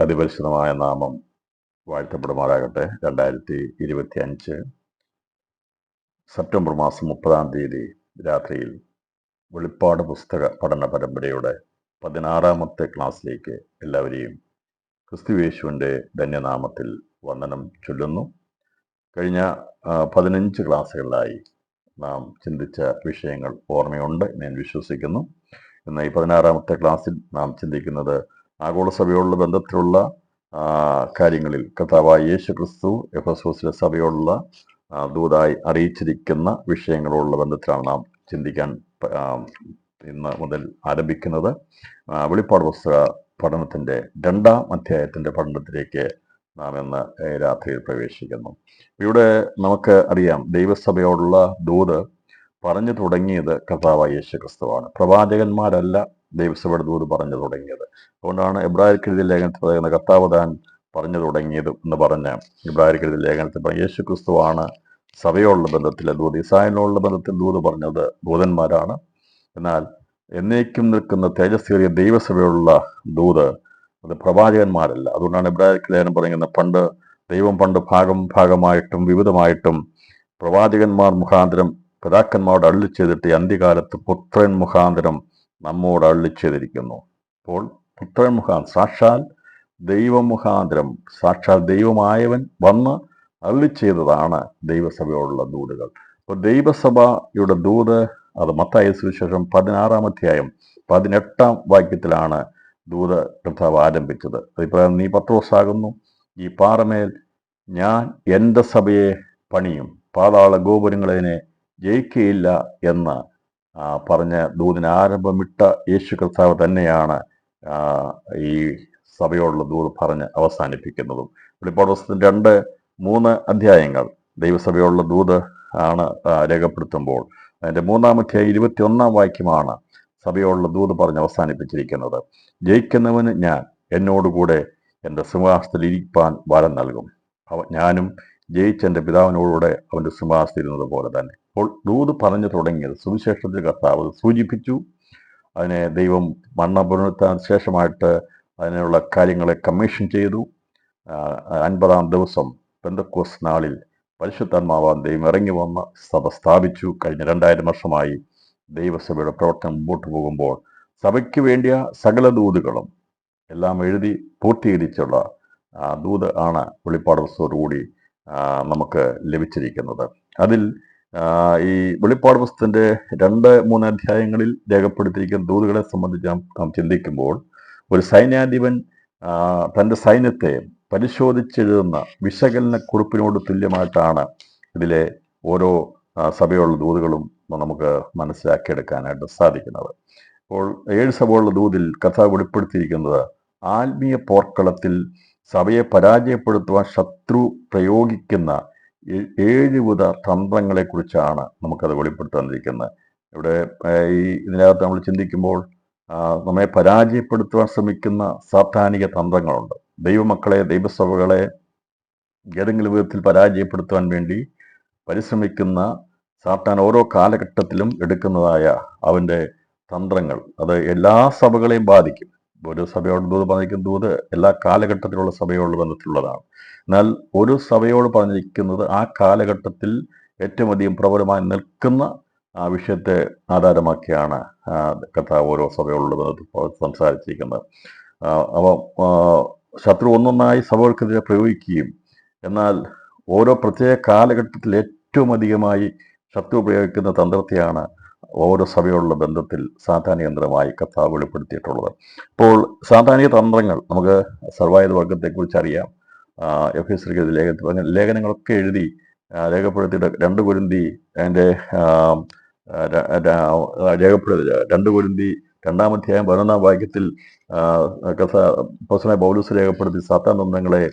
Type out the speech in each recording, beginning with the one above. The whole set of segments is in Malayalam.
അതിപരിശുദ്ധമായ നാമം വാഴ്ത്തപ്പെടുമാറാകട്ടെ. 2025 സെപ്റ്റംബർ മാസം 30 രാത്രിയിൽ വെളിപ്പാട് പുസ്തക പഠന പരമ്പരയുടെ 16ാമത്തെ ക്ലാസ്സിലേക്ക് എല്ലാവരെയും ക്രിസ്തുയേശുവിൻ്റെ ധന്യനാമത്തിൽ വന്ദനം ചൊല്ലുന്നു. കഴിഞ്ഞ 15 ക്ലാസ്സുകളിലായി നാം ചിന്തിച്ച വിഷയങ്ങൾ ഓർമ്മയുണ്ട് ഞാൻ വിശ്വസിക്കുന്നു. ഇന്ന് ഈ 16ാമത്തെ ക്ലാസ്സിൽ നാം ചിന്തിക്കുന്നത് ആഗോള സഭയോടുള്ള ബന്ധത്തിലുള്ള കാര്യങ്ങളിൽ കർത്താവായ യേശു ക്രിസ്തു എഫെസോസിലെ സഭയോടുള്ള ദൂതായി അറിയിച്ചിരിക്കുന്ന വിഷയങ്ങളോടുള്ള ബന്ധത്തിലാണ് നാം ചിന്തിക്കാൻ ഇന്ന് മുതൽ ആരംഭിക്കുന്നത്. വെളിപ്പാട് പുസ്തക പഠനത്തിൻ്റെ 2ാം അധ്യായത്തിൻ്റെ പഠനത്തിലേക്ക് നാം ഇന്ന് രാത്രിയിൽ പ്രവേശിക്കുന്നു. ഇവിടെ നമുക്ക് അറിയാം, ദൈവസഭയോടുള്ള ദൂത് പറഞ്ഞു തുടങ്ങിയത് കർത്താവായ യേശു ക്രിസ്തുവാണ്. പ്രവാചകന്മാരല്ല ദൈവസഭയുടെ ദൂത് പറഞ്ഞു തുടങ്ങിയത്. അതുകൊണ്ടാണ് എബ്രായർക്കെഴുതിയ ലേഖനത്തിൽ പറയുന്ന കർത്താവ് താൻ പറഞ്ഞു തുടങ്ങിയത് എന്ന് പറഞ്ഞ് എബ്രായർക്കെഴുതിയ ലേഖനത്തിൽ പറഞ്ഞ യേശു ക്രിസ്തുവാണ് സഭയോടുള്ള ബന്ധത്തിലെ ദൂത്. ഇസ്രായേലിനോടുള്ള ബന്ധത്തിൽ ദൂത് പറഞ്ഞത് ദൂതന്മാരാണ്. എന്നാൽ എന്നേക്കും നിൽക്കുന്ന തേജസ്സേറിയ ദൈവസഭയോടുള്ള ദൂത് അത് പ്രവാചകന്മാരല്ല. അതുകൊണ്ടാണ് എബ്രായർക്ക് ലേഖനം പറയുന്നത്, ദൈവം പണ്ട് ഭാഗമായിട്ടും വിവിധമായിട്ടും പ്രവാചകന്മാർ മുഖാന്തരം പിതാക്കന്മാരോട് അരുളി ചെയ്തിട്ട് അന്ത്യകാലത്ത് പുത്രൻ മുഖാന്തരം നമ്മോട് അരുളി ചെയ്തിരിക്കുന്നു. അപ്പോൾ പുത്രൻ മുഖാന്തരം സാക്ഷാൽ ദൈവം മുഖാന്തരം സാക്ഷാൽ ദൈവമായവൻ വന്ന് അരുളി ചെയ്തതാണ് ദൈവസഭയോടുള്ള ദൂതുകൾ. അപ്പോൾ ദൈവസഭയുടെ ദൂത് അത് മത്തായി സുവിശേഷം 16ാം അധ്യായം 18ാം വാക്യത്തിലാണ് ദൂത് കർത്താവ് ആരംഭിച്ചത്. അതിപ്പോൾ നീ പത്രോസാകുന്നു, ഈ പാറമേൽ ഞാൻ എൻ്റെ സഭയെ പണിയും, പാതാള ഗോപുരങ്ങളതിനെ ജയിക്കുകയില്ല എന്ന് പറഞ്ഞ ദൂതിന് ആരംഭമിട്ട യേശു കർത്താവ് തന്നെയാണ് ഈ സഭയോടുള്ള ദൂത് പറഞ്ഞ് അവസാനിപ്പിക്കുന്നതും. വെളിപ്പാട് പുസ്തകത്തിൻ്റെ 2-3 അധ്യായങ്ങൾ ദൈവസഭയോടുള്ള ദൂത് ആണ് രേഖപ്പെടുത്തുമ്പോൾ അതിൻ്റെ 3ാം അധ്യായം 21ാം വാക്യമാണ് സഭയോടുള്ള ദൂത് പറഞ്ഞ് അവസാനിപ്പിച്ചിരിക്കുന്നത്. ജയിക്കുന്നവന് ഞാൻ എന്നോടുകൂടെ എൻ്റെ സിംഹാസനത്തിൽ ഇരിപ്പാൻ വരം നൽകും, ഞാനും ജയിച്ചെൻ്റെ പിതാവിനോടുകൂടെ അവൻ്റെ സിംഹാസനത്തിൽ ഇരുന്നത് പോലെ തന്നെ. അപ്പോൾ ദൂത് പറഞ്ഞു തുടങ്ങിയത് സുവിശേഷത്തിൽ കർത്താവ് സൂചിപ്പിച്ചു. അതിനെ ദൈവം മരണപുനരുത്ഥാനത്തിന് ശേഷമായിട്ട് അതിനുള്ള കാര്യങ്ങളെ കമ്മീഷൻ ചെയ്തു. 50ാം ദിവസം പെന്തക്കോസ്ത് നാളിൽ പരിശുദ്ധാത്മാവാൻ ദൈവം ഇറങ്ങി വന്ന് സഭ സ്ഥാപിച്ചു. കഴിഞ്ഞ 2000 വർഷമായി ദൈവസഭയുടെ പ്രവർത്തനം മുമ്പോട്ട് പോകുമ്പോൾ സഭയ്ക്ക് വേണ്ടിയ സകല ദൂതുകളും എല്ലാം എഴുതി പൂർത്തീകരിച്ചുള്ള ദൂത് ആണ് വെളിപ്പാട് പുസ്തകത്തോടുകൂടി നമുക്ക് ലഭിച്ചിരിക്കുന്നത്. അതിൽ ഈ വെളിപ്പാട് പുസ്തകത്തിൻ്റെ 2-3 അധ്യായങ്ങളിൽ രേഖപ്പെടുത്തിയിരിക്കുന്ന ദൂതുകളെ സംബന്ധിച്ച് നാം ചിന്തിക്കുമ്പോൾ ഒരു സൈന്യാധിപൻ തൻ്റെ സൈന്യത്തെ പരിശോധിച്ചെഴുതുന്ന വിശകലന കുറിപ്പിനോട് തുല്യമായിട്ടാണ് ഇതിലെ ഓരോ സഭയുള്ള ദൂതുകളും നമുക്ക് മനസ്സിലാക്കിയെടുക്കാനായിട്ട് സാധിക്കുന്നത്. അപ്പോൾ 7 സഭയുള്ള ദൂതിൽ കർത്താവ് വെളിപ്പെടുത്തിയിരിക്കുന്നത് ആത്മീയ പോർക്കളത്തിൽ സഭയെ പരാജയപ്പെടുത്തുവാൻ ശത്രു പ്രയോഗിക്കുന്ന 7 വിധ തന്ത്രങ്ങളെക്കുറിച്ചാണ് നമുക്കത് വെളിപ്പെടുത്താനിരിക്കുന്നത്. ഇവിടെ ഇതിനകത്ത് നമ്മൾ ചിന്തിക്കുമ്പോൾ നമ്മെ പരാജയപ്പെടുത്തുവാൻ ശ്രമിക്കുന്ന സാത്താനിക തന്ത്രങ്ങളുണ്ട്. ദൈവമക്കളെ, ദൈവസഭകളെ ഏതെങ്കിലും വിധത്തിൽ പരാജയപ്പെടുത്തുവാൻ വേണ്ടി പരിശ്രമിക്കുന്ന സാത്താൻ ഓരോ കാലഘട്ടത്തിലും എടുക്കുന്നതായ അവൻ്റെ തന്ത്രങ്ങൾ അത് എല്ലാ സഭകളെയും ബാധിക്കും. ഒരു സഭയോട് ദൂത് പറഞ്ഞിരിക്കുന്ന ദൂത് എല്ലാ കാലഘട്ടത്തിലുള്ള സഭയോട് ബന്ധത്തിലുള്ളതാണ്. എന്നാൽ ഒരു സഭയോട് പറഞ്ഞിരിക്കുന്നത് ആ കാലഘട്ടത്തിൽ ഏറ്റവും അധികം പ്രബലമായി നിൽക്കുന്ന വിഷയത്തെ ആധാരമാക്കിയാണ് കർത്താവ് ഓരോ സഭയോടുള്ള ബന്ധത്തിൽ സംസാരിച്ചിരിക്കുന്നത്. അവ ശത്രു ഒന്നൊന്നായി സഭകൾക്കെതിരെ പ്രയോഗിക്കുകയും എന്നാൽ ഓരോ പ്രത്യേക കാലഘട്ടത്തിൽ ഏറ്റവും അധികമായി ശത്രു പ്രയോഗിക്കുന്ന തന്ത്രത്തെയാണ് ഓരോ സഭയോടുള്ള ബന്ധത്തിൽ സാധാരണയന്ത്രമായി കർത്താവ് വെളിപ്പെടുത്തിയിട്ടുള്ളത്. അപ്പോൾ സാധാരണ തന്ത്രങ്ങൾ നമുക്ക് സർവായുധ വർഗത്തെക്കുറിച്ച് അറിയാം. എഫെസ്യർക്കെഴുതിയ ലേഖനങ്ങളൊക്കെ എഴുതി രേഖപ്പെടുത്തിയിട്ട് 2 കൊരിന്തി അതിൻ്റെ രേഖപ്പെടുത്തി 2 കൊരിന്തി 2ാം അധ്യായം 11ാം വാക്യത്തിൽ അപ്പോസ്തലനായ പൗലോസ് രേഖപ്പെടുത്തി സാത്താൻ തന്ത്രങ്ങളെ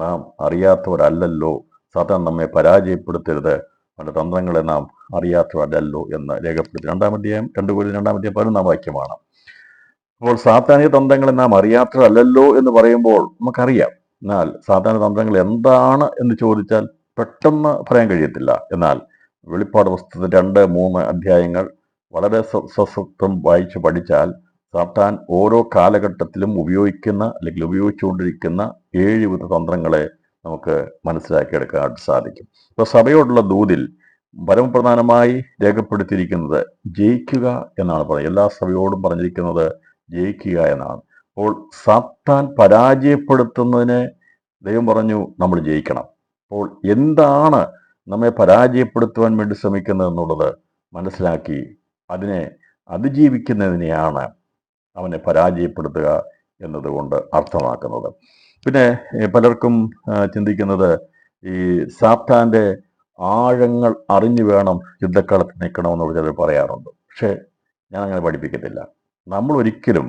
നാം അറിയാത്തവരല്ലല്ലോ, സാത്താൻ നമ്മെ പരാജയപ്പെടുത്തരുത്, അവൻ്റെ തന്ത്രങ്ങളെ നാം അറിയാത്തവരല്ലോ എന്ന് രേഖപ്പെടുത്തി 2ാം അധ്യായം 2 കൊരിന്ത്യർ 2ാം അധ്യായം 11ാം വാക്യമാണ്. അപ്പോൾ സാത്താനിക തന്ത്രങ്ങളെ നാം അറിയാത്തവരല്ലോ എന്ന് പറയുമ്പോൾ നമുക്കറിയാം. എന്നാൽ സാത്താന തന്ത്രങ്ങൾ എന്താണ് എന്ന് ചോദിച്ചാൽ പെട്ടെന്ന് പറയാൻ കഴിയത്തില്ല. എന്നാൽ വെളിപ്പാട് പുസ്തകത്തിൻ്റെ 2-3 അധ്യായങ്ങൾ വളരെ സ്വസ്വത്വം വായിച്ച് പഠിച്ചാൽ സാത്താൻ ഓരോ കാലഘട്ടത്തിലും ഉപയോഗിക്കുന്ന അല്ലെങ്കിൽ ഉപയോഗിച്ചുകൊണ്ടിരിക്കുന്ന 7 വിധ തന്ത്രങ്ങളെ നമുക്ക് മനസ്സിലാക്കിയെടുക്കാൻ സാധിക്കും. ഇപ്പോൾ സഭയോടുള്ള ദൂതിൽ പരമപ്രധാനമായി രേഖപ്പെടുത്തിയിരിക്കുന്നത് ജയിക്കുക എന്നാണ് പറയുന്നത്. എല്ലാ സഭയോടും പറഞ്ഞിരിക്കുന്നത് ജയിക്കുക എന്നാണ്. അപ്പോൾ സാത്താൻ പരാജയപ്പെടുത്തുന്നതിനെ ദൈവം പറഞ്ഞു നമ്മൾ ജയിക്കണം. അപ്പോൾ എന്താണ് നമ്മെ പരാജയപ്പെടുത്തുവാൻ വേണ്ടി ശ്രമിക്കുന്നത് എന്നുള്ളത് മനസ്സിലാക്കി അതിനെ അതിജീവിക്കുന്നതിനെയാണ് അവനെ പരാജയപ്പെടുത്തുക എന്നതുകൊണ്ട് അർത്ഥമാക്കുന്നത്. പിന്നെ പലർക്കും ചിന്തിക്കുന്നത് ഈ സാത്താൻ്റെ ആഴങ്ങൾ അറിഞ്ഞു വേണം യുദ്ധക്കളത്തിൽ നിൽക്കണമെന്നുള്ള ചിലർ പറയാറുണ്ട്. പക്ഷേ ഞാൻ അങ്ങനെ പഠിപ്പിക്കത്തില്ല. നമ്മൾ ഒരിക്കലും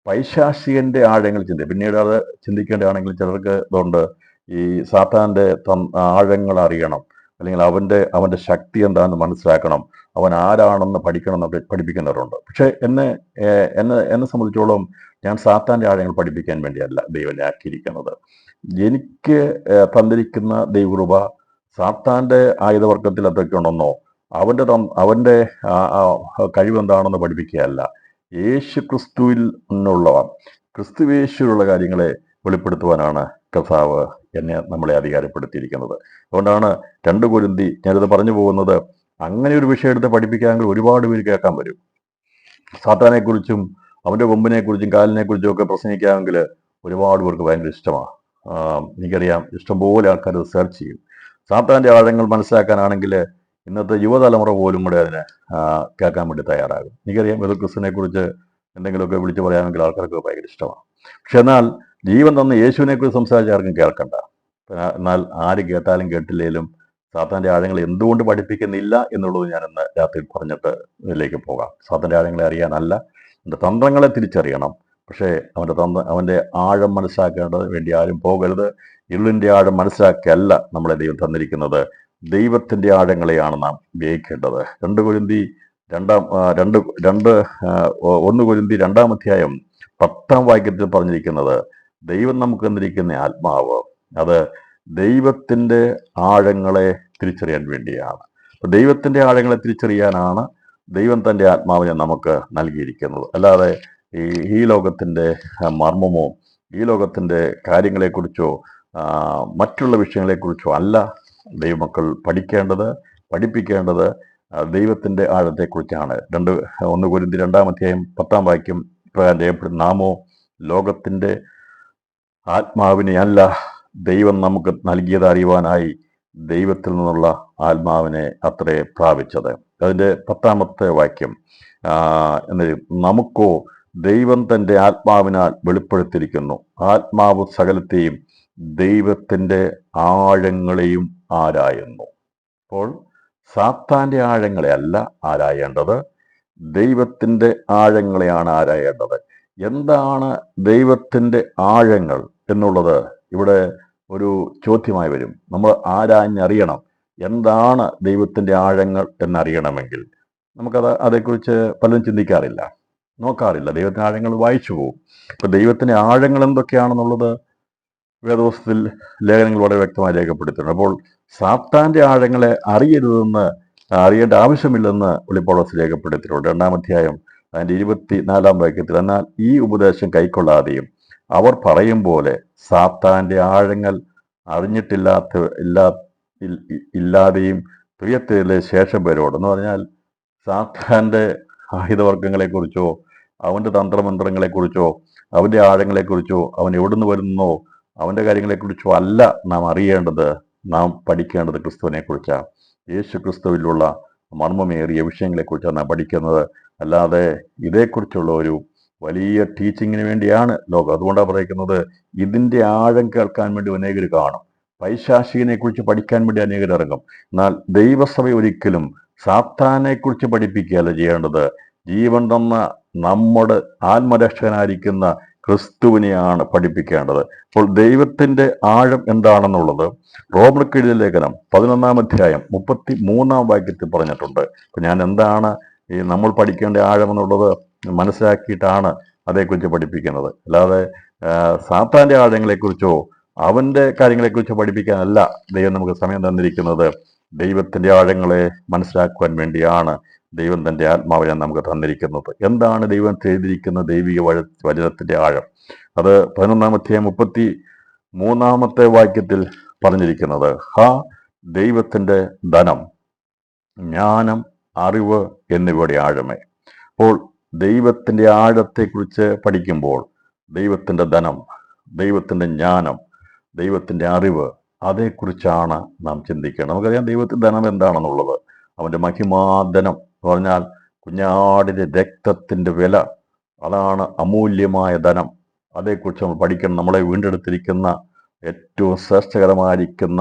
പൈശാചികന്റെ ആഴങ്ങൾ പിന്നീട് അത് ചിന്തിക്കേണ്ടതാണെങ്കിൽ ചിലർക്ക് ഇതുണ്ട്, ഈ സാത്താൻ്റെ ആഴങ്ങൾ അറിയണം, അല്ലെങ്കിൽ അവൻ്റെ ശക്തി എന്താണെന്ന് മനസ്സിലാക്കണം, അവൻ ആരാണെന്ന് പഠിക്കണം എന്നൊക്കെ പഠിപ്പിക്കുന്നവരുണ്ട്. പക്ഷെ എന്നെ സംബന്ധിച്ചോളം ഞാൻ സാത്താൻ്റെ ആഴങ്ങൾ പഠിപ്പിക്കാൻ വേണ്ടിയല്ല ദൈവം ആക്കിയിരിക്കുന്നത്. എനിക്ക് തന്നിരിക്കുന്ന ദൈവകൃപ സാത്താൻ്റെ ആയുധവർഗത്തിൽ അതൊക്കെ ഉണ്ടെന്നോ അവൻ്റെ കഴിവെന്താണെന്ന് പഠിപ്പിക്കുകയല്ല, യേശു ക്രിസ്തുവിൽ നിന്നുള്ളവ ക്രിസ്തുവേശുവിലുള്ള കാര്യങ്ങളെ വെളിപ്പെടുത്തുവാനാണ് കർത്താവ് നമ്മളെ അധികാരപ്പെടുത്തിയിരിക്കുന്നത്. അതുകൊണ്ടാണ് 2 കൊരിന്തി ഞാനിത് പറഞ്ഞു പോകുന്നത്. അങ്ങനെ ഒരു വിഷയം എടുത്ത് പഠിപ്പിക്കാമെങ്കിൽ ഒരുപാട് പേര് കേൾക്കാൻ വരും. സാത്താനെക്കുറിച്ചും അവൻ്റെ കൊമ്പിനെക്കുറിച്ചും കാലിനെക്കുറിച്ചും ഒക്കെ പ്രസംഗിക്കാമെങ്കിൽ ഒരുപാട് പേർക്ക് ഭയങ്കര ഇഷ്ടമാണ്. എനിക്കറിയാം, ഇഷ്ടംപോലെ ആൾക്കാർ സെർച്ച് ചെയ്യും. സാത്താൻ്റെ ആഴങ്ങൾ മനസ്സിലാക്കാനാണെങ്കിൽ ഇന്നത്തെ യുവതലമുറ പോലും കൂടെ അതിനെ കേൾക്കാൻ വേണ്ടി തയ്യാറാകും. എനിക്കറിയാം, ക്രിസ്തുവിനെ കുറിച്ച് എന്തെങ്കിലുമൊക്കെ വിളിച്ചു പറയാമെങ്കിൽ ആൾക്കാർക്ക് ഭയങ്കര ഇഷ്ടമാണ്. പക്ഷെ എന്നാൽ ജീവൻ തന്ന യേശുവിനെക്കുറിച്ച് സംസാരിച്ച് ആർക്കും കേൾക്കണ്ട. എന്നാൽ ആര് കേട്ടാലും കേട്ടില്ലേലും സാത്താൻ്റെ ആഴങ്ങൾ എന്തുകൊണ്ട് പഠിപ്പിക്കുന്നില്ല എന്നുള്ളത് ഞാൻ ഇന്ന് രാത്രി പറഞ്ഞിട്ട് ഇതിലേക്ക് പോകാം. സാത്താൻ്റെ ആഴങ്ങളെ അറിയാനല്ല, അവൻ്റെ തന്ത്രങ്ങളെ തിരിച്ചറിയണം. പക്ഷേ അവൻ്റെ ആഴം മനസ്സിലാക്കേണ്ടത് വേണ്ടി ആരും പോകരുത്. ഇരുളിൻ്റെ ആഴം മനസ്സിലാക്കിയല്ല നമ്മളെ ദൈവം തന്നിരിക്കുന്നത്, ദൈവത്തിൻ്റെ ആഴങ്ങളെയാണ് നാം ഉപയോഗിക്കേണ്ടത്. 1 കൊരിന്തി 2-ാം അധ്യായം 10-ാം വാക്യത്തിൽ പറഞ്ഞിരിക്കുന്നത്, ദൈവം നമുക്ക് തന്നിരിക്കുന്ന ആത്മാവ് അത് ദൈവത്തിൻ്റെ ആഴങ്ങളെ തിരിച്ചറിയാൻ വേണ്ടിയാണ്. അപ്പോൾ ദൈവത്തിൻ്റെ ആഴങ്ങളെ തിരിച്ചറിയാനാണ് ദൈവം തൻ്റെ ആത്മാവിനെ നമുക്ക് നൽകിയിരിക്കുന്നത്. അല്ലാതെ ഈ ലോകത്തിൻ്റെ മർമ്മമോ ഈ ലോകത്തിൻ്റെ കാര്യങ്ങളെക്കുറിച്ചോ മറ്റുള്ള വിഷയങ്ങളെക്കുറിച്ചോ അല്ല ദൈവമക്കൾ പഠിപ്പിക്കേണ്ടത് ദൈവത്തിൻ്റെ ആഴത്തെക്കുറിച്ചാണ്. 1 കൊരിന്തി 2-ാം അധ്യായം 10-ാം വാക്യം പ്രകാരം രേഖപ്പെടുന്ന, നാമോ ലോകത്തിൻ്റെ ആത്മാവിനെ അല്ല ദൈവം നമുക്ക് നൽകിയത് അറിയുവാനായി ദൈവത്തിൽ നിന്നുള്ള ആത്മാവിനെ അത്രേ പ്രാപിച്ചത്. അതിൻ്റെ 10-ാമത്തെ വാക്യം, നമുക്കോ ദൈവം തൻ്റെ ആത്മാവിനാൽ വെളിപ്പെടുത്തിയിരിക്കുന്നു, ആത്മാവ് സകലത്തെയും ദൈവത്തിൻ്റെ ആഴങ്ങളെയും ആരായുന്നു. അപ്പോൾ സാത്താൻ്റെ ആഴങ്ങളെ അല്ല ആരായേണ്ടത്, ദൈവത്തിൻ്റെ ആഴങ്ങളെയാണ് ആരായേണ്ടത്. എന്താണ് ദൈവത്തിൻ്റെ ആഴങ്ങൾ എന്നുള്ളത് ഇവിടെ ഒരു ചോദ്യമായി വരും. നമ്മൾ ആരാഞ്ഞറിയണം എന്താണ് ദൈവത്തിൻ്റെ ആഴങ്ങൾ എന്നറിയണമെങ്കിൽ അതേക്കുറിച്ച് പലരും ചിന്തിക്കാറില്ല, നോക്കാറില്ല. ദൈവത്തിൻ്റെ ആഴങ്ങൾ വായിച്ചു പോകും. ഇപ്പം ദൈവത്തിൻ്റെ ആഴങ്ങൾ എന്തൊക്കെയാണെന്നുള്ളത് വേദപുസ്തകത്തിൽ ലേഖനങ്ങൾ വളരെ വ്യക്തമായി രേഖപ്പെടുത്തിയിട്ടുണ്ട്. അപ്പോൾ സാത്താൻ്റെ ആഴങ്ങളെ അറിയേണ്ട ആവശ്യമില്ലെന്ന് വെളിപ്പാട് രേഖപ്പെടുത്തിയിട്ടുണ്ട്. 2-ാം അധ്യായം അതിൻ്റെ 24-ാം വാക്യത്തിൽ, എന്നാൽ ഈ ഉപദേശം കൈക്കൊള്ളാതെയും അവർ പറയും പോലെ സാത്താൻ്റെ ആഴങ്ങൾ ഇല്ലാതെയും പ്രിയത്തിലെ ശേഷം പേരോടെന്ന് പറഞ്ഞാൽ സാത്താൻ്റെ ആയുധവർഗങ്ങളെക്കുറിച്ചോ അവൻ്റെ തന്ത്രമന്ത്രങ്ങളെക്കുറിച്ചോ അവൻ്റെ ആഴങ്ങളെക്കുറിച്ചോ അവൻ എവിടുന്ന് വരുന്നോ അവൻ്റെ കാര്യങ്ങളെക്കുറിച്ചോ അല്ല നാം അറിയേണ്ടത്. നാം പഠിക്കേണ്ടത് ക്രിസ്തുവിനെക്കുറിച്ചാണ്. യേശു ക്രിസ്തുവിലുള്ള മർമ്മമേറിയ വിഷയങ്ങളെക്കുറിച്ചാണ് നാം പഠിക്കുന്നത്. അല്ലാതെ ഇതേക്കുറിച്ചുള്ള ഒരു വലിയ ടീച്ചിങ്ങിന് വേണ്ടിയാണ് ലോകം. അതുകൊണ്ടാണ് പറയുന്നത്, ഇതിൻ്റെ ആഴം കേൾക്കാൻ വേണ്ടി അനേകർ കാണും, പൈശാചികനെക്കുറിച്ച് പഠിക്കാൻ വേണ്ടി അനേകർ ഇറങ്ങും. എന്നാൽ ദൈവസഭ ഒരിക്കലും സാത്താനെക്കുറിച്ച് പഠിപ്പിക്കുകയല്ല ചെയ്യേണ്ടത്, ജീവൻ തന്ന നമ്മുടെ ആത്മരക്ഷകനായിരിക്കുന്ന ക്രിസ്തുവിനെയാണ് പഠിപ്പിക്കേണ്ടത്. അപ്പോൾ ദൈവത്തിൻ്റെ ആഴം എന്താണെന്നുള്ളത് റോമർക്ക് എഴുതിയ ലേഖനം 11-ാം അധ്യായം 33-ാം വാക്യത്തിൽ പറഞ്ഞിട്ടുണ്ട്. അപ്പോൾ ഞാൻ എന്താണ് നമ്മൾ പഠിക്കേണ്ട ആഴം എന്നുള്ളത് മനസ്സിലാക്കിയിട്ടാണ് അതേക്കുറിച്ച് പഠിപ്പിക്കുന്നത്. അല്ലാതെ സാത്താൻ്റെ ആഴങ്ങളെക്കുറിച്ചോ അവൻ്റെ കാര്യങ്ങളെക്കുറിച്ചോ പഠിപ്പിക്കാനല്ല ദൈവം നമുക്ക് സമയം തന്നിരിക്കുന്നത്. ദൈവത്തിൻ്റെ ആഴങ്ങളെ മനസ്സിലാക്കുവാൻ വേണ്ടിയാണ് ദൈവം തൻ്റെ ആത്മാവിനെ നമുക്ക് തന്നിരിക്കുന്നത്. എന്താണ് ദൈവം ചെയ്തിരിക്കുന്ന ദൈവിക വചനത്തിൻ്റെ ആഴം? അത് 11-33 വാക്യത്തിൽ പറഞ്ഞിരിക്കുന്നത്, ദൈവത്തിൻ്റെ ധനം, ജ്ഞാനം, അറിവ് എന്നിവയുടെ ആഴമേ. അപ്പോൾ ദൈവത്തിൻ്റെ ആഴത്തെക്കുറിച്ച് പഠിക്കുമ്പോൾ ദൈവത്തിൻ്റെ ധനം, ദൈവത്തിൻ്റെ ജ്ഞാനം, ദൈവത്തിൻ്റെ അറിവ്, അതേക്കുറിച്ചാണ് നാം ചിന്തിക്കേണ്ടത്. നമുക്കറിയാം ദൈവത്തിൻ്റെ ധനം എന്താണെന്നുള്ളത്. അവൻ്റെ മഹിമാധനം എന്ന് പറഞ്ഞാൽ കുഞ്ഞാടിൻ്റെ രക്തത്തിൻ്റെ വില, അതാണ് അമൂല്യമായ ധനം. അതേക്കുറിച്ച് നമ്മൾ പഠിക്കണം. നമ്മളെ വീണ്ടെടുത്തിരിക്കുന്ന ഏറ്റവും ശ്രേഷ്ഠകരമായിരിക്കുന്ന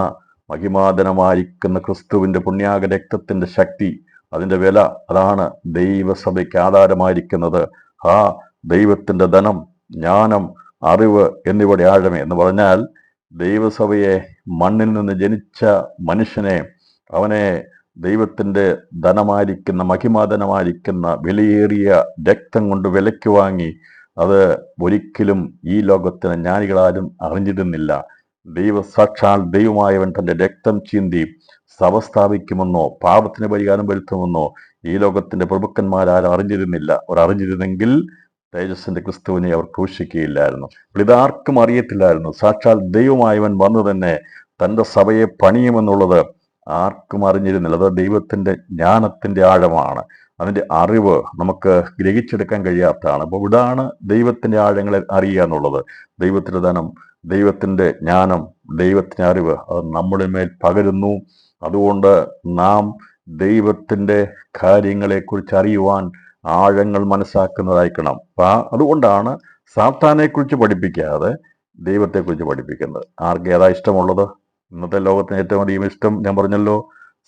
മഹിമാധനമായിരിക്കുന്ന ക്രിസ്തുവിൻ്റെ പുണ്യാക രക്തത്തിൻ്റെ ശക്തി, അതിൻ്റെ വില, അതാണ് ദൈവസഭയ്ക്ക് ആധാരമായിരിക്കുന്നത്. ദൈവത്തിൻ്റെ ധനം, ജ്ഞാനം, അറിവ് എന്നിവയുടെ ആഴമേ എന്ന് പറഞ്ഞാൽ ദൈവസഭയെ, മണ്ണിൽ നിന്ന് ജനിച്ച മനുഷ്യനെ, അവനെ ദൈവത്തിൻ്റെ ധനമായിരിക്കുന്ന മഹിമാധനമായിരിക്കുന്ന വിലയേറിയ രക്തം കൊണ്ട് വിലയ്ക്ക് വാങ്ങി. അത് ഒരിക്കലും ഈ ലോകത്തിന് ജ്ഞാനികളാരും അറിഞ്ഞിരുന്നില്ല. സാക്ഷാൽ ദൈവമായവൻ തൻ്റെ രക്തം ചീന്തി സഭ സ്ഥാപിക്കുമെന്നോ പാപത്തിന് പരിഹാരം വരുത്തുമെന്നോ ഈ ലോകത്തിന്റെ പ്രഭുക്കന്മാരാരും അറിഞ്ഞിരുന്നില്ല. അവർ അറിഞ്ഞിരുന്നെങ്കിൽ തേജസ്സിന്റെ ക്രിസ്തുവിനെ അവർ ക്രൂശിക്കുകയില്ലായിരുന്നു. ഇതാർക്കും അറിയത്തില്ലായിരുന്നു. സാക്ഷാൽ ദൈവമായവൻ വന്നു തന്നെ തൻ്റെ സഭയെ പണിയുമെന്നുള്ളത് ആർക്കും അറിഞ്ഞിരുന്നില്ല. അത് ദൈവത്തിന്റെ ജ്ഞാനത്തിന്റെ ആഴമാണ്. അതിന്റെ അറിവ് നമുക്ക് ഗ്രഹിച്ചെടുക്കാൻ കഴിയാത്തതാണ്. അപ്പോൾ ഇതാണ് ദൈവത്തിന്റെ ആഴങ്ങളെ അറിയുക എന്നുള്ളത്. ദൈവത്തിന്റെ ധനം, ദൈവത്തിന്റെ ജ്ഞാനം, ദൈവത്തിന്റെ അറിവ് അത് നമ്മുടെ മേൽ പകരുന്നു. അതുകൊണ്ട് നാം ദൈവത്തിന്റെ കാര്യങ്ങളെക്കുറിച്ച് അറിയുവാൻ ആഴങ്ങൾ മനസ്സാക്കുന്നതായിരിക്കണം. അതുകൊണ്ടാണ് സാത്താനെക്കുറിച്ച് പഠിപ്പിക്കാതെ ദൈവത്തെക്കുറിച്ച് പഠിപ്പിക്കുന്നത്. ആർക്ക് ഏതാ ഇഷ്ടമുള്ളത്? ഇന്നത്തെ ലോകത്തിന് ഏറ്റവും അധികം ഇഷ്ടം, ഞാൻ പറഞ്ഞല്ലോ,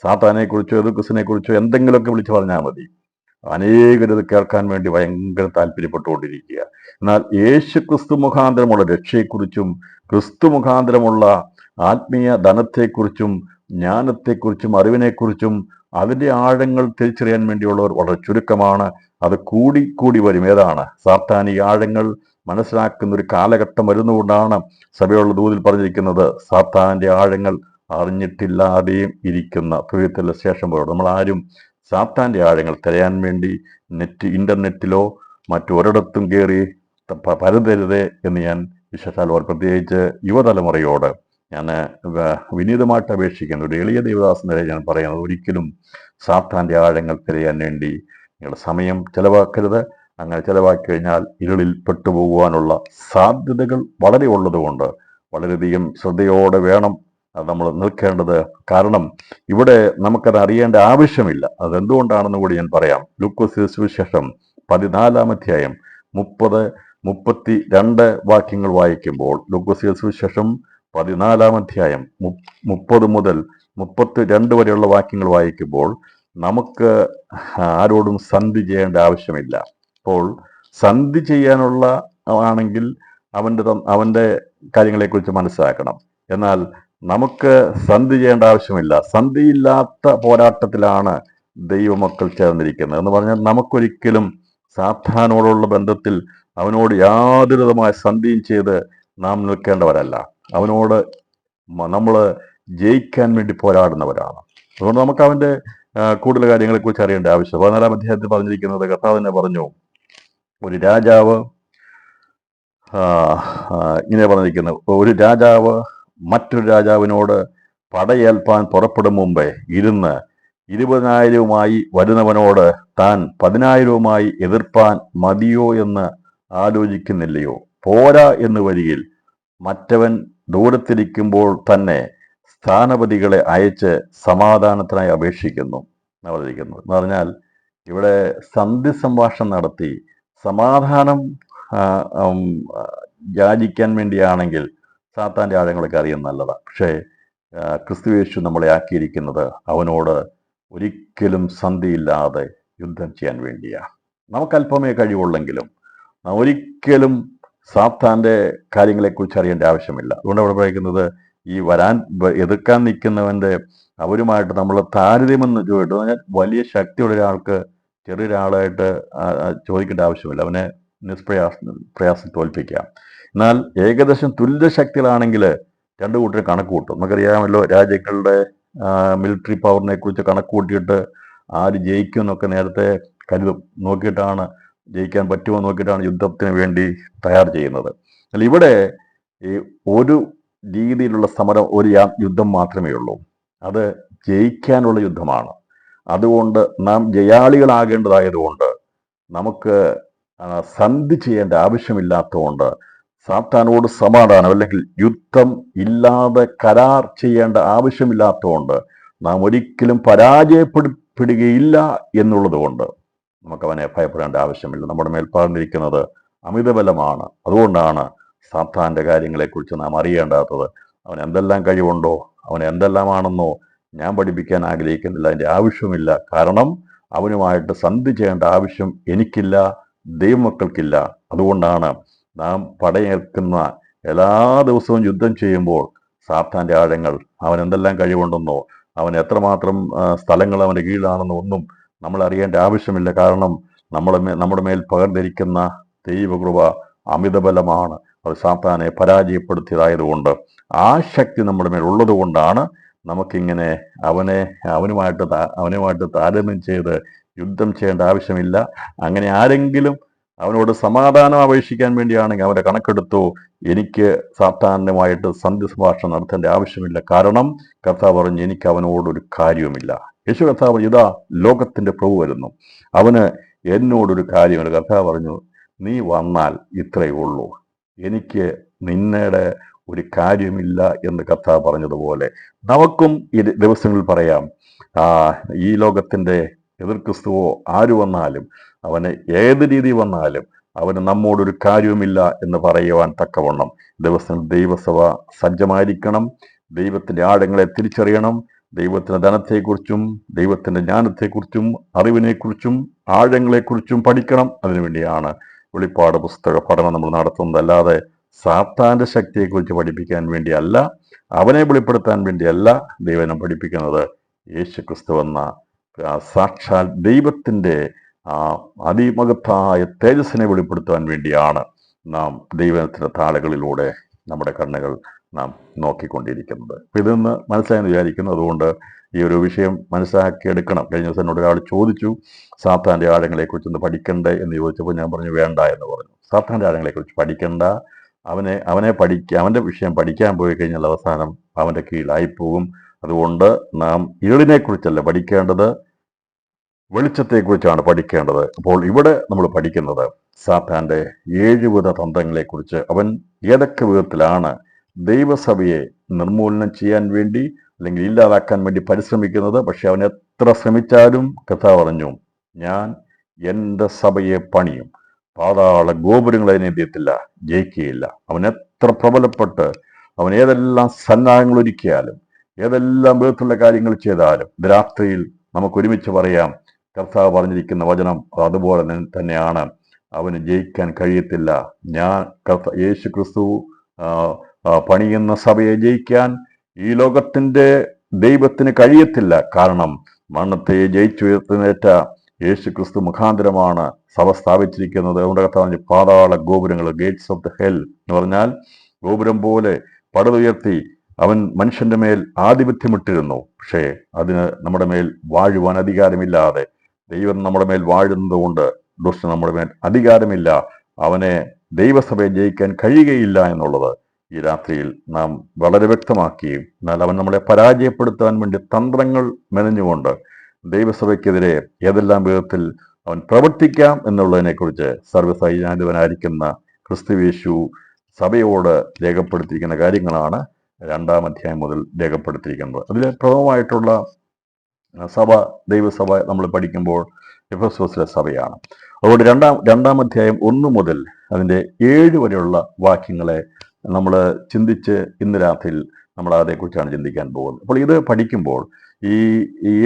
സാത്താനെക്കുറിച്ചോ ക്രിസ്തുവിനെക്കുറിച്ചോ എന്തെങ്കിലുമൊക്കെ വിളിച്ചു പറഞ്ഞാൽ മതി. അനേകരിത് കേൾക്കാൻ വേണ്ടി ഭയങ്കര താല്പര്യപ്പെട്ടുകൊണ്ടിരിക്കുക. എന്നാൽ യേശു ക്രിസ്തു മുഖാന്തരമുള്ള രക്ഷയെക്കുറിച്ചും ക്രിസ്തു മുഖാന്തരമുള്ള ആത്മീയ ധനത്തെക്കുറിച്ചും ജ്ഞാനത്തെക്കുറിച്ചും അറിവിനെക്കുറിച്ചും അതിൻ്റെ ആഴങ്ങൾ തിരിച്ചറിയാൻ വേണ്ടിയുള്ളവർ വളരെ ചുരുക്കമാണ്. അത് കൂടി വരും. ഏതാണ്? സാത്താനിക ആഴങ്ങൾ മനസ്സിലാക്കുന്ന ഒരു കാലഘട്ടം വരുന്നുകൊണ്ടാണ് സഭയുള്ള ദൂതിൽ പറഞ്ഞിരിക്കുന്നത്, സാത്താന്റെ ആഴങ്ങൾ അറിഞ്ഞിട്ടില്ലാതെയും ഇരിക്കുന്ന തുയത്തിലെ ശേഷം പോലും നമ്മൾ ആരും സാത്താന്റെ ആഴങ്ങൾ തിരയാൻ വേണ്ടി ഇന്റർനെറ്റിലോ മറ്റൊരിടത്തും കയറി പരതരുതേ എന്ന് ഞാൻ വിശേഷാൽ പ്രത്യേകിച്ച് യുവതലമുറയോട് ഞാൻ വിനീതമായിട്ട് അപേക്ഷിക്കുന്നു. ഒരു എളിയ ദേവദാസൻ വരെ ഞാൻ പറയുന്നത്, ഒരിക്കലും സാത്താന്റെ ആഴങ്ങൾ തിരയാൻ വേണ്ടി നിങ്ങളുടെ സമയം ചെലവാക്കരുത്. അങ്ങനെ ചെലവാക്കി കഴിഞ്ഞാൽ ഇരുളിൽ പെട്ടുപോകുവാനുള്ള സാധ്യതകൾ വളരെ ഉള്ളതുകൊണ്ട് വളരെയധികം ശ്രദ്ധയോടെ വേണം നമ്മൾ നിൽക്കേണ്ടത്. കാരണം ഇവിടെ നമുക്കത് അറിയേണ്ട ആവശ്യമില്ല. അതെന്തുകൊണ്ടാണെന്ന് കൂടി ഞാൻ പറയാം. ലൂക്കോസ് സുവിശേഷം 14-ാം അധ്യായം 30-32 വാക്യങ്ങൾ വായിക്കുമ്പോൾ, ലൂക്കോസ് സുവിശേഷം 14-ാം അധ്യായം 30 മുതൽ 32 വരെയുള്ള വാക്യങ്ങൾ വായിക്കുമ്പോൾ നമുക്ക് ആരോടും സന്ധി ചെയ്യേണ്ട ആവശ്യമില്ല. അപ്പോൾ സന്ധി ചെയ്യാനുള്ള ആണെങ്കിൽ അവന്റെ കാര്യങ്ങളെക്കുറിച്ച് മനസ്സിലാക്കണം. എന്നാൽ നമുക്ക് സന്ധി ചെയ്യേണ്ട ആവശ്യമില്ല. സന്ധിയില്ലാത്ത പോരാട്ടത്തിലാണ് ദൈവമക്കൾ ചേർന്നിരിക്കുന്നത് എന്ന് പറഞ്ഞാൽ നമുക്കൊരിക്കലും സാത്താനോടുള്ള ബന്ധത്തിൽ അവനോട് യാതൊരു വിധമായ സന്ധിയും ചെയ്ത് നാം നിൽക്കേണ്ടവരല്ല. അവനോട് നമ്മൾ ജയിക്കാൻ വേണ്ടി പോരാടുന്നവരാണ്. അതുകൊണ്ട് നമുക്ക് അവന്റെ കൂടുതൽ കാര്യങ്ങളെക്കുറിച്ച് അറിയേണ്ട ആവശ്യം. 14-ാം അധ്യായത്തിൽ പറഞ്ഞിരിക്കുന്നത്, കർത്താവ് തന്നെ പറഞ്ഞു, ഒരു രാജാവ് ഇങ്ങനെ പറഞ്ഞിരിക്കുന്നത്, ഒരു രാജാവ് മറ്റൊരു രാജാവിനോട് പടയേൽപ്പാൻ പുറപ്പെടും മുമ്പേ ഇരുന്ന് 20,000 വരുന്നവനോട് താൻ 10,000 എതിർപ്പാൻ മതിയോ എന്ന് ആലോചിക്കുന്നില്ലയോ? പോരാ എന്ന് വരികിൽ മറ്റവൻ ദൂരത്തിരിക്കുമ്പോൾ തന്നെ സ്ഥാനപതികളെ അയച്ച് സമാധാനത്തിനായി അപേക്ഷിക്കുന്നു എന്ന് പറഞ്ഞാൽ ഇവിടെ സന്ധി സംഭാഷണം നടത്തി സമാധാനം യാചിക്കാൻ വേണ്ടിയാണെങ്കിൽ സാത്താന്റെ ആഴങ്ങളൊക്കെ അറിയാൻ നല്ലതാണ്. പക്ഷേ ക്രിസ്തുയേശു നമ്മളെ ആക്കിയിരിക്കുന്നത് അവനോട് ഒരിക്കലും സന്ധിയില്ലാതെ യുദ്ധം ചെയ്യാൻ വേണ്ടിയാണ്. നമുക്കല്പമേ കഴിവുള്ളെങ്കിലും ഒരിക്കലും സാത്താന്റെ കാര്യങ്ങളെക്കുറിച്ച് അറിയേണ്ട ആവശ്യമില്ല. അതുകൊണ്ട് അവിടെ പറയുന്നത്, ഈ എതിർക്കാൻ നിൽക്കുന്നവന്റെ അവരുമായിട്ട് നമ്മൾ താരതമ്യം ചോദിച്ചു പറഞ്ഞാൽ വലിയ ശക്തിയുള്ള ഒരാൾക്ക് ചെറിയൊരാളായിട്ട് ചോദിക്കേണ്ട ആവശ്യമില്ല. അവനെ പ്രയാസം തോൽപ്പിക്കാം. എന്നാൽ ഏകദേശം തുല്യ ശക്തികളാണെങ്കിൽ രണ്ടു കൂട്ടരും കണക്ക് കൂട്ടും. നമുക്കറിയാമല്ലോ, രാജ്യങ്ങളുടെ മിലിറ്ററി പവറിനെ കുറിച്ച് കണക്ക് കൂട്ടിയിട്ട് ആര് ജയിക്കും എന്നൊക്കെ നേരത്തെ കരുതും, നോക്കിയിട്ടാണ് ജയിക്കാൻ പറ്റുമോ നോക്കിയിട്ടാണ് യുദ്ധത്തിന് വേണ്ടി തയ്യാർ ചെയ്യുന്നത്. അല്ല, ഇവിടെ ഈ ഒരു രീതിയിലുള്ള സമരം, ഒരു യുദ്ധം മാത്രമേ ഉള്ളൂ. അത് ജയിക്കാനുള്ള യുദ്ധമാണ്. അതുകൊണ്ട് നാം ജയാളികളാകേണ്ടതായതുകൊണ്ട് നമുക്ക് സന്ധി ചെയ്യേണ്ട ആവശ്യമില്ലാത്തതുകൊണ്ട്, സാത്താനോട് സമാധാനം അല്ലെങ്കിൽ യുദ്ധം ഇല്ലാതെ കരാർ ചെയ്യേണ്ട ആവശ്യമില്ലാത്തതുകൊണ്ട്, നാം ഒരിക്കലും പരാജയപ്പെടുകയില്ല എന്നുള്ളത് കൊണ്ട് നമുക്ക് അവനെ ഭയപ്പെടേണ്ട ആവശ്യമില്ല. നമ്മുടെ മേൽ പറഞ്ഞിരിക്കുന്നത് അമിതബലമാണ്. അതുകൊണ്ടാണ് സാത്താന്റെ കാര്യങ്ങളെക്കുറിച്ച് നാം അറിയേണ്ടാത്തത്. അവൻ എന്തെല്ലാം കഴിവുണ്ടോ, അവൻ എന്തെല്ലാമാണെന്നോ ഞാൻ പഠിപ്പിക്കാൻ ആഗ്രഹിക്കുന്നില്ല, അതിൻ്റെ ആവശ്യമില്ല. കാരണം അവനുമായിട്ട് സന്ധി ചെയ്യേണ്ട ആവശ്യം എനിക്കില്ല, ദൈവമക്കൾക്കില്ല. അതുകൊണ്ടാണ് നാം പടയേൽക്കുന്ന എല്ലാ ദിവസവും യുദ്ധം ചെയ്യുമ്പോൾ സാത്താന്റെ ആഴങ്ങൾ, അവൻ എന്തെല്ലാം കഴിവുണ്ടെന്നോ അവൻ എത്രമാത്രം സ്ഥലങ്ങൾ അവൻ്റെ കീഴിലാണെന്നോ ഒന്നും നമ്മൾ അറിയേണ്ട ആവശ്യമില്ല. കാരണം നമ്മുടെ മേൽ പകർന്നിരിക്കുന്ന ദൈവകൃപ അമിതബലമാണ്. അത് സാത്താനെ പരാജയപ്പെടുത്തിയതായതുകൊണ്ട് ആ ശക്തി നമ്മുടെ മേൽ ഉള്ളത് കൊണ്ടാണ് നമുക്കിങ്ങനെ അവനുമായിട്ട് താരതമ്യം ചെയ്ത് യുദ്ധം ചെയ്യേണ്ട ആവശ്യമില്ല. അങ്ങനെ ആരെങ്കിലും അവനോട് സമാധാനം അപേക്ഷിക്കാൻ വേണ്ടിയാണെങ്കിൽ അവന്റെ കണക്കെടുത്തു, എനിക്ക് സാത്താനുമായിട്ട് സന്ധി സംഭാഷണം നടത്തേണ്ട ആവശ്യമില്ല. കാരണം കർത്താവ് പറഞ്ഞു, എനിക്ക് അവനോടൊരു കാര്യവുമില്ല. യേശു കർത്താവ്, ഇതാ ലോകത്തിന്റെ പ്രഭു വരുന്നു, അവന് എന്നോടൊരു കാര്യമില്ല. കർത്താവ് പറഞ്ഞു, നീ വന്നാൽ ഇത്രയേ ഉള്ളൂ, എനിക്ക് നിന്നയുടെ ഒരു കാര്യമില്ല എന്ന് കർത്താവ് പറഞ്ഞതുപോലെ നമുക്കും ഈ ദിവസങ്ങളിൽ പറയാം, ഈ ലോകത്തിന്റെ എതിർ ക്രിസ്തുവോ ആര് വന്നാലും, അവന് ഏത് രീതി വന്നാലും അവന് നമ്മോടൊരു കാര്യവുമില്ല എന്ന് പറയുവാൻ തക്കവണ്ണം ദിവസം ദൈവസഭ സജ്ജമായിരിക്കണം. ദൈവത്തിന്റെ ആഴങ്ങളെ തിരിച്ചറിയണം. ദൈവത്തിന്റെ ധനത്തെക്കുറിച്ചും ദൈവത്തിന്റെ ജ്ഞാനത്തെക്കുറിച്ചും അറിവിനെക്കുറിച്ചും ആഴങ്ങളെക്കുറിച്ചും പഠിക്കണം. അതിനുവേണ്ടിയാണ് വെളിപ്പാട് പുസ്തക പഠനം നമ്മൾ നടത്തുന്നത്. അല്ലാതെ സാത്താന്റെ ശക്തിയെക്കുറിച്ച് പഠിപ്പിക്കാൻ വേണ്ടിയല്ല, അവനെ വെളിപ്പെടുത്താൻ വേണ്ടിയല്ല ദൈവനം പഠിപ്പിക്കുന്നത്. യേശു ക്രിസ്തു എന്ന സാക്ഷാൽ ദൈവത്തിന്റെ അതിമഹത്തായ തേജസ്സിനെ വെളിപ്പെടുത്താൻ വേണ്ടിയാണ് നാം ദൈവത്തിന്റെ താളുകളിലൂടെ നമ്മുടെ കണ്ണുകൾ നാം നോക്കിക്കൊണ്ടിരിക്കുന്നത്. ഇതൊന്ന് മനസ്സിലായെന്ന് വിചാരിക്കുന്നു. അതുകൊണ്ട് ഈ ഒരു വിഷയം മനസ്സിലാക്കിയെടുക്കണം. കഴിഞ്ഞ ദിവസം എന്നോട് ഒരാൾ ചോദിച്ചു, സാത്താന്റെ ആഴങ്ങളെക്കുറിച്ചൊന്ന് പഠിക്കണ്ടേ എന്ന് ചോദിച്ചപ്പോൾ ഞാൻ പറഞ്ഞു വേണ്ട എന്ന് പറഞ്ഞു. സാത്താന്റെ ആഴങ്ങളെക്കുറിച്ച് പഠിക്കണ്ട. അവന്റെ വിഷയം പഠിക്കാൻ പോയി കഴിഞ്ഞാൽ അവസാനം അവന്റെ കീഴിലായിപ്പോകും. അതുകൊണ്ട് നാം ഇരുളിനെക്കുറിച്ചല്ല പഠിക്കേണ്ടത്, വെളിച്ചത്തെക്കുറിച്ചാണ് പഠിക്കേണ്ടത്. അപ്പോൾ ഇവിടെ നമ്മൾ പഠിക്കുന്നത് സാത്താന്റെ 7 വിധ തന്ത്രങ്ങളെക്കുറിച്ച്. അവൻ ഏതൊക്കെ വിധത്തിലാണ് ദൈവസഭയെ നിർമൂലനം ചെയ്യാൻ വേണ്ടി അല്ലെങ്കിൽ ഇല്ലാതാക്കാൻ വേണ്ടി പരിശ്രമിക്കുന്നത്. പക്ഷെ അവൻ എത്ര ശ്രമിച്ചാലും കർത്താവ് പറഞ്ഞു, ഞാൻ എൻ്റെ സഭയെ പണിയും, പാതാള ഗോപുരങ്ങൾ അതിനെ എന്തെയ്യത്തില്ല, ജയിക്കുകയില്ല. അവൻ എത്ര പ്രബലപ്പെട്ട് അവൻ ഏതെല്ലാം സന്നാഹങ്ങൾ ഒരുക്കിയാലും ഏതെല്ലാം വിധത്തിലുള്ള കാര്യങ്ങൾ ചെയ്താലും രാത്രിയിൽ നമുക്ക് ഒരുമിച്ച് പറയാം, കർത്താവ് പറഞ്ഞിരിക്കുന്ന വചനം അതുപോലെ തന്നെയാണ്. അവന് ജയിക്കാൻ കഴിയത്തില്ല. യേശു ക്രിസ്തു പണിയുന്ന സഭയെ ജയിക്കാൻ ഈ ലോകത്തിന്റെ ദൈവത്തിന് കഴിയത്തില്ല. കാരണം മരണത്തെ ജയിച്ചുയർത്തുന്നേറ്റ യേശു ക്രിസ്തു മുഖാന്തരമാണ് സഭ സ്ഥാപിച്ചിരിക്കുന്നത്. അതുകൊണ്ട് കർത്താവ് പാതാള ഗോപുരങ്ങൾ, ഗേറ്റ്സ് ഓഫ് ദ ഹെൽ എന്ന് പറഞ്ഞാൽ ഗോപുരം പോലെ പടുതുയർത്തി അവൻ മനുഷ്യന്റെ മേൽ ആധിപത്യമിട്ടിരുന്നു. പക്ഷേ അതിന് നമ്മുടെ മേൽ വാഴുവാൻ അധികാരമില്ലാതെ ദൈവം നമ്മുടെ മേൽ വാഴുന്നത് കൊണ്ട് ദുഷ്ടൻ നമ്മുടെ മേൽ അധികാരമില്ല. അവനെ ദൈവസഭയെ ജയിക്കാൻ കഴിയുകയില്ല എന്നുള്ളത് ഈ രാത്രിയിൽ നാം വളരെ വ്യക്തമാക്കുകയും, എന്നാൽ അവൻ നമ്മളെ പരാജയപ്പെടുത്താൻ വേണ്ടി തന്ത്രങ്ങൾ മെനഞ്ഞുകൊണ്ട് ദൈവസഭയ്ക്കെതിരെ ഏതെല്ലാം വിധത്തിൽ അവൻ പ്രവർത്തിക്കാം എന്നുള്ളതിനെക്കുറിച്ച് സർവ്വസൈന്യാധിപനായിരിക്കുന്ന ക്രിസ്തുയേശു സഭയോട് രേഖപ്പെടുത്തിയിരിക്കുന്ന കാര്യങ്ങളാണ് 2-ാം അധ്യായം മുതൽ രേഖപ്പെടുത്തിയിരിക്കുന്നത്. അതിൽ പ്രഥമമായിട്ടുള്ള സഭ, ദൈവസഭ നമ്മൾ പഠിക്കുമ്പോൾ എഫെസോസിലെ സഭയാണ്. അതുകൊണ്ട് രണ്ടാം അധ്യായം 1 മുതൽ അതിൻ്റെ 7 വരെയുള്ള വാക്യങ്ങളെ നമ്മൾ ചിന്തിച്ച് ഇന്ന് രാത്രിയിൽ നമ്മൾ അതേക്കുറിച്ചാണ് ചിന്തിക്കാൻ പോകുന്നത്. അപ്പോൾ ഇത് പഠിക്കുമ്പോൾ ഈ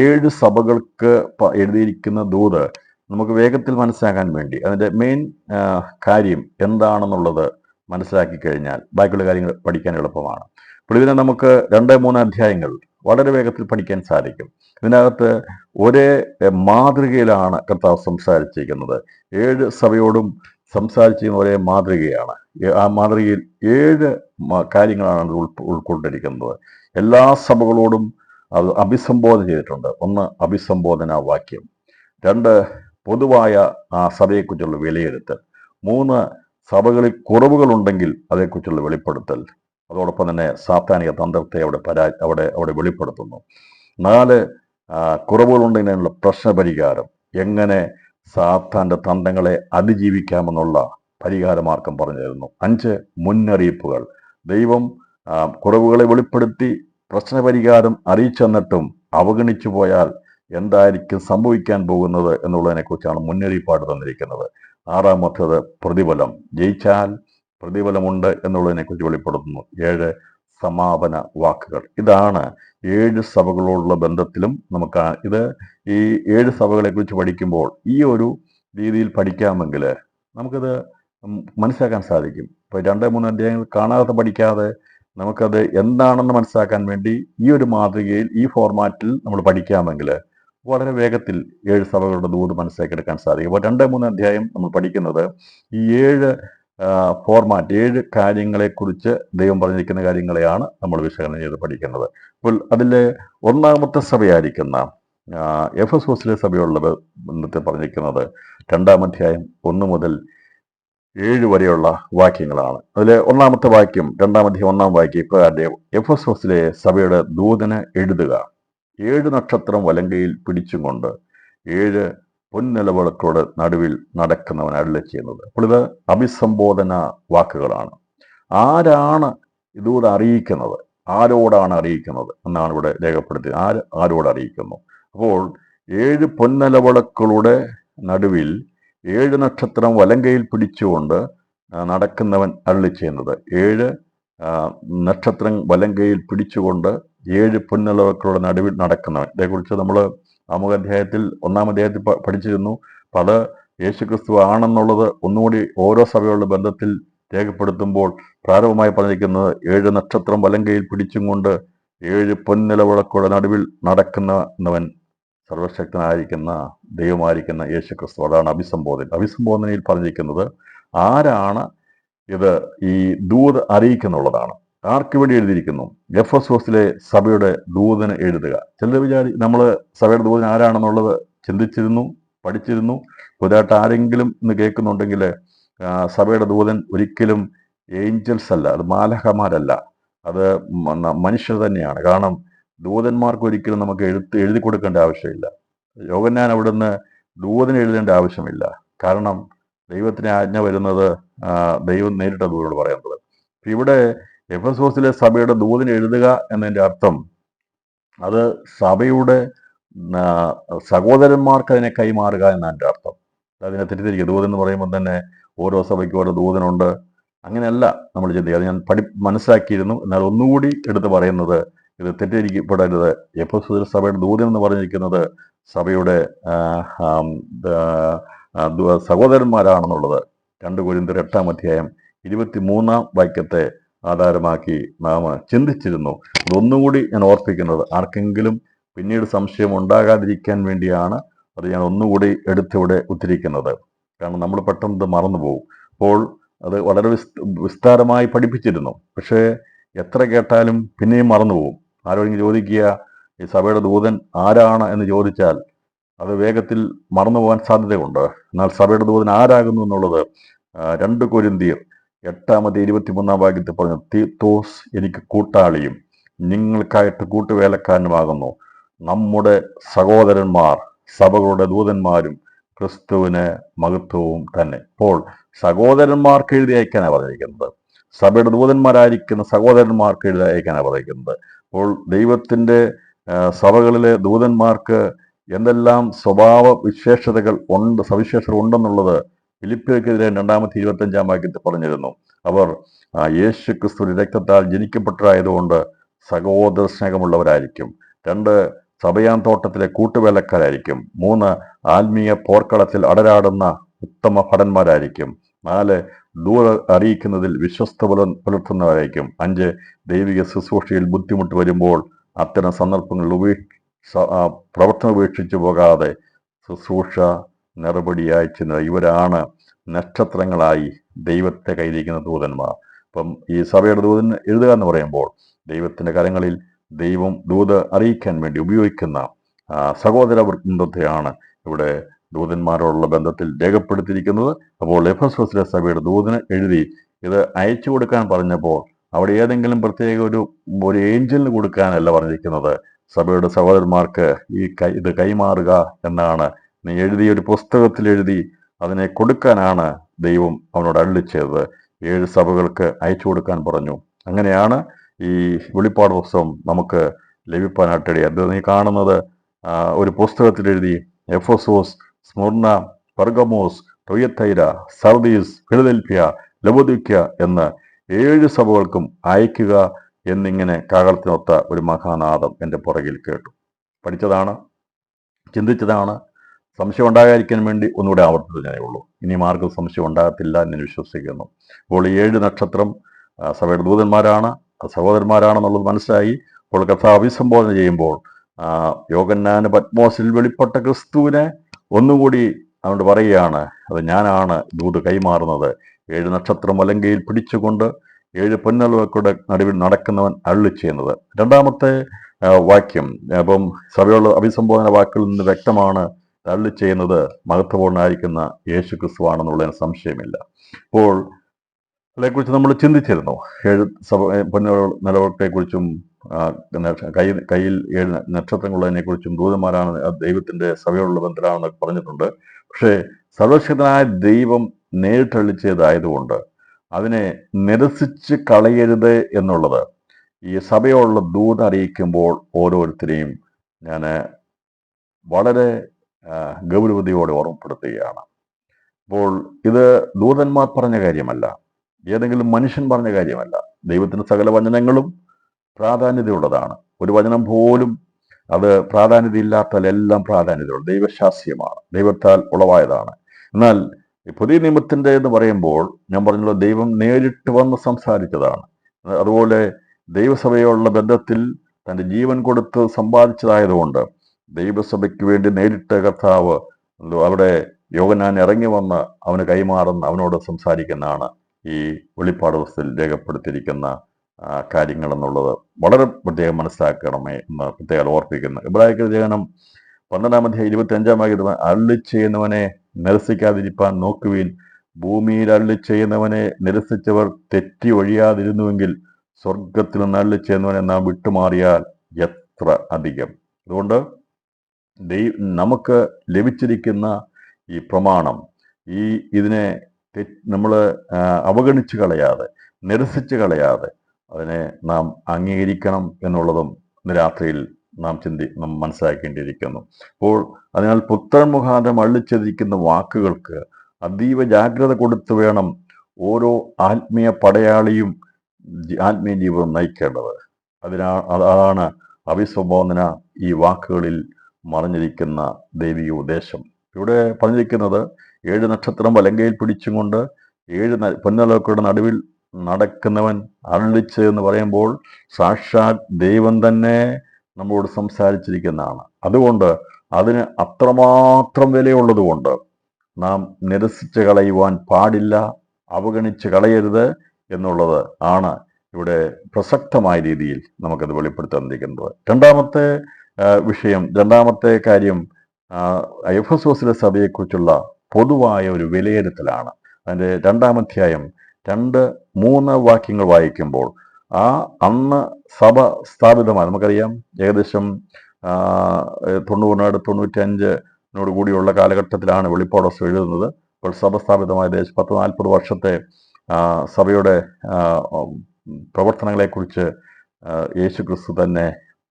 7 സഭകൾക്ക് എഴുതിയിരിക്കുന്ന ദൂത് നമുക്ക് വേഗത്തിൽ മനസ്സിലാക്കാൻ വേണ്ടി അതിൻ്റെ മെയിൻ കാര്യം എന്താണെന്നുള്ളത് മനസ്സിലാക്കി കഴിഞ്ഞാൽ ബാക്കിയുള്ള കാര്യങ്ങൾ പഠിക്കാൻ എളുപ്പമാണ്. അപ്പോൾ ഇതിനെ നമുക്ക് 2-3 അധ്യായങ്ങൾ വളരെ വേഗത്തിൽ പഠിക്കാൻ സാധിക്കും. ഇതിനകത്ത് ഒരേ മാതൃകയിലാണ് കർത്താവ് സംസാരിച്ചിരിക്കുന്നത്. 7 സഭയോടും സംസാരിച്ചിരിക്കുന്ന ഒരേ മാതൃകയാണ്. ആ മാതൃകയിൽ 7 കാര്യങ്ങളാണ് ഉൾക്കൊണ്ടിരിക്കുന്നത്. എല്ലാ സഭകളോടും അത് അഭിസംബോധന ചെയ്തിട്ടുണ്ട്. ഒന്ന് അഭിസംബോധന വാക്യം, രണ്ട് പൊതുവായ ആ സഭയെക്കുറിച്ചുള്ള വിലയിരുത്തൽ, മൂന്ന് സഭകളിൽ കുറവുകളുണ്ടെങ്കിൽ അതേക്കുറിച്ചുള്ള വെളിപ്പെടുത്തൽ, അതോടൊപ്പം തന്നെ സാത്താനിക തന്ത്രത്തെ അവിടെ വെളിപ്പെടുത്തുന്നു. നാല് കുറവുകളുണ്ടെങ്കിലുള്ള പ്രശ്നപരിഹാരം, എങ്ങനെ സാത്താന്റെ തന്ത്രങ്ങളെ അതിജീവിക്കാമെന്നുള്ള പരിഹാരമാർഗം പറഞ്ഞു തരുന്നു. അഞ്ച് മുന്നറിയിപ്പുകൾ, ദൈവം കുറവുകളെ വെളിപ്പെടുത്തി പ്രശ്നപരിഹാരം അറിയിച്ചെന്നിട്ടും അവഗണിച്ചു പോയാൽ എന്തായിരിക്കും സംഭവിക്കാൻ പോകുന്നത് എന്നുള്ളതിനെക്കുറിച്ചാണ് മുന്നറിയിപ്പാട് തന്നിരിക്കുന്നത്. ആറാമത്തേത് പ്രതിഫലം, ജയിച്ചാൽ പ്രതിഫലമുണ്ട് എന്നുള്ളതിനെക്കുറിച്ച് വെളിപ്പെടുത്തുന്നു. ഏഴ് സമാപന വാക്കുകൾ. ഇതാണ് 7 സഭകളോടുള്ള ബന്ധത്തിലും നമുക്ക് ഈ 7 സഭകളെക്കുറിച്ച് പഠിക്കുമ്പോൾ ഈ ഒരു രീതിയിൽ പഠിക്കാമെങ്കിൽ നമുക്കത് മനസ്സിലാക്കാൻ സാധിക്കും. ഇപ്പോൾ 2-3 അധ്യായങ്ങൾ കാണാതെ പഠിക്കാതെ നമുക്കത് എന്താണെന്ന് മനസ്സിലാക്കാൻ വേണ്ടി ഈ ഒരു മാതൃകയിൽ ഈ ഫോർമാറ്റിൽ നമ്മൾ പഠിക്കാമെങ്കിൽ വളരെ വേഗത്തിൽ 7 സഭകളുടെ ദൂത് മനസ്സിലാക്കിയെടുക്കാൻ സാധിക്കും. അപ്പോൾ 2-3 അധ്യായം നമ്മൾ പഠിക്കുന്നത് ഈ 7 ഫോർമാറ്റ്, 7 കാര്യങ്ങളെക്കുറിച്ച് ദൈവം പറഞ്ഞിരിക്കുന്ന കാര്യങ്ങളെയാണ് നമ്മൾ വിശകലനം ചെയ്ത് പഠിക്കുന്നത്. അപ്പോൾ അതിലെ ഒന്നാമത്തെ സഭയായിരിക്കുന്ന എഫെസോസിലെ സഭയുള്ള ബന്ധത്തെ പറഞ്ഞിരിക്കുന്നത് 2-ാം അധ്യായം 1 മുതൽ 7 വരെയുള്ള വാക്യങ്ങളാണ്. അതിലെ ഒന്നാമത്തെ വാക്യം, 2-ാം അധ്യായം 1-ാം വാക്യം ഇപ്രകാരം: എഫെസോസിലെ സഭയുടെ ദൂതന് എഴുതുക, 7 നക്ഷത്രം വലങ്കയിൽ പിടിച്ചും കൊണ്ട് 7 പൊൻനിലവിളക്കോട് നടുവിൽ നടക്കുന്നവൻ അരുളി ചെയ്യുന്നത്. അപ്പോൾ ഇത് അഭിസംബോധന വാക്കുകളാണ്. ആരാണ് ഇതൂടെ അറിയിക്കുന്നത്, ആരോടാണ് അറിയിക്കുന്നത് എന്നാണ് ഇവിടെ രേഖപ്പെടുത്തിയത്. ആരോട് അറിയിക്കുന്നു? അപ്പോൾ 7 പൊൻനിലവിളക്കുകളുടെ നടുവിൽ 7 നക്ഷത്രം വലങ്കയിൽ പിടിച്ചുകൊണ്ട് നടക്കുന്നവൻ അരുളി ചെയ്യുന്നത്. 7 നക്ഷത്രം വലങ്കയിൽ പിടിച്ചുകൊണ്ട് 7 പൊൻനിലവിളക്കുകളുടെ നടുവിൽ നടക്കുന്നവൻ. ഇതേക്കുറിച്ച് നമ്മൾ ആമുഖാധ്യായത്തിൽ 1-ാം അധ്യായത്തിൽ പഠിച്ചിരുന്നു. അപ്പോൾ അത് യേശുക്രിസ്തു ആണെന്നുള്ളത് ഒന്നുകൂടി ഓരോ സഭകളുടെ ബന്ധത്തിൽ രേഖപ്പെടുത്തുമ്പോൾ പ്രാരംഭമായി പറഞ്ഞിരിക്കുന്നത് 7 നക്ഷത്രം വലങ്കയിൽ പിടിച്ചും കൊണ്ട് 7 പൊൻനിലവിളക്കുകളുടെ നടുവിൽ നടക്കുന്നവൻ സർവശക്തനായിരിക്കുന്ന ദൈവമായിരിക്കുന്ന യേശുക്രിസ്തു. അതാണ് അഭിസംബോധനയിൽ പറഞ്ഞിരിക്കുന്നത് ആരാണ് ഇത് ഈ ദൂത് അറിയിക്കുന്നുള്ളതാണ്. ആർക്ക് വേണ്ടി എഴുതിയിരിക്കുന്നു? എഫെസോസിലെ സഭയുടെ ദൂതന് എഴുതുക. ചിലർ നമ്മൾ സഭയുടെ ദൂതൻ ആരാണെന്നുള്ളത് ചിന്തിച്ചിരുന്നു, പഠിച്ചിരുന്നു. പുതുതായിട്ട് ആരെങ്കിലും ഇന്ന് കേൾക്കുന്നുണ്ടെങ്കിൽ സഭയുടെ ദൂതൻ ഒരിക്കലും ഏഞ്ചൽസ് അല്ല, അത് മാലഹമാരല്ല, അത് മനുഷ്യർ തന്നെയാണ്. കാരണം ദൂതന്മാർക്ക് ഒരിക്കലും നമുക്ക് എഴുതി കൊടുക്കേണ്ട ആവശ്യമില്ല. യോഹന്നാൻ അവിടുന്ന് ദൂതന് എഴുതേണ്ട ആവശ്യമില്ല. കാരണം ദൈവത്തിന് ആജ്ഞ വരുന്നത് ദൈവം നേരിട്ട ദൂതനോട് പറയുന്നത്. ഇവിടെ എഫെസോസിലെ സഭയുടെ ദൂതന് എഴുതുക എന്നതിൻ്റെ അർത്ഥം അത് സഭയുടെ സഹോദരന്മാർക്ക് അതിനെ കൈമാറുക എന്നാണ് എൻ്റെ അർത്ഥം. അതിനെ തെറ്റിദ്ധരിക്കുക. ദൂതൻ എന്ന് പറയുമ്പോൾ തന്നെ ഓരോ സഭയ്ക്കും ഓരോ ദൂതനുണ്ട്, അങ്ങനെയല്ല നമ്മൾ ചിന്തിക്കുക. അത് ഞാൻ മനസ്സിലാക്കിയിരുന്നു. എന്നാൽ ഒന്നുകൂടി എടുത്ത് പറയുന്നത്, ഇത് തെറ്റിദ്ധരിക്കപ്പെടരുത്. എഫെസോസിലെ സഭയുടെ ദൂതൻ എന്ന് പറഞ്ഞിരിക്കുന്നത് സഭയുടെ സഹോദരന്മാരാണെന്നുള്ളത് 2 കൊരിന്ത്യർ 8-ാം അധ്യായം 23-ാം വാക്യത്തെ ആധാരമാക്കി നാം ചിന്തിച്ചിരുന്നു. ഇതൊന്നുകൂടി ഞാൻ ഓർപ്പിക്കുന്നത് ആർക്കെങ്കിലും പിന്നീട് സംശയം ഉണ്ടാകാതിരിക്കാൻ വേണ്ടിയാണ് അത് ഞാൻ ഒന്നുകൂടി എടുത്തിവിടെ ഉദ്ധരിക്കുന്നത്. കാരണം നമ്മൾ പെട്ടെന്ന് മറന്നുപോകും. അപ്പോൾ അത് വളരെ വിസ്താരമായി പഠിപ്പിച്ചിരുന്നു. പക്ഷേ എത്ര കേട്ടാലും പിന്നെയും മറന്നുപോകും. ആരോടെങ്കിലും ചോദിക്കുക ഈ സഭയുടെ ദൂതൻ ആരാണ് എന്ന് ചോദിച്ചാൽ അത് വേഗത്തിൽ മറന്നുപോകാൻ സാധ്യതയുണ്ട്. എന്നാൽ സഭയുടെ ദൂതൻ ആരാകുന്നു എന്നുള്ളത് 2 കൊരിന്ത്യർ 8-ാം അധ്യായം 23-ാം വാക്യത്തിൽ പറഞ്ഞു: തീത്തോസ് എനിക്ക് കൂട്ടാളിയും നിങ്ങൾക്കായിട്ട് കൂട്ടുവേലക്കാരനുമാകുന്നു. നമ്മുടെ സഹോദരന്മാർ സഭകളുടെ ദൂതന്മാരും ക്രിസ്തുവിന് മഹത്വവും തന്നെ. അപ്പോൾ സഹോദരന്മാർക്ക് എഴുതി അയക്കാനാണ് പറഞ്ഞിരിക്കുന്നത്. സഭയുടെ ദൂതന്മാരായിരിക്കുന്ന സഹോദരന്മാർക്ക് എഴുതി അയക്കാനാണ് പറഞ്ഞിരിക്കുന്നത്. അപ്പോൾ ദൈവത്തിൻ്റെ സഭകളിലെ ദൂതന്മാർക്ക് എന്തെല്ലാം സ്വഭാവ സവിശേഷതകൾ ഉണ്ടെന്നുള്ളത് ഫിലിപ്പിയർക്കെതിരെ 2-ാം അധ്യായം 25-ാം വാക്യത്തിൽ പറഞ്ഞിരുന്നു. അവർ യേശു ക്രിസ്തുവിന്റെ രക്തത്താൽ ജനിക്കപ്പെട്ടവരായതുകൊണ്ട് സഹോദര സ്നേഹമുള്ളവരായിരിക്കും. 2 സഭയാൻ തോട്ടത്തിലെ കൂട്ടുവേലക്കാരായിരിക്കും. 3 ആത്മീയ പോർക്കളത്തിൽ അടരാടുന്ന ഉത്തമ ഭടന്മാരായിരിക്കും. 4 ദൂത അറിയിക്കുന്നതിൽ വിശ്വസ്ത പുലർത്തുന്നവരായിരിക്കും. 5 ദൈവിക ശുശ്രൂഷയിൽ ബുദ്ധിമുട്ട് വരുമ്പോൾ അത്തരം സന്ദർഭങ്ങളിൽ പ്രവർത്തനം ഉപേക്ഷിച്ചു പോകാതെ ശുശ്രൂഷ നിറപടിയായി ചെയ്യുന്നത്. ഇവരാണ് നക്ഷത്രങ്ങളായി ദൈവത്തെ കൈവരിക്കുന്ന ദൂതന്മാർ. അപ്പം ഈ സഭയുടെ ദൂതൻ എഴുതുക എന്ന് പറയുമ്പോൾ ദൈവത്തിൻ്റെ കരങ്ങളിൽ ദൈവം ദൂത് അറിയിക്കാൻ വേണ്ടി ഉപയോഗിക്കുന്ന സഹോദര വൃന്ദത്തെയാണ് ഇവിടെ ദൂതന്മാരോടുള്ള ബന്ധത്തിൽ രേഖപ്പെടുത്തിയിരിക്കുന്നത്. അപ്പോൾ എഫെസോസിലെ സഭയുടെ ദൂതന് എഴുതി ഇത് അയച്ചു കൊടുക്കാൻ പറഞ്ഞപ്പോൾ അവിടെ ഏതെങ്കിലും പ്രത്യേക ഒരു ഏഞ്ചലിന് കൊടുക്കാനല്ല പറഞ്ഞിരിക്കുന്നത്. സഭയുടെ സഹോദരന്മാർക്ക് ഇത് കൈമാറുക എന്നാണ്. നീ എഴുതിയ ഒരു പുസ്തകത്തിൽ എഴുതി അതിനെ കൊടുക്കാനാണ് ദൈവം അവനോട് അരുളി ചെയ്തത്. 7 സഭകൾക്ക് അയച്ചു കൊടുക്കാൻ പറഞ്ഞു. അങ്ങനെയാണ് ഈ വെളിപ്പാട് പുസ്തകം നമുക്ക് ലഭിക്കാനായിട്ടിടയായി. അത് നീ കാണുന്നത് ഒരു പുസ്തകത്തിൽ എഴുതി എഫെസോസ്, സ്മുർണ, പെർഗമോസ്, ടൊയത്തൈര, സർദീസ്, ഫിലദൽഫിയ, ലവോദിക്യ എന്ന് 7 സഭകൾക്കും അയക്കുക എന്നിങ്ങനെ കാഹളത്തിനൊത്ത ഒരു മഹാനാദം എൻ്റെ പുറകിൽ കേട്ടു. പഠിച്ചതാണ്, ചിന്തിച്ചതാണ്. സംശയം ഉണ്ടാകാതിരിക്കാൻ വേണ്ടി ഒന്നുകൂടെ ആവർത്തിച്ചതേ ഉള്ളൂ. ഇനി ആർക്കും സംശയം ഉണ്ടാകത്തില്ല എന്ന് ഞാൻ വിശ്വസിക്കുന്നു. അപ്പോൾ ഈ 7 നക്ഷത്രം സഭയുടെ ദൂതന്മാരാണ്, സഹോദരന്മാരാണെന്നുള്ളത് മനസ്സിലായി. അപ്പോൾ കർത്താവ് അഭിസംബോധന ചെയ്യുമ്പോൾ യോഹന്നാന് പത്മോസിൽ വെളിപ്പെട്ട ക്രിസ്തുവിനെ ഒന്നുകൂടി അവനോട് പറയുകയാണ്, അത് ഞാനാണ് ദൂത് കൈമാറുന്നത്. 7 നക്ഷത്രം വലങ്കയിൽ പിടിച്ചുകൊണ്ട് 7 പൊന്നലുകളുടെ നടുവിൽ നടക്കുന്നവൻ അരുളി ചെയ്യുന്നത്. രണ്ടാമത്തെ വാക്യം, അപ്പം സഭയുള്ള അഭിസംബോധന വാക്കുകളിൽ നിന്ന് വ്യക്തമാണ് അരുളി ചെയ്യുന്നത് മഹത്വപൂർണ്ണമായിരിക്കുന്ന യേശു ക്രിസ്തുവാണെന്നുള്ളതിന് സംശയമില്ല. അപ്പോൾ അതേക്കുറിച്ച് നമ്മൾ ചിന്തിച്ചിരുന്നു. 7 പൊന്നലകളെക്കുറിച്ചും കയ്യിൽ 7 നക്ഷത്രങ്ങളുള്ളതിനെ കുറിച്ചും ദൂതന്മാരാണ് ദൈവത്തിന്റെ സഭയോടുള്ള ബന്ധനാണെന്നൊക്കെ പറഞ്ഞിട്ടുണ്ട്. പക്ഷേ സർവശക്തനായ ദൈവം നേരിട്ടരുളി ചെയ്തതായതുകൊണ്ട് അതിനെ നിരസിച്ച് കളയരുത് എന്നുള്ളത് ഈ സഭയോടുള്ള ദൂത് അറിയിക്കുമ്പോൾ ഓരോരുത്തരെയും ഞാൻ വളരെ ഗൗരവതയോടെ ഓർമ്മപ്പെടുത്തുകയാണ്. അപ്പോൾ ഇത് ദൂതന്മാർ പറഞ്ഞ കാര്യമല്ല, ഏതെങ്കിലും മനുഷ്യൻ പറഞ്ഞ കാര്യമല്ല. ദൈവത്തിന് സകല വചനങ്ങളും പ്രാധാന്യതയുള്ളതാണ്. ഒരു വചനം പോലും അത് പ്രാധാന്യതയില്ലാത്താലെല്ലാം പ്രാധാന്യതയുള്ളത് ദൈവശാസ്യമാണ്, ദൈവത്താൽ ഉളവായതാണ്. എന്നാൽ പുതിയ നിയമത്തിന്റെ എന്ന് പറയുമ്പോൾ ഞാൻ പറഞ്ഞല്ലോ, ദൈവം നേരിട്ട് വന്ന് സംസാരിച്ചതാണ്. അതുപോലെ ദൈവസഭയോടുള്ള ബന്ധത്തിൽ തൻ്റെ ജീവൻ കൊടുത്ത് സമ്പാദിച്ചതായതുകൊണ്ട് ദൈവസഭയ്ക്ക് വേണ്ടി നേരിട്ട് കർത്താവ് അവിടെ യോഹന്നാൻ ഇറങ്ങി വന്ന് അവന് കൈമാറുന്ന, അവനോട് സംസാരിക്കുന്നതാണ് ഈ വെളിപ്പാട് പുസ്തകത്തിൽ രേഖപ്പെടുത്തിയിരിക്കുന്ന കാര്യങ്ങൾ എന്നുള്ളത് വളരെ പ്രത്യേകം മനസ്സിലാക്കണമേ എന്ന് പ്രത്യേകം ഓർപ്പിക്കുന്നു. ഇബ്രാഹിം ലേഖനം 12-25 അരുളി ചെയ്യുന്നവനെ നിരസിക്കാതിരിപ്പാൻ നോക്കുവിൻ. ഭൂമിയിൽ അരുളി ചെയ്യുന്നവനെ നിരസിച്ചവർ തെറ്റി ഒഴിയാതിരുന്നുവെങ്കിൽ സ്വർഗത്തിൽ നിന്ന് അരുളി ചെയ്യുന്നവനെ നാം വിട്ടുമാറിയാൽ എത്ര അധികം. അതുകൊണ്ട് നമുക്ക് ലഭിച്ചിരിക്കുന്ന ഈ പ്രമാണം, ഇതിനെ നമ്മൾ അവഗണിച്ച് കളയാതെ, നിരസിച്ച് കളയാതെ അതിനെ നാം അംഗീകരിക്കണം എന്നുള്ളതും ഇന്ന് രാത്രിയിൽ നാം മനസ്സിലാക്കേണ്ടിയിരിക്കുന്നു. അപ്പോൾ അതിനാൽ പുത്രൻ മുഖാന്തരം അള്ളിച്ചതിരിക്കുന്ന വാക്കുകൾക്ക് അതീവ ജാഗ്രത കൊടുത്തു വേണം ഓരോ ആത്മീയ പടയാളിയും ആത്മീയ ജീവിതം നയിക്കേണ്ടത്. അതാണ് അഭിസംബോധന ഈ വാക്കുകളിൽ മറഞ്ഞിരിക്കുന്ന ദൈവിക ഉദ്ദേശം. ഇവിടെ പറഞ്ഞിരിക്കുന്നത് 7 നക്ഷത്രം വലങ്കയിൽ പിടിച്ചും കൊണ്ട് 7 പൊന്നലകളുടെ നടുവിൽ നടക്കുന്നവൻ അരുളിച്ച് എന്ന് പറയുമ്പോൾ സാക്ഷാൽ ദൈവം തന്നെ നമ്മോട് സംസാരിച്ചിരിക്കുന്നതാണ്. അതുകൊണ്ട് അതിന് അത്രമാത്രം വിലയുള്ളത് കൊണ്ട് നാം നിരസിച്ച് കളയുവാൻ പാടില്ല, അവഗണിച്ച് കളയരുത് എന്നുള്ളത് ആണ് ഇവിടെ പ്രസക്തമായ രീതിയിൽ നമുക്കത് വെളിപ്പെടുത്താനിരിക്കുന്നത്. രണ്ടാമത്തെ വിഷയം, രണ്ടാമത്തെ കാര്യം എഫെസോസിലെ സഭയെക്കുറിച്ചുള്ള പൊതുവായ ഒരു വിലയിരുത്തലാണ്. അതിൻ്റെ 2-ാം അധ്യായം 2-3 വാക്യങ്ങൾ വായിക്കുമ്പോൾ അന്ന് സഭ സ്ഥാപിതമായി, നമുക്കറിയാം ഏകദേശം 90-95 കൂടിയുള്ള കാലഘട്ടത്തിലാണ് വെളിപ്പാട് പുസ്തകം എഴുതുന്നത്. അപ്പോൾ സഭ സ്ഥാപിതമായ ഏകദേശം 10-40 വർഷത്തെ സഭയുടെ പ്രവർത്തനങ്ങളെക്കുറിച്ച് യേശു ക്രിസ്തു തന്നെ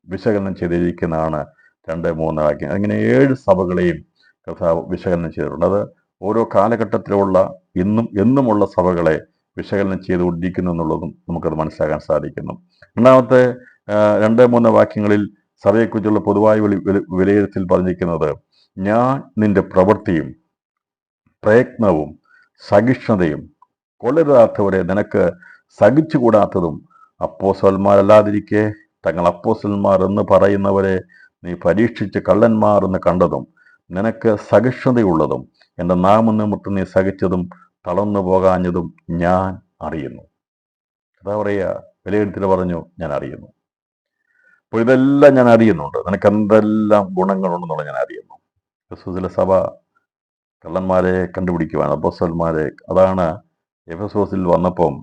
വിശകലനം ചെയ്തിരിക്കുന്നതാണ് 2-3 വാക്യം. അങ്ങനെ 7 സഭകളെയും കർത്താവ് വിശകലനം ചെയ്തിട്ടുണ്ട്. അത് ഓരോ കാലഘട്ടത്തിലുള്ള എന്നുമുള്ള സഭകളെ വിശകലനം ചെയ്തുകൊണ്ടിരിക്കുന്നു എന്നുള്ളതും നമുക്കത് മനസ്സിലാക്കാൻ സാധിക്കുന്നു. രണ്ടാമത്തെ 2-3 വാക്യങ്ങളിൽ സഭയെക്കുറിച്ചുള്ള പൊതുവായ വിലയിരുത്തൽ പറഞ്ഞിരിക്കുന്നത്, ഞാൻ നിന്റെ പ്രവൃത്തിയും പ്രയത്നവും സഹിഷ്ണുതയും കൊള്ളരുതാത്തവരെ നിനക്ക് സഹിച്ചുകൂടാത്തതും അപ്പോസ്തലന്മാരല്ലാതിരിക്കെ തങ്ങൾ അപ്പോസ്തലന്മാർ എന്ന് പറയുന്നവരെ നീ പരീക്ഷിച്ച് കള്ളന്മാർ എന്ന് കണ്ടതും നിനക്ക് സഹിഷ്ണുതയുള്ളതും എൻ്റെ നാമനിമിത്തം നീ സഹിച്ചതും തളർന്നു പോകാഞ്ഞതും ഞാൻ അറിയുന്നു. അതാ പറയുക, വിലയിരുത്തൽ പറഞ്ഞു, ഞാൻ അറിയുന്നു. അപ്പോൾ ഇതെല്ലാം ഞാൻ അറിയുന്നുണ്ട്, നിനക്ക് എന്തെല്ലാം ഗുണങ്ങളുണ്ടെന്നുള്ളത് ഞാൻ അറിയുന്നു. എഫെസോസിലെ സഭ കള്ളന്മാരെ കണ്ടുപിടിക്കുവാൻ, അപ്പോസ്തലന്മാരെ, അതാണ് എഫെസോസിൽ വന്നപ്പം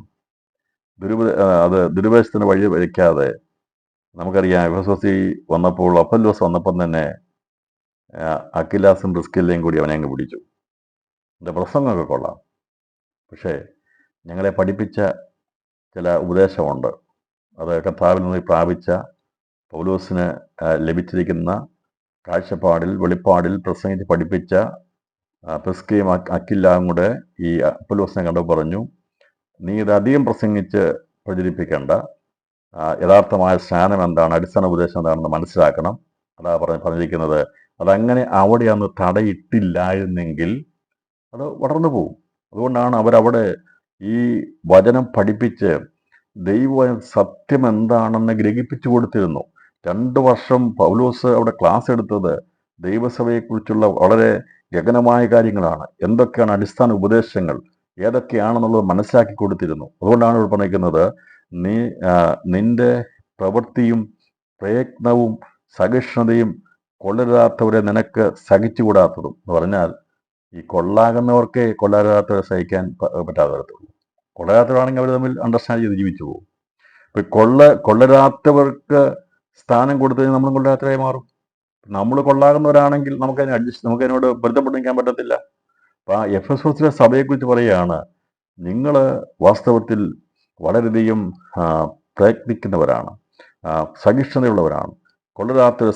അത് ദുരുപദേശത്തിന് വഴി വയ്ക്കാതെ, നമുക്കറിയാം എഫെസോസിൽ വന്നപ്പോൾ അപ്പൊല്ലോസ് വന്നപ്പം തന്നെ അക്കിലാസും പ്രിസ്കില്ലയും കൂടി അവനെ അങ്ങ് പിടിച്ചു. എൻ്റെ പ്രസംഗമൊക്കെ കൊള്ളാം, പക്ഷേ ഞങ്ങളെ പഠിപ്പിച്ച ചില ഉപദേശമുണ്ട്. അത് കർത്താവിൽ നിന്ന് പ്രാപിച്ച പൗലോസിന് ലഭിച്ചിരിക്കുന്ന കാഴ്ചപ്പാടിൽ, വെളിപ്പാടിൽ പ്രസംഗിച്ച് പഠിപ്പിച്ച പ്രിസ്കയും അക്കില്ലാവും കൂടെ ഈ അപ്പൊല്ലോസിനെ കണ്ടു പറഞ്ഞു, നീ ഇത് അധികം പ്രസംഗിച്ച് പ്രചരിപ്പിക്കേണ്ട, യഥാർത്ഥമായ സ്നാനം എന്താണ്, അടിസ്ഥാന ഉപദേശം എന്താണെന്ന് മനസ്സിലാക്കണം. അതാ പറഞ്ഞിരിക്കുന്നത്. അതങ്ങനെ അവിടെ അന്ന് തടയിട്ടില്ലായിരുന്നെങ്കിൽ അത് വളർന്നു പോകും. അതുകൊണ്ടാണ് അവരവിടെ ഈ വചനം പഠിപ്പിച്ച് ദൈവ സത്യം എന്താണെന്ന് ഗ്രഹിപ്പിച്ചു കൊടുത്തിരുന്നു. 2 വർഷം പൗലോസ് അവിടെ ക്ലാസ് എടുത്തത് ദൈവസഭയെക്കുറിച്ചുള്ള വളരെ ഗഹനമായ കാര്യങ്ങളാണ്. എന്തൊക്കെയാണ് അടിസ്ഥാന ഉപദേശങ്ങൾ, ഏതൊക്കെയാണെന്നുള്ളത് മനസ്സിലാക്കി കൊടുത്തിരുന്നു. അതുകൊണ്ടാണ് ഇവിടെ പറഞ്ഞിരിക്കുന്നത്, നിന്റെ പ്രവൃത്തിയും പ്രയത്നവും സഹിഷ്ണുതയും കൊള്ളരുതാത്തവരെ നിനക്ക് സഹിച്ചുകൂടാത്തതും എന്ന് പറഞ്ഞാൽ, ഈ കൊള്ളാകുന്നവർക്ക് കൊള്ളരുതാത്തവരെ സഹിക്കാൻ പറ്റാതെ വരത്തുള്ളൂ. കൊള്ളരാത്തവരാണെങ്കിൽ അവർ തമ്മിൽ അണ്ടർസ്റ്റാൻഡ് ചെയ്ത് ജീവിച്ചു പോകും. ഇപ്പം കൊള്ളരാത്തവർക്ക് സ്ഥാനം കൊടുത്തു കഴിഞ്ഞാൽ നമ്മളും കൊള്ളരാത്തവരായി മാറും. നമ്മൾ കൊള്ളാകുന്നവരാണെങ്കിൽ നമുക്കതിനോട് ബന്ധപ്പെട്ട് നിൽക്കാൻ പറ്റത്തില്ല. അപ്പം ആ എഫെസോസിലെ സഭയെക്കുറിച്ച് പറയുകയാണ്, നിങ്ങൾ വാസ്തവത്തിൽ വളരെയധികം പ്രയത്നിക്കുന്നവരാണ്, സഹിഷ്ണുതയുള്ളവരാണ്, കൊള്ളരാത്തവർ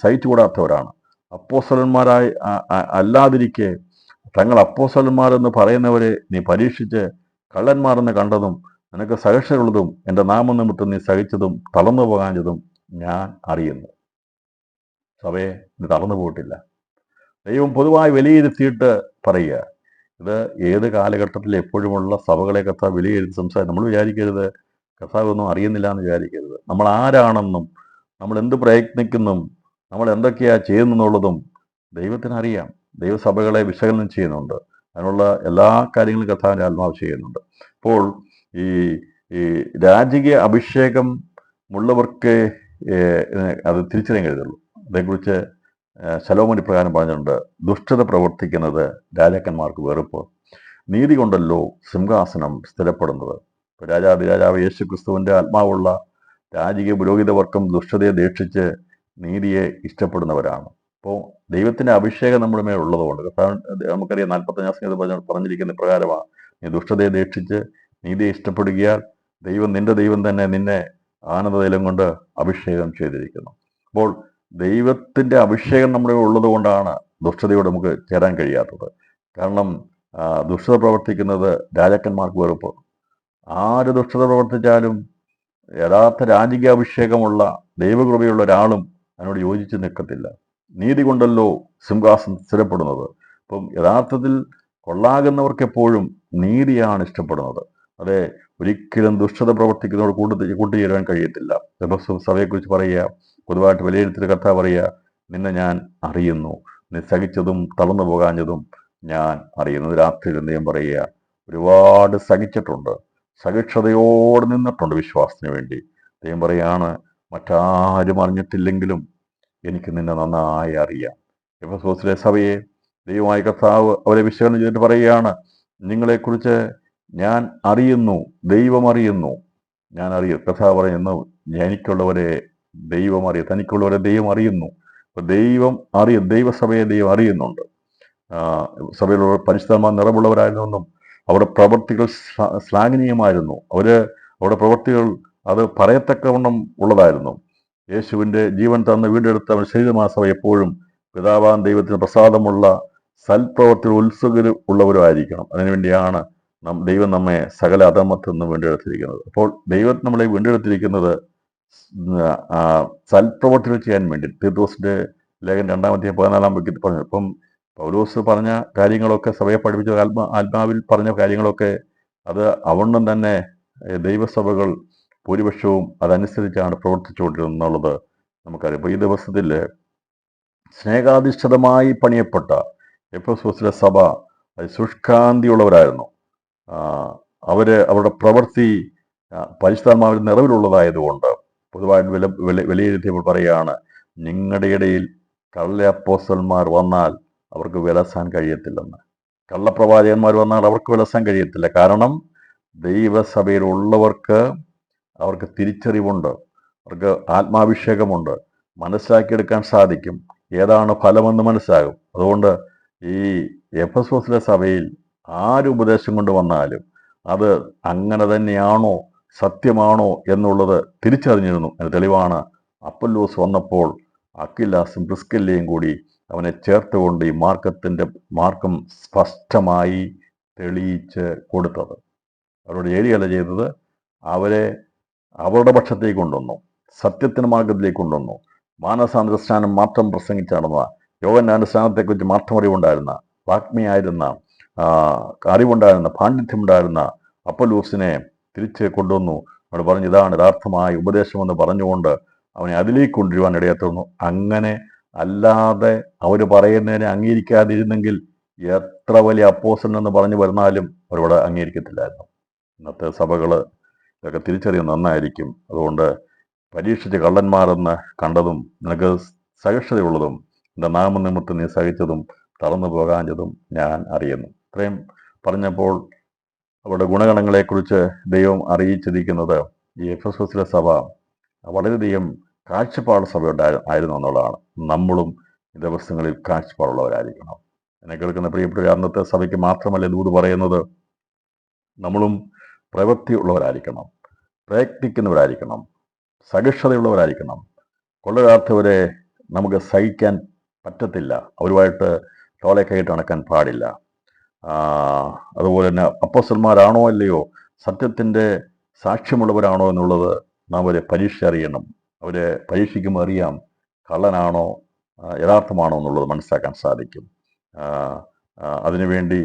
സഹിച്ചുകൂടാത്തവരാണ്. അപ്പോസ്തലന്മാരായി അല്ലാതിരിക്കെ തങ്ങൾ അപ്പോസ്തലന്മാരെന്ന് പറയുന്നവരെ നീ പരീക്ഷിച്ച് കള്ളന്മാരെന്ന് കണ്ടതും നിനക്ക് സഹിഷ്ണുള്ളതും എൻ്റെ നാമനിമിത്തം നീ സഹിച്ചതും തളർന്നു പോകാഞ്ഞതും ഞാൻ അറിയുന്നു. സഭയെ നീ തളർന്നു പോയിട്ടില്ല. ദൈവം പൊതുവായി വിലയിരുത്തിയിട്ട് പറയുക. ഇത് ഏത് കാലഘട്ടത്തിൽ എപ്പോഴുമുള്ള സഭകളെ കർത്താവ് വിലയിരുത്തി സംസാരിക്കും. നമ്മൾ വിചാരിക്കരുത് കർത്താവ് ഒന്നും അറിയുന്നില്ല എന്ന് വിചാരിക്കരുത്. നമ്മൾ ആരാണെന്നും നമ്മൾ എന്ത് പ്രയത്നിക്കുന്നും നമ്മൾ എന്തൊക്കെയാ ചെയ്യുന്നെന്നുള്ളതും ദൈവത്തിനറിയാം. ദൈവസഭകളെ വിശകലനം ചെയ്യുന്നുണ്ട്. അതിനുള്ള എല്ലാ കാര്യങ്ങളും കർത്താവിൻ്റെ ആത്മാവ് ചെയ്യുന്നുണ്ട്. അപ്പോൾ ഈ രാജകീയ അഭിഷേകം ഉള്ളവർക്ക് അത് തിരിച്ചറിയാൻ കഴിയുള്ളൂ. അതേക്കുറിച്ച് ശലോമോൻ ഇപ്രകാരം പറഞ്ഞിട്ടുണ്ട്, ദുഷ്ടത പ്രവർത്തിക്കുന്നത് രാജാക്കന്മാർക്ക് വെറുപ്പ്, നീതി കൊണ്ടല്ലോ സിംഹാസനം സ്ഥിരപ്പെടുന്നത്. ഇപ്പോൾ രാജാവ് യേശു ക്രിസ്തുവിൻ്റെ ആത്മാവുള്ള രാജകീയ പുരോഹിതവർക്കും ദുഷ്ടതയെ ദേക്ഷിച്ച് നീതിയെ ഇഷ്ടപ്പെടുന്നവരാണ്. അപ്പോൾ ദൈവത്തിൻ്റെ അഭിഷേകം നമ്മുടെ മേൽ ഉള്ളതുകൊണ്ട് നമുക്കറിയാം 45 പറഞ്ഞിരിക്കുന്ന പ്രകാരമാണ്, നീ ദുഷ്ടതയെ ദേക്ഷിച്ച് നീതിയെ ഇഷ്ടപ്പെടുകയാൽ നിന്റെ ദൈവം തന്നെ നിന്നെ ആനന്ദതൈലം കൊണ്ട് അഭിഷേകം ചെയ്തിരിക്കുന്നു. അപ്പോൾ ദൈവത്തിൻ്റെ അഭിഷേകം നമ്മുടെ ഉള്ളത് കൊണ്ടാണ് ദുഷ്ടതയോട് നമുക്ക് ചേരാൻ കഴിയാത്തത്. കാരണം ദുഷ്ടത പ്രവർത്തിക്കുന്നത് രാജാക്കന്മാർക്ക് വെറുപ്പ്. ആര് ദുഷ്ടത പ്രവർത്തിച്ചാലും യഥാർത്ഥ രാജകീയ അഭിഷേകമുള്ള ദൈവകൃപയുള്ള ഒരാളും അതിനോട് യോജിച്ച് നിൽക്കത്തില്ല. നീതി കൊണ്ടല്ലോ സിംഹാസനം സ്ഥിരപ്പെടുന്നത്. അപ്പം യഥാർത്ഥത്തിൽ കൊള്ളാകുന്നവർക്ക് എപ്പോഴും നീതിയാണ് ഇഷ്ടപ്പെടുന്നത്. അതെ, ഒരിക്കലും ദുഷ്ടത പ്രവർത്തിക്കുന്നതോട് കൂട്ടുചേരാൻ കഴിയത്തില്ല. സഭയെക്കുറിച്ച് പറയുക, പൊതുവായിട്ട് വിലയിരുത്തിയ കർത്താവ് പറയുക, നിന്നെ ഞാൻ അറിയുന്നു, നീ സഹിച്ചതും തളർന്നു പോകാഞ്ഞതും ഞാൻ അറിയുന്നു. രാത്രിയിൽ എന്തെങ്കിലും പറയുക, ഒരുപാട് സഹിച്ചിട്ടുണ്ട്, സഹിഷ്ണുതയോടെ നിന്നിട്ടുണ്ട് വിശ്വാസത്തിന് വേണ്ടി. ദൈവം പറയാണ്, മറ്റാരും അറിഞ്ഞിട്ടില്ലെങ്കിലും എനിക്ക് നിന്നെ നന്നായി അറിയാം. എഫെസോസിലെ സഭയെ ദൈവമായ കർത്താവ് അവരെ വിശകലനം ചെയ്തിട്ട് പറയുകയാണ്, നിങ്ങളെക്കുറിച്ച് ഞാൻ അറിയുന്നു, ദൈവം അറിയുന്നു, ഞാൻ അറിയും. കർത്താവ് പറയുന്നു, എനിക്കുള്ളവരെ ദൈവം അറിയും, തനിക്കുള്ളവരെ ദൈവം അറിയുന്നു. അപ്പൊ ദൈവസഭയെ ദൈവം അറിയുന്നുണ്ട്. സഭയിലുള്ള പരിശുദ്ധന്മാർ നിറമുള്ളവരായിരുന്നെന്നും അവരുടെ പ്രവൃത്തികൾ ശ്ലാഘനീയമായിരുന്നു. അവരുടെ പ്രവൃത്തികൾ അത് പറയത്തക്കവണ്ണം ഉള്ളതായിരുന്നു. യേശുവിൻ്റെ ജീവൻ തന്ന് വീണ്ടെടുത്ത ശരീരമായ സഭ എപ്പോഴും പിതാവാൻ ദൈവത്തിന് പ്രസാദമുള്ള സൽപ്രവർത്തികൾ ഉള്ളവരും ആയിരിക്കണം. അതിനുവേണ്ടിയാണ് ദൈവം നമ്മെ സകല അധർമ്മത്തിൽ നിന്ന് വീണ്ടെടുത്തിരിക്കുന്നത്. അപ്പോൾ ദൈവം നമ്മളെ വീണ്ടെടുത്തിരിക്കുന്നത് സൽപ്രവർത്തികൾ ചെയ്യാൻ വേണ്ടി. തീത്തോസിന്റെ ലേഖനം 2-14 പറഞ്ഞു. ഇപ്പം പൗലോസ് പറഞ്ഞ കാര്യങ്ങളൊക്കെ, സഭയെ പഠിപ്പിച്ച ആത്മാവിൽ പറഞ്ഞ കാര്യങ്ങളൊക്കെ, അത് അവണ്ണം തന്നെ ദൈവസഭകൾ ഭൂരിപക്ഷവും അതനുസരിച്ചാണ് പ്രവർത്തിച്ചുകൊണ്ടിരുന്നത് എന്നുള്ളത് നമുക്കറിയാം. അപ്പോൾ ഈ ദിവസത്തിൽ സ്നേഹാധിഷ്ഠിതമായി പണിയപ്പെട്ട എഫെസോസിലെ സഭ ശുഷ്കാന്തിയുള്ളവരായിരുന്നു. അവരുടെ പ്രവൃത്തി പരിശുദ്ധാത്മാവിൽ നിറവിലുള്ളതായതുകൊണ്ട് പൊതുവായിട്ട് വിലയിരുത്തിയപ്പോൾ പറയുകയാണ്, നിങ്ങളുടെ ഇടയിൽ കള്ള അപ്പോസ്തലന്മാർ വന്നാൽ അവർക്ക് വിലസാൻ കഴിയത്തില്ലെന്ന്. കള്ളപ്രവാചകന്മാർ വന്നാൽ അവർക്ക് വിലസാൻ കഴിയത്തില്ല. കാരണം ദൈവസഭയിലുള്ളവർക്ക് അവർക്ക് തിരിച്ചറിവുണ്ട്, അവർക്ക് ആത്മാഭിഷേകമുണ്ട്, മനസ്സിലാക്കിയെടുക്കാൻ സാധിക്കും, ഏതാണ് ഫലമെന്ന് മനസ്സിലാകും. അതുകൊണ്ട് ഈ എഫെസോസിലെ സഭയിൽ ആര് ഉപദേശം കൊണ്ട് വന്നാലും അത് അങ്ങനെ തന്നെയാണോ, സത്യമാണോ എന്നുള്ളത് തിരിച്ചറിഞ്ഞിരുന്നു. അതിന് തെളിവാണ് അപ്പൊല്ലോസ് വന്നപ്പോൾ അക്വിലാസും പ്രിസ്കില്ലയും കൂടി അവനെ ചേർത്തുകൊണ്ട് ഈ മാർക്കം സ്പഷ്ടമായി തെളിയിച്ച് കൊടുത്തത്. അവരോട് ഏരിയല്ല ചെയ്തത്, അവരെ അവരുടെ പക്ഷത്തേക്ക് കൊണ്ടുവന്നു, സത്യത്തിന് മാർഗത്തിലേക്ക് കൊണ്ടുവന്നു. മാനസാന്തര സ്നാനം മാത്രം പ്രസംഗിച്ച് നടന്ന, യോഹന്നാന്റെ സ്നാനത്തെക്കുറിച്ച് മാത്രം അറിവുണ്ടായിരുന്ന, വാഗ്മിയായിരുന്ന, അറിവുണ്ടായിരുന്ന, പാണ്ഡിത്യമുണ്ടായിരുന്ന അപ്പൊല്ലോസിനെ തിരിച്ച് കൊണ്ടുവന്നു. അവിടെ പറഞ്ഞു, ഇതാണ് യഥാർത്ഥമായ ഉപദേശമെന്ന് പറഞ്ഞുകൊണ്ട് അവനെ അതിലേക്ക് കൊണ്ടുവരുവാൻ ഇടയാത്തുന്നു. അങ്ങനെ അല്ലാതെ അവർ പറയുന്നതിനെ അംഗീകരിക്കാതിരുന്നെങ്കിൽ എത്ര വലിയ അപ്പോസ്തലൻ എന്ന് പറഞ്ഞു വരുന്നാലും അവരോട് അംഗീകരിക്കത്തില്ലായിരുന്നു. ഇന്നത്തെ സഭകൾ ഇതൊക്കെ തിരിച്ചറിയുന്നത് നന്നായിരിക്കും. അതുകൊണ്ട് പരീക്ഷിച്ച് കള്ളന്മാരെന്ന് കണ്ടതും നിനക്ക് സഹിഷ്ണുതയുള്ളതും എൻ്റെ നാമനിമിത്തം നീ സഹിച്ചതും തളർന്നു പോകാഞ്ഞതും ഞാൻ അറിയുന്നു. ഇത്രയും പറഞ്ഞപ്പോൾ അവരുടെ ഗുണഗണങ്ങളെക്കുറിച്ച് ദൈവം അറിയിച്ചിരിക്കുന്നത് ഈ എഫെസോസിലെ സഭ വളരെയധികം കാഴ്ചപ്പാട് ആയിരുന്നു എന്നുള്ളതാണ്. നമ്മളും ഈ ദിവസങ്ങളിൽ കാഴ്ചപ്പാടുള്ളവരായിരിക്കണം. എന്നെ കേൾക്കുന്ന പ്രിയപ്പെട്ട അന്നത്തെ സഭയ്ക്ക് മാത്രമല്ല ദൂത് പറയുന്നത്, നമ്മളും പ്രവൃത്തിയുള്ളവരായിരിക്കണം, പ്രയത്നിക്കുന്നവരായിരിക്കണം, സഹിഷ്ണുതയുള്ളവരായിരിക്കണം. കൊള്ളരാത്തവരെ നമുക്ക് സഹിക്കാൻ പറ്റത്തില്ല, അവരുമായിട്ട് തോളെ കൈയിട്ട് നടക്കാൻ പാടില്ല. അതുപോലെ തന്നെ അപ്പോസ്തലന്മാരാണോ അല്ലയോ, സത്യത്തിൻ്റെ സാക്ഷ്യമുള്ളവരാണോ എന്നുള്ളത് നാം അവരെ പരീക്ഷ അറിയണം. അവരെ പരീക്ഷിക്കുമ്പോൾ അറിയാം കള്ളനാണോ യഥാർത്ഥമാണോ എന്നുള്ളത് മനസ്സിലാക്കാൻ സാധിക്കും. അതിനുവേണ്ടി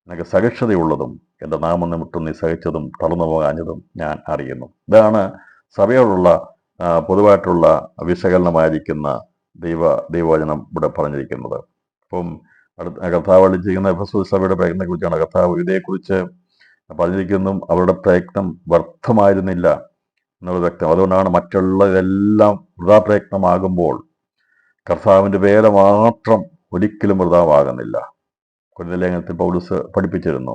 എനിക്ക് സഹിഷ്ണുതയുള്ളതും എൻ്റെ നാമനിമിത്തം നീ സഹിച്ചതും തളർന്നു പോകാഞ്ഞതും ഞാൻ അറിയുന്നു. ഇതാണ് സഭയോടുള്ള പൊതുവായിട്ടുള്ള വിശകലനമായിരിക്കുന്ന ദൈവവചനം ഇവിടെ പറഞ്ഞിരിക്കുന്നത്. അപ്പം കർത്താവ് വിളിച്ചിരിക്കുന്ന എഫെസോസ് സഭയുടെ പ്രയത്നത്തെക്കുറിച്ചാണ് കർത്താവ് ഇതേക്കുറിച്ച് പറഞ്ഞിരിക്കുന്നതും അവരുടെ പ്രയത്നം വ്യർത്ഥമായിരുന്നില്ല എന്നുള്ളത് വ്യക്തം. അതുകൊണ്ടാണ് മറ്റുള്ളതെല്ലാം വൃഥാപ്രയത്നമാകുമ്പോൾ കർത്താവിൻ്റെ വേല മാത്രം ഒരിക്കലും വൃഥാവാകുന്നില്ല. കൊരിന്ത്യർ ലേഖനത്തിൽ പൗലോസ് പഠിപ്പിച്ചിരുന്നു,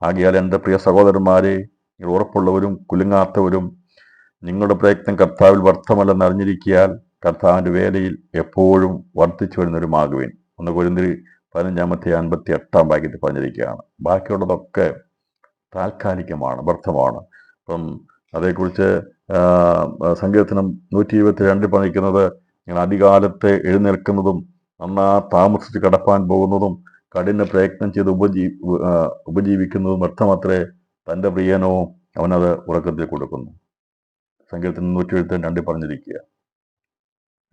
ആകയാൽ എൻ്റെ പ്രിയ സഹോദരന്മാരെ, നിങ്ങൾ ഉറപ്പുള്ളവരും കുലുങ്ങാത്തവരും നിങ്ങളുടെ പ്രയത്നം കർത്താവിൽ വ്യർത്ഥമല്ലെന്ന് അറിഞ്ഞിരിക്കിയാൽ കർത്താവിൻ്റെ വേലയിൽ എപ്പോഴും വർദ്ധിച്ചു വരുന്നവരുമാകുവിൻ. 1 കൊരിന്ത്യർ 15:58 പറഞ്ഞിരിക്കുകയാണ്. ബാക്കിയുള്ളതൊക്കെ താൽക്കാലികമാണ്, വ്യർത്ഥമാണ്. അപ്പം അതേക്കുറിച്ച് സങ്കീർത്തനം 122 പറഞ്ഞിരിക്കുന്നത്, നിങ്ങൾ അധികാലത്തെ എഴുന്നേൽക്കുന്നതും നന്നാ താമസിച്ച് കിടപ്പാൻ പോകുന്നതും കഠിന പ്രയത്നം ചെയ്ത് ഉപജീവിക്കുന്നതും വ്യർത്ഥമത്രേ, തൻ്റെ പ്രിയനോ അവനത് ഉറക്കത്തിൽ കൊടുക്കുന്നു. സങ്കീർത്തനം 122 പറഞ്ഞിരിക്കുക.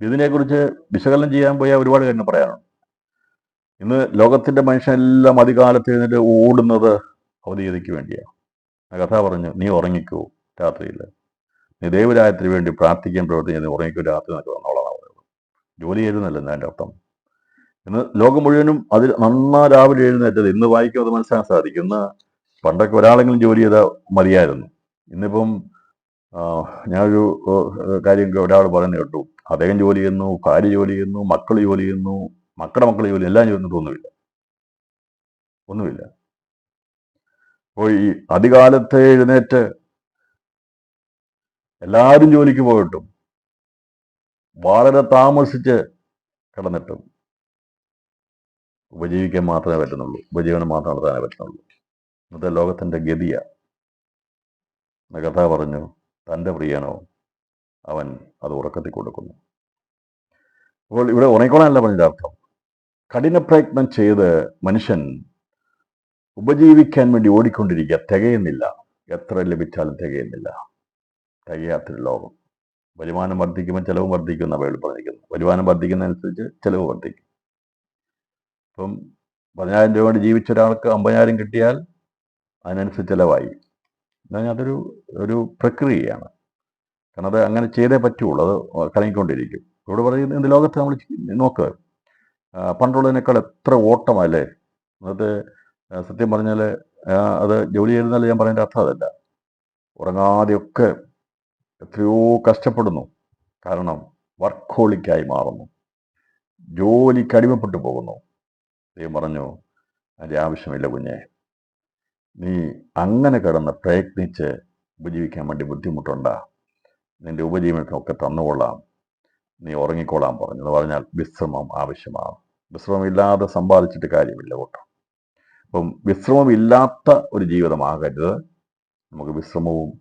ഇതിനെക്കുറിച്ച് വിശകലനം ചെയ്യാൻ പോയാൽ ഒരുപാട് കാര്യം പറയാനുണ്ട്. ഇന്ന് ലോകത്തിൻ്റെ മനുഷ്യനെല്ലാം അധികാലത്ത് എഴുന്നേറ്റ് ഓടുന്നത് ഭൗതികതയ്ക്ക് വേണ്ടിയാണ്. കഥ പറഞ്ഞു, നീ ഉറങ്ങിക്കോ രാത്രിയിൽ, നീ ദൈവരാജ്യത്തിന് വേണ്ടി പ്രാർത്ഥിക്കാൻ പ്രവർത്തിക്കാൻ ഉറങ്ങിക്കോ രാത്രി എന്നൊക്കെ വന്നോളാം. ജോലി ചെയ്യുന്നല്ലോ എൻ്റെ അർത്ഥം. ഇന്ന് ലോകം മുഴുവനും അതിൽ രാവിലെ എഴുന്നേറ്റത് ഇന്ന് വായിക്കും, അത് മനസ്സിലാക്കാൻ സാധിക്കും. ഇന്ന് പണ്ടൊക്കെ ഒരാളെങ്കിലും ജോലി ചെയ്താൽ മതിയായിരുന്നു. ഇന്നിപ്പം ഞാനൊരു കാര്യം ഒരാൾ പറയുന്നത് കേട്ടു, അദ്ദേഹം ജോലി ചെയ്യുന്നു, ഭാര്യ ജോലി ചെയ്യുന്നു, മക്കൾ ജോലി ചെയ്യുന്നു, മക്കളുടെ മക്കൾ ജോലി, എല്ലാം ചെയ്യുന്നിട്ട് ഒന്നുമില്ല. അപ്പോൾ ഈ അധികാലത്തെ എഴുന്നേറ്റ് എല്ലാവരും ജോലിക്ക് പോയിട്ടും വളരെ താമസിച്ച് കിടന്നിട്ടും ഉപജീവിക്കാൻ മാത്രമേ പറ്റുന്നുള്ളൂ, ഉപജീവനം മാത്രം നടത്താനേ പറ്റുന്നുള്ളൂ. ഇന്നത്തെ ലോകത്തിൻ്റെ ഗതിയ. കഥ പറഞ്ഞു, തൻ്റെ പ്രിയനോ അവൻ അത് ഉറക്കത്തിൽ കൊടുക്കുന്നു. അപ്പോൾ ഇവിടെ ഉറങ്ങിക്കോളാനല്ല പറഞ്ഞതിൻ്റെ അർത്ഥം. കഠിന പ്രയത്നം ചെയ്ത് മനുഷ്യൻ ഉപജീവിക്കാൻ വേണ്ടി ഓടിക്കൊണ്ടിരിക്കുക, തികയുന്നില്ല. എത്ര ലഭിച്ചാലും തികയുന്നില്ല. തികയാത്തൊരു ലോകം. വരുമാനം വർദ്ധിക്കുമ്പോൾ ചിലവ് വർദ്ധിക്കുന്ന ബൈബിൾ പറഞ്ഞിരിക്കുന്നു. വരുമാനം വർദ്ധിക്കുന്നതനുസരിച്ച് ചിലവ് വർദ്ധിക്കും. ഇപ്പം 10,000 രൂപ കൊണ്ട് ജീവിച്ച ഒരാൾക്ക് 50,000 കിട്ടിയാൽ അതിനനുസരിച്ച് ചിലവായി. എന്നാൽ അതൊരു പ്രക്രിയയാണ്. കാരണം അത് അങ്ങനെ ചെയ്തേ പറ്റുള്ളൂ, അത് കറങ്ങിക്കൊണ്ടിരിക്കും. ഇവിടെ പറയുന്നത് இந்த ലോകത്ത് നമ്മൾ നോക്കുക, പണ്ടുള്ളതിനേക്കാൾ എത്ര ഓട്ടമല്ലേ ഇന്നത്തെ. സത്യം പറഞ്ഞാൽ അത് ജോലി ചെയ്യുന്നതല്ല ഞാൻ പറയേണ്ട അർത്ഥം അതല്ല. ഉറങ്ങാതെയൊക്കെ എത്രയോ കഷ്ടപ്പെടുന്നു. കാരണം വർക്കോളിക്കായി മാറുന്നു, ജോലിക്ക് അടിമപ്പെട്ടു പോകുന്നു. ദൈവം പറഞ്ഞു, അതിൻ്റെ ആവശ്യമില്ല കുഞ്ഞെ. നീ അങ്ങനെ കിടന്ന് പ്രയത്നിച്ച് ഉപജീവിക്കാൻ വേണ്ടി ബുദ്ധിമുട്ടുണ്ട. നിന്റെ ഉപജീവനത്തിനൊക്കെ തന്നുകൊള്ളാം, നീ ഉറങ്ങിക്കൊള്ളാൻ പറഞ്ഞു. എന്ന് പറഞ്ഞാൽ വിശ്രമം ആവശ്യമാണ്. വിശ്രമമില്ലാതെ സമ്പാദിച്ചിട്ട് കാര്യമില്ല കേട്ടോ. അപ്പം വിശ്രമമില്ലാത്ത ഒരു ജീവിതമാകരുത്. നമുക്ക് വിശ്രമവും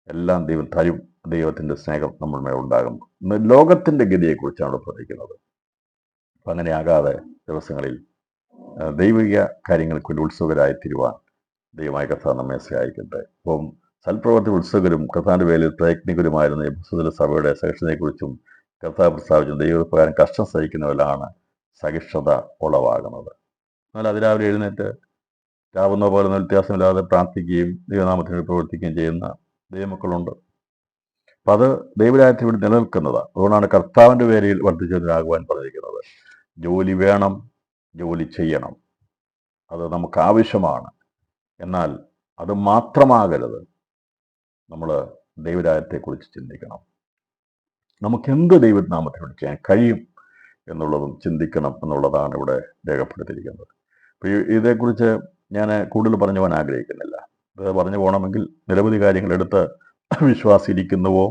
എല്ലാം ദൈവം തരും. ദൈവത്തിൻ്റെ സ്നേഹം നമ്മൾ മേൽ ഉണ്ടാകും. ഇന്ന് ലോകത്തിൻ്റെ ഗതിയെക്കുറിച്ചാണ് പ്രതിക്കുന്നത്. അപ്പം അങ്ങനെയാകാതെ ദിവസങ്ങളിൽ ദൈവിക കാര്യങ്ങൾക്ക് വേണ്ടി ഉത്സുകരായി തീരുവാൻ ദൈവമായ കർത്താവ് നമ്മെ സഹായിക്കട്ടെ. അപ്പം സൽപ്രവർത്തി ഉത്സുകരും കർത്താവിൻ്റെ വേലയിൽ പ്രയത്നികരുമായിരുന്ന എഫെസോസിലെ സഭയുടെ സഹിഷ്ണുതയെക്കുറിച്ചും കർത്താവ് പ്രസ്താവിച്ചു. ദൈവപ്രകാരം കഷ്ടം സഹിക്കുന്നവരിലാണ് സഹിഷ്ണുത ഉളവാകുന്നത്. എന്നാൽ അതിരാവിലെ എഴുന്നേറ്റ് രാവുന്ന പോലെ വ്യത്യാസമില്ലാതെ പ്രാർത്ഥിക്കുകയും ദൈവനാമത്തിന് പ്രവർത്തിക്കുകയും ചെയ്യുന്ന ദൈവമക്കളുണ്ട്. അപ്പം അത് ദൈവരാജ്യത്തിന് വേണ്ടി നിലനിൽക്കുന്നതാണ്. അതുകൊണ്ടാണ് കർത്താവിൻ്റെ വേലയിൽ വർദ്ധിച്ചവരാകുവാൻ പറഞ്ഞിരിക്കുന്നത്. ജോലി വേണം, ജോലി ചെയ്യണം, അത് നമുക്ക് ആവശ്യമാണ്. എന്നാൽ അത് മാത്രമാകരുത്. നമ്മൾ ദൈവരാജ്യത്തെക്കുറിച്ച് ചിന്തിക്കണം. നമുക്കെന്ത് ദൈവനാമത്തിന് വേണ്ടി ചെയ്യാൻ കഴിയും എന്നുള്ളതും ചിന്തിക്കണം എന്നുള്ളതാണ് ഇവിടെ രേഖപ്പെടുത്തിയിരിക്കുന്നത്. അപ്പോൾ ഇതേക്കുറിച്ച് ഞാൻ കൂടുതൽ പറഞ്ഞു പോകാൻ ആഗ്രഹിക്കുന്നില്ല. ഇത് പറഞ്ഞു പോകണമെങ്കിൽ നിരവധി കാര്യങ്ങളെടുത്ത് വിശ്വാസിയിരിക്കുന്നുവോ,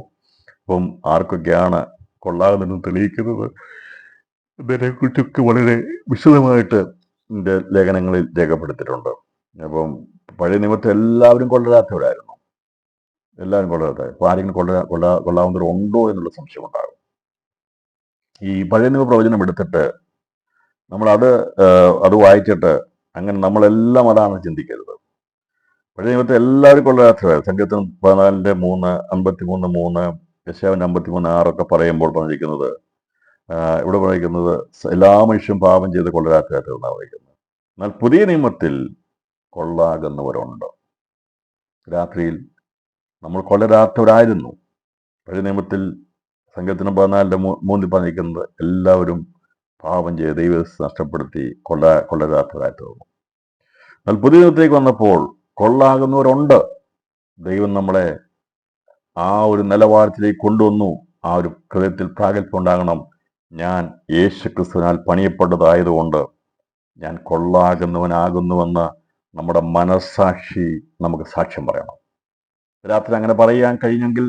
അപ്പം ആർക്കൊക്കെയാണ് കൊള്ളാകുന്നതെന്ന് തെളിയിക്കുന്നത്, ഇതിനെക്കുറിച്ചൊക്കെ വളരെ വിശദമായിട്ട് എൻ്റെ ലേഖനങ്ങളിൽ രേഖപ്പെടുത്തിയിട്ടുണ്ട്. അപ്പം പഴയ നിയമത്തിൽ എല്ലാവരും കൊള്ളരാത്തവരായിരുന്നു, എല്ലാവരും കൊള്ളരാത്തവർ. അപ്പോൾ ആരെങ്കിലും കൊള്ളാവുന്നവരുണ്ടോ എന്നുള്ള സംശയം ഉണ്ടാകും. ഈ പഴയ നിയമ പ്രവചനം എടുത്തിട്ട് അത് വായിച്ചിട്ട് അങ്ങനെ നമ്മളെല്ലാം അതാണ് ചിന്തിക്കരുത്. പഴയ നിയമത്തെ എല്ലാവരും കൊള്ളരാത്തവരായിരുന്നു. സങ്കീർത്തനം 14:3, 53:3, യെശയ്യാവിന്റെ 53:6 പറയുമ്പോൾ പറഞ്ഞിരിക്കുന്നത്, ഇവിടെ പറഞ്ഞിരിക്കുന്നത് എല്ലാ മനുഷ്യരും പാപം ചെയ്ത് കൊള്ളരാത്തവരായിട്ടാണ് പറയുന്നത്. എന്നാൽ പുതിയ നിയമത്തിൽ കൊള്ളാകുന്നവരുണ്ട്. രാത്രിയിൽ നമ്മൾ കൊള്ളരാത്തവരായിരുന്നു. പഴയ നിയമത്തിൽ സങ്കീർത്തനം 14:3 പറഞ്ഞിരിക്കുന്നത് എല്ലാവരും പാപം ചെയ്ത് ദൈവത്തെ നഷ്ടപ്പെടുത്തി കൊള്ളരാത്തവരായിട്ട് തോന്നും. എന്നാൽ പുതിയ നിയമത്തിലേക്ക് വന്നപ്പോൾ കൊള്ളാകുന്നവരുണ്ട്. ദൈവം നമ്മളെ ആ ഒരു നിലവാരത്തിലേക്ക് കൊണ്ടുവന്നു. ആ ഒരു ഹൃദയത്തിൽ പ്രാഗൽഭ്യം ഉണ്ടാകണം. ഞാൻ യേശു ക്രിസ്തുവിനാൽ പണിയപ്പെട്ടതായതുകൊണ്ട് ഞാൻ കൊള്ളാകുന്നവനാകുന്നുവെന്ന് നമ്മുടെ മനസ്സാക്ഷി നമുക്ക് സാക്ഷ്യം പറയണം. രാത്രി അങ്ങനെ പറയാൻ കഴിഞ്ഞെങ്കിൽ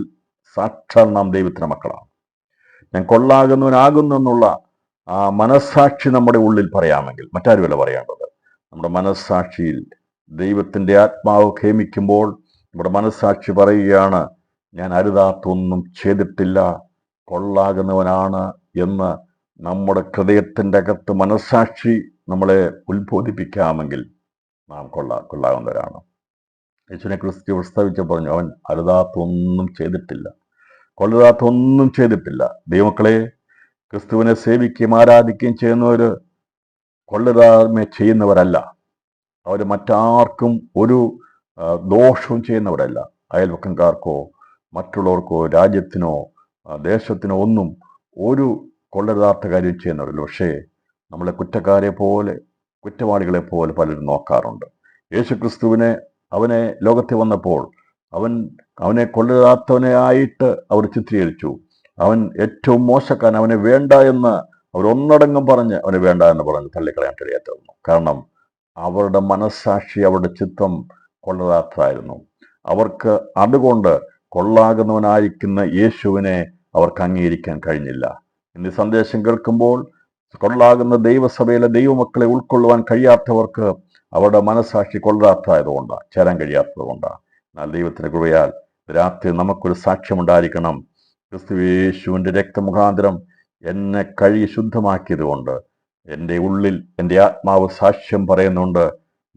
സാക്ഷാൽ നാം ദൈവത്തിൻ്റെ മക്കളാണ്. ഞാൻ കൊള്ളാകുന്നവനാകുന്നു എന്നുള്ള ആ മനസ്സാക്ഷി നമ്മുടെ ഉള്ളിൽ പറയാമെങ്കിൽ, മറ്റാരുമല്ല പറയേണ്ടത്, നമ്മുടെ മനസ്സാക്ഷിയിൽ ദൈവത്തിൻ്റെ ആത്മാവ് ഖേമിക്കുമ്പോൾ നമ്മുടെ മനസ്സാക്ഷി പറയുകയാണ്, ഞാൻ അരുതാത്തൊന്നും ചെയ്തിട്ടില്ല, കൊള്ളാകുന്നവനാണ് എന്ന് നമ്മുടെ ഹൃദയത്തിൻ്റെ അകത്ത് മനസ്സാക്ഷി നമ്മളെ ഉത്ബോധിപ്പിക്കാമെങ്കിൽ നാം കൊള്ളാകുന്നവരാണ്. യേശുവിനെ ക്രിസ്തു പ്രസ്താവിച്ച് പറഞ്ഞു, അവൻ അരുതാത്തൊന്നും ചെയ്തിട്ടില്ല, കൊള്ളരുതാത്തൊന്നും ചെയ്തിട്ടില്ല. ദൈവമക്കളെ, ക്രിസ്തുവിനെ സേവിക്കുകയും ആരാധിക്കുകയും ചെയ്യുന്നവർ കൊള്ളരുതായ്മ ചെയ്യുന്നവരല്ല. അവർ മറ്റാർക്കും ഒരു ദോഷവും ചെയ്യുന്നവരല്ല. അയൽവക്കംകാർക്കോ മറ്റുള്ളവർക്കോ രാജ്യത്തിനോ ദേശത്തിനോ ഒന്നും ഒരു കൊള്ളരുതാത്ത കാര്യം ചെയ്യുന്നവരല്ല. പക്ഷേ നമ്മളെ കുറ്റവാളികളെ പോലെ പലരും നോക്കാറുണ്ട്. യേശു ക്രിസ്തുവിനെ അവനെ ലോകത്തിൽ വന്നപ്പോൾ അവനെ കൊള്ളരുതാത്തവനെ ആയിട്ട് അവർ ചിത്രീകരിച്ചു. അവൻ ഏറ്റവും മോശക്കാരൻ, അവനെ വേണ്ട എന്ന് അവർ ഒന്നടങ്കം പറഞ്ഞ് അവനെ വേണ്ട എന്ന് പറഞ്ഞ് തള്ളിക്കളയാൻ കഴിയാത്തവന്നു. കാരണം അവരുടെ മനസ്സാക്ഷി, അവരുടെ ചിത്തം കൊള്ളരുതാത്തതായിരുന്നു. അവർക്ക് അതുകൊണ്ട് കൊള്ളാകുന്നവനായിരിക്കുന്ന യേശുവിനെ അവർക്ക് അംഗീകരിക്കാൻ കഴിഞ്ഞില്ല. ഇന്ന് സന്ദേശം കേൾക്കുമ്പോൾ കൊള്ളാകുന്ന ദൈവസഭയിലെ ദൈവമക്കളെ ഉൾക്കൊള്ളുവാൻ കഴിയാത്തവർക്ക് അവരുടെ മനസ്സാക്ഷി കൊള്ളരാത്തതായതുകൊണ്ടാണ്, ചേരാൻ കഴിയാത്തതുകൊണ്ടാണ്. എന്നാൽ ദൈവത്തിൻ്റെ കൃപയാൽ രാത്രി നമുക്കൊരു സാക്ഷ്യമുണ്ടായിരിക്കണം. ക്രിസ്തു യേശുവിൻ്റെ രക്തമുഖാന്തരം എന്നെ കഴുകി ശുദ്ധമാക്കിയത് കൊണ്ട് എൻ്റെ ഉള്ളിൽ എൻ്റെ ആത്മാവ് സാക്ഷ്യം പറയുന്നുണ്ട്,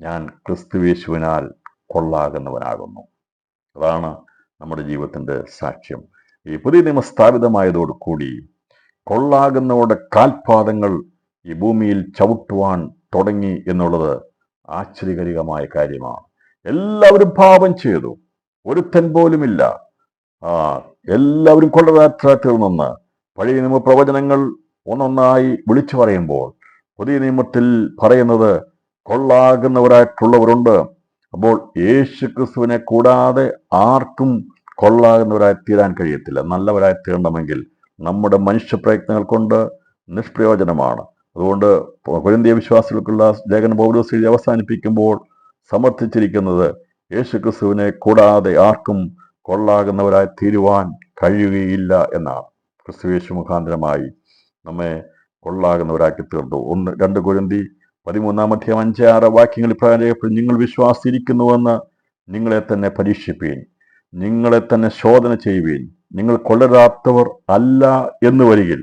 ഞാൻ ക്രിസ്തു യേശുവിനാൽ കൊള്ളാകുന്നവനാകുന്നു. അതാണ് നമ്മുടെ ജീവിതത്തിൻ്റെ സാക്ഷ്യം. ഈ പുതിയ നിയമം സ്ഥാപിതമായതോടുകൂടി കൊള്ളാകുന്നവരുടെ കാൽപാദങ്ങൾ ഈ ഭൂമിയിൽ ചവിട്ടുവാൻ തുടങ്ങി എന്നുള്ളത് ആശ്ചര്യകരമായ കാര്യമാണ്. എല്ലാവരും പാപം ചെയ്തു, ഒരുത്തൻ പോലുമില്ല. എല്ലാവരും കൊള്ളരുതാത്ത തീർന്നെന്ന് പഴയ നിയമ പ്രവചനങ്ങൾ ഒന്നൊന്നായി വിളിച്ചു പറയുമ്പോൾ പുതിയ നിയമത്തിൽ പറയുന്നത് കൊള്ളാകുന്നവരായിട്ടുള്ളവരുണ്ട്. അപ്പോൾ യേശു ക്രിസ്തുവിനെ കൂടാതെ ആർക്കും കൊള്ളാകുന്നവരായി തീരാൻ കഴിയത്തില്ല. നല്ലവരായി തീരണമെങ്കിൽ നമ്മുടെ മനുഷ്യ പ്രയത്നങ്ങൾ കൊണ്ട് നിഷ്പ്രയോജനമാണ്. അതുകൊണ്ട് കൊരിന്ത്യയ വിശ്വാസികൾക്കുള്ള ലേഖനം പൗലോസ് എഴുതി അവസാനിപ്പിക്കുമ്പോൾ സമർത്ഥിച്ചിരിക്കുന്നത് യേശുക്രിസ്തുവിനെ കൂടാതെ ആർക്കും കൊള്ളാകുന്നവരായി തീരുവാൻ കഴിയുകയില്ല എന്നാണ്. ക്രിസ്തു യേശു മുഖാന്തരമായി നമ്മെ കൊള്ളാകുന്നവരാക്കി തീർന്നു. 2 കൊരിന്തി 13 5-6 വാക്യങ്ങളിൽ പ്രകാരം നിങ്ങൾ വിശ്വാസിച്ചിരിക്കുന്നുവെന്ന് നിങ്ങളെ തന്നെ പരീക്ഷിപ്പീൻ, നിങ്ങളെ തന്നെ ശോധന ചെയ്യുവീൻ. നിങ്ങൾ കൊള്ളരാത്തവർ അല്ല എന്ന് വരികിൽ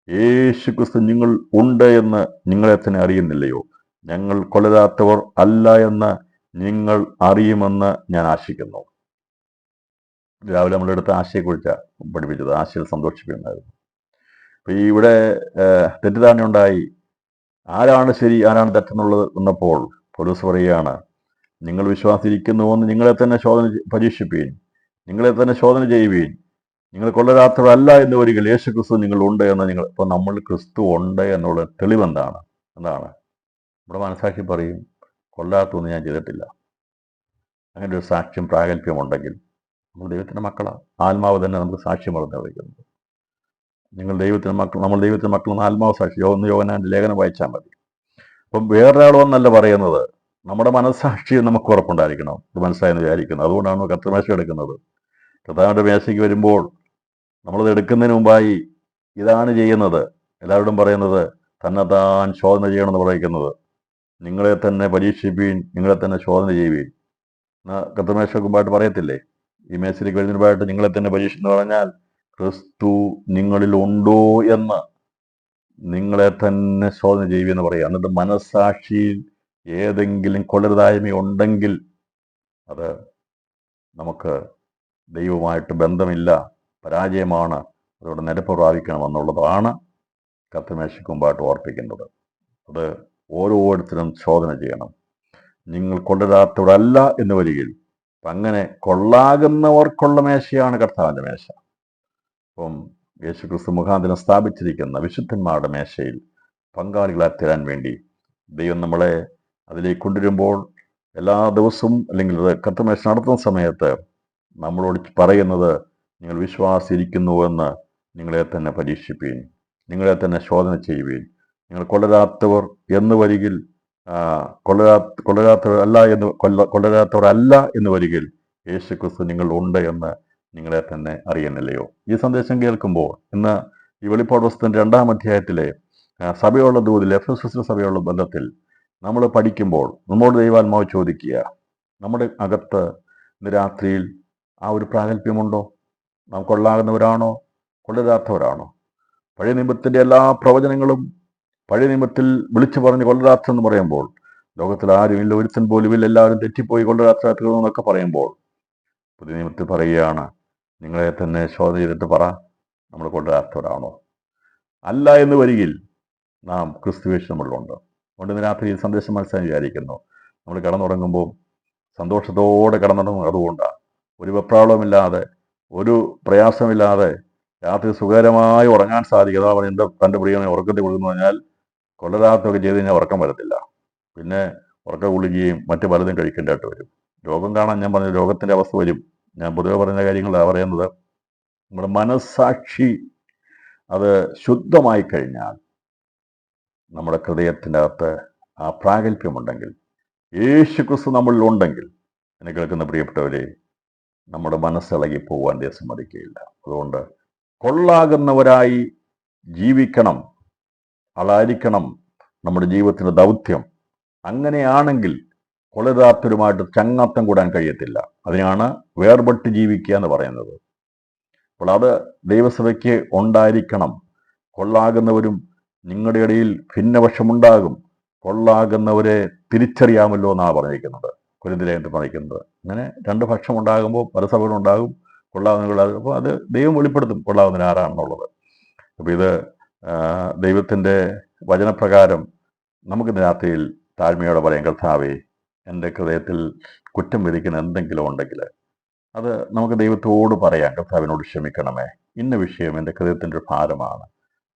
യേശു ക്രിസ്തു നിങ്ങൾ ഉണ്ട് എന്ന് നിങ്ങളെ തന്നെ അറിയുന്നില്ലയോ? ഞങ്ങൾ കൊള്ളരാത്തവർ അല്ല എന്ന് നിങ്ങൾ അറിയുമെന്ന് ഞാൻ ആശിക്കുന്നു. രാവിലെ നമ്മളെടുത്ത ആശയെക്കുറിച്ചാണ് പഠിപ്പിച്ചത്. ആശയിൽ സന്തോഷിപ്പിക്കുന്നായിരുന്നു. അപ്പൊ ഇവിടെ തെറ്റിദ്ധാരണ ഉണ്ടായി. ആരാണ് ശരി ആരാണ് തെറ്റെന്നുള്ളത് വന്നപ്പോൾ പൗലോസ് പറയുകയാണ്, നിങ്ങൾ വിശ്വാസിച്ചിരിക്കുന്നുവെന്ന് നിങ്ങളെ തന്നെ പരീക്ഷിപ്പീൻ, നിങ്ങളെ തന്നെ ശോധന ചെയ്യുവീൻ. നിങ്ങൾ കൊള്ളരാത്തവരല്ല എന്ന് വരികിൽ യേശു ക്രിസ്തു നിങ്ങൾ ഉണ്ട് എന്ന് നിങ്ങൾ. ഇപ്പൊ നമ്മൾ ക്രിസ്തു ഉണ്ട് എന്നുള്ള തെളിവെന്താണ്? എന്താണ്? നമ്മുടെ മനസാക്ഷി പറയും കൊല്ലാത്തൊന്നും ഞാൻ ചെയ്തിട്ടില്ല. അങ്ങനെ ഒരു സാക്ഷ്യം പ്രാഗൽഭ്യം ഉണ്ടെങ്കിൽ നമ്മൾ ദൈവത്തിന്റെ മക്കളാണ്. ആത്മാവ് തന്നെ നമുക്ക് സാക്ഷ്യം പറഞ്ഞു വിളിക്കുന്നത്. നിങ്ങൾ ദൈവത്തിന്റെ മക്കൾ, നമ്മൾ ദൈവത്തിന്റെ മക്കളെന്ന് ആത്മാവ് സാക്ഷി. യോഹന്നാന്റെ ലേഖനം വായിച്ചാൽ മതി. അപ്പം വേറൊരാളോന്നല്ല പറയുന്നത്, നമ്മുടെ മനസ്സാക്ഷി നമുക്ക് ഉറപ്പുണ്ടായിരിക്കണം. ഇത് മനസ്സിലായെന്ന് വിചാരിക്കുന്നത്. അതുകൊണ്ടാണ് കർത്തൃമേശ എടുക്കുന്നത്. കർത്താവിന്റെ മേശയ്ക്ക് വരുമ്പോൾ നമ്മളത് എടുക്കുന്നതിന് മുമ്പായി ഇതാണ് ചെയ്യുന്നത്. എല്ലാവരോടും പറയുന്നത് തന്നെത്താൻ ശോധന ചെയ്യണമെന്ന് പറയുന്നത്. നിങ്ങളെ തന്നെ പരീക്ഷിപ്പീൻ, നിങ്ങളെ തന്നെ ശോധന ചെയ്യുവീൻ. കർത്തൃമേശയ്ക്ക് മുമ്പായിട്ട് പറയത്തില്ലേ? ഈ മേശയിലേക്ക് വരുന്നതിന് മുമ്പായിട്ട് നിങ്ങളെ തന്നെ പരീക്ഷിന്ന് പറഞ്ഞാൽ ക്രിസ്തു നിങ്ങളിൽ ഉണ്ടോ എന്ന് നിങ്ങളെ തന്നെ ശോധന ചെയ്യുമെന്ന് പറയുക. എന്നിട്ട് മനസ്സാക്ഷിയിൽ ഏതെങ്കിലും കൊള്ളരുതായ്മ ഉണ്ടെങ്കിൽ അത് നമുക്ക് ദൈവമായിട്ട് ബന്ധമില്ല, പരാജയമാണ്. അതോടെ നിരപ്പ് പ്രാപിക്കണമെന്നുള്ളതാണ് കർത്തൃമേശയ്ക്ക് മുമ്പായിട്ട് ഓർപ്പിക്കുന്നത്. അത് ഓരോരുത്തരും ശോധന ചെയ്യണം. നിങ്ങൾ കൊള്ളരാത്തവരല്ല എന്ന് വരികിൽ. അങ്ങനെ കൊള്ളാകുന്നവർക്കുള്ള മേശയാണ് കർത്താവിൻ്റെ മേശ. അപ്പം യേശു ക്രിസ്തു മുഖാന്തരം സ്ഥാപിച്ചിരിക്കുന്ന വിശുദ്ധന്മാരുടെ മേശയിൽ പങ്കാളികളായി തീരാൻ വേണ്ടി ദൈവം നമ്മളെ അതിലേക്ക് കൊണ്ടുവരുമ്പോൾ എല്ലാ ദിവസവും അല്ലെങ്കിൽ കർത്തൃമേശ നടത്തുന്ന സമയത്ത് നമ്മളോട് പറയുന്നത്, നിങ്ങൾ വിശ്വാസിച്ചിരിക്കുന്നുവെന്ന് നിങ്ങളെ തന്നെ പരീക്ഷിപ്പീൻ, നിങ്ങളെ തന്നെ ശോധന ചെയ്യുവീൻ. നിങ്ങൾ കൊള്ളരാത്തവർ എന്ന് വരികിൽ കൊള്ളരാത്തവരല്ല എന്ന് വരികിൽ യേശു ക്രിസ്തു നിങ്ങൾ ഉണ്ട് എന്ന് നിങ്ങളെ തന്നെ അറിയുന്നില്ലയോ? ഈ സന്ദേശം കേൾക്കുമ്പോൾ ഇന്ന് ഈ വെളിപ്പാട് പുസ്തകത്തിന്റെ 2-ാം അധ്യായത്തിലെ സഭയുള്ള ദൂതിൽ, എഫെസസ് സഭയുള്ള ബന്ധത്തിൽ നമ്മൾ പഠിക്കുമ്പോൾ നമ്മോട് ദൈവാത്മാവ് ചോദിക്കുക, നമ്മുടെ അകത്ത് ഇന്ന് രാത്രിയിൽ ആ ഒരു പ്രാഗൽഭ്യമുണ്ടോ? നാം കൊള്ളാകുന്നവരാണോ കൊള്ളരാത്തവരാണോ? പഴയ നിയമത്തിന്റെ എല്ലാ പ്രവചനങ്ങളും പഴയ നിയമത്തിൽ വിളിച്ചു പറഞ്ഞ് കൊള്ളരാത്തെന്ന് പറയുമ്പോൾ ലോകത്തിൽ ആരുമില്ല, ഒരുത്തൻ പോലുമില്ല, എല്ലാവരും തെറ്റിപ്പോയി കൊള്ളരാത്തെന്നൊക്കെ പറയുമ്പോൾ പുതിയ നിയമത്തിൽ പറയുകയാണ്, നിങ്ങളെ തന്നെ ശോധന ചെയ്തിട്ട് പറ, നമ്മൾ കൊള്ളരാത്തവരാണോ? അല്ല എന്ന് വരികിൽ നാം ക്രിസ്തുവേശു നമ്മളിലുണ്ട്. അതുകൊണ്ട് ഇന്ന് രാത്രി ഈ സന്ദേശം മനസ്സിലായി വിചാരിക്കുന്നു. നമ്മൾ കിടന്നുറങ്ങുമ്പോൾ സന്തോഷത്തോടെ കിടന്നുറങ്ങും. അതുകൊണ്ടാണ് ഒരു വെപ്രാളമില്ലാതെ ഒരു പ്രയാസമില്ലാതെ രാത്രി സുഖകരമായി ഉറങ്ങാൻ സാധിക്കും. അതാ പറയുന്നത്, തൻ്റെ പ്രിയനെ ഉറക്കത്തിൽ കൊടുക്കുന്നു പറഞ്ഞാൽ കൊള്ളരാത്തൊക്കെ ചെയ്ത് കഴിഞ്ഞാൽ ഉറക്കം വരത്തില്ല. പിന്നെ ഉറക്ക ഗുളികയും മറ്റു പലതും കഴിക്കേണ്ടതായിട്ട് വരും. രോഗം കാണാൻ ഞാൻ പറഞ്ഞ രോഗത്തിൻ്റെ അവസ്ഥ വരും. ഞാൻ പൊതുവെ പറയുന്ന കാര്യങ്ങളാണ് പറയുന്നത്. നമ്മുടെ മനസ്സാക്ഷി അത് ശുദ്ധമായി കഴിഞ്ഞാൽ നമ്മുടെ ഹൃദയത്തിൻ്റെ അകത്ത് ആ പ്രാഗൽഭ്യമുണ്ടെങ്കിൽ, യേശു ക്രിസ്തു നമ്മളിൽ ഉണ്ടെങ്കിൽ, എന്നെ കേൾക്കുന്ന പ്രിയപ്പെട്ടവരെ, നമ്മുടെ മനസ്സിളകി പോകാൻ സമ്മതിക്കുകയില്ല. അതുകൊണ്ട് കൊള്ളാകുന്നവരായി ജീവിക്കണം, അതായിരിക്കണം നമ്മുടെ ജീവിതത്തിൻ്റെ ദൗത്യം. അങ്ങനെയാണെങ്കിൽ കൊള്ളരാത്തവരുമായിട്ട് ചങ്ങാത്തം കൂടാൻ കഴിയത്തില്ല. അതിനാണ് വേർപെട്ട് ജീവിക്കുക എന്ന് പറയുന്നത്. അപ്പോൾ അത് ദൈവസഭയ്ക്ക് ഉണ്ടായിരിക്കണം. കൊള്ളാകുന്നവരും നിങ്ങളുടെ ഇടയിൽ ഭിന്നപക്ഷമുണ്ടാകും. കൊള്ളാകുന്നവരെ തിരിച്ചറിയാമല്ലോ എന്നാണ് പറഞ്ഞിരിക്കുന്നത്, കൊരിന്ത്യലേഖനത്തിൽ പറഞ്ഞിരിക്കുന്നത്. അങ്ങനെ 2 പക്ഷം ഉണ്ടാകുമ്പോൾ പല സഭകളുണ്ടാകും, കൊള്ളാകുന്നവരുണ്ടാകും. അപ്പോൾ അത് ദൈവം വെളിപ്പെടുത്തും കൊള്ളാകുന്നവർ ആരാണെന്നുള്ളത്. അപ്പോൾ ഇത് ദൈവത്തിൻ്റെ വചനപ്രകാരം നമുക്ക് രാത്രിയിൽ താഴ്മയോടെ പറയാം, കർത്താവേ, എൻ്റെ ഹൃദയത്തിൽ കുറ്റം വിധിക്കുന്ന എന്തെങ്കിലും ഉണ്ടെങ്കിൽ അത് നമുക്ക് ദൈവത്തോട് പറയാം. കർത്താവിനോട് ക്ഷമിക്കണമേ, ഇന്ന വിഷയം എൻ്റെ ഹൃദയത്തിൻ്റെ ഒരു ഭാരമാണ്,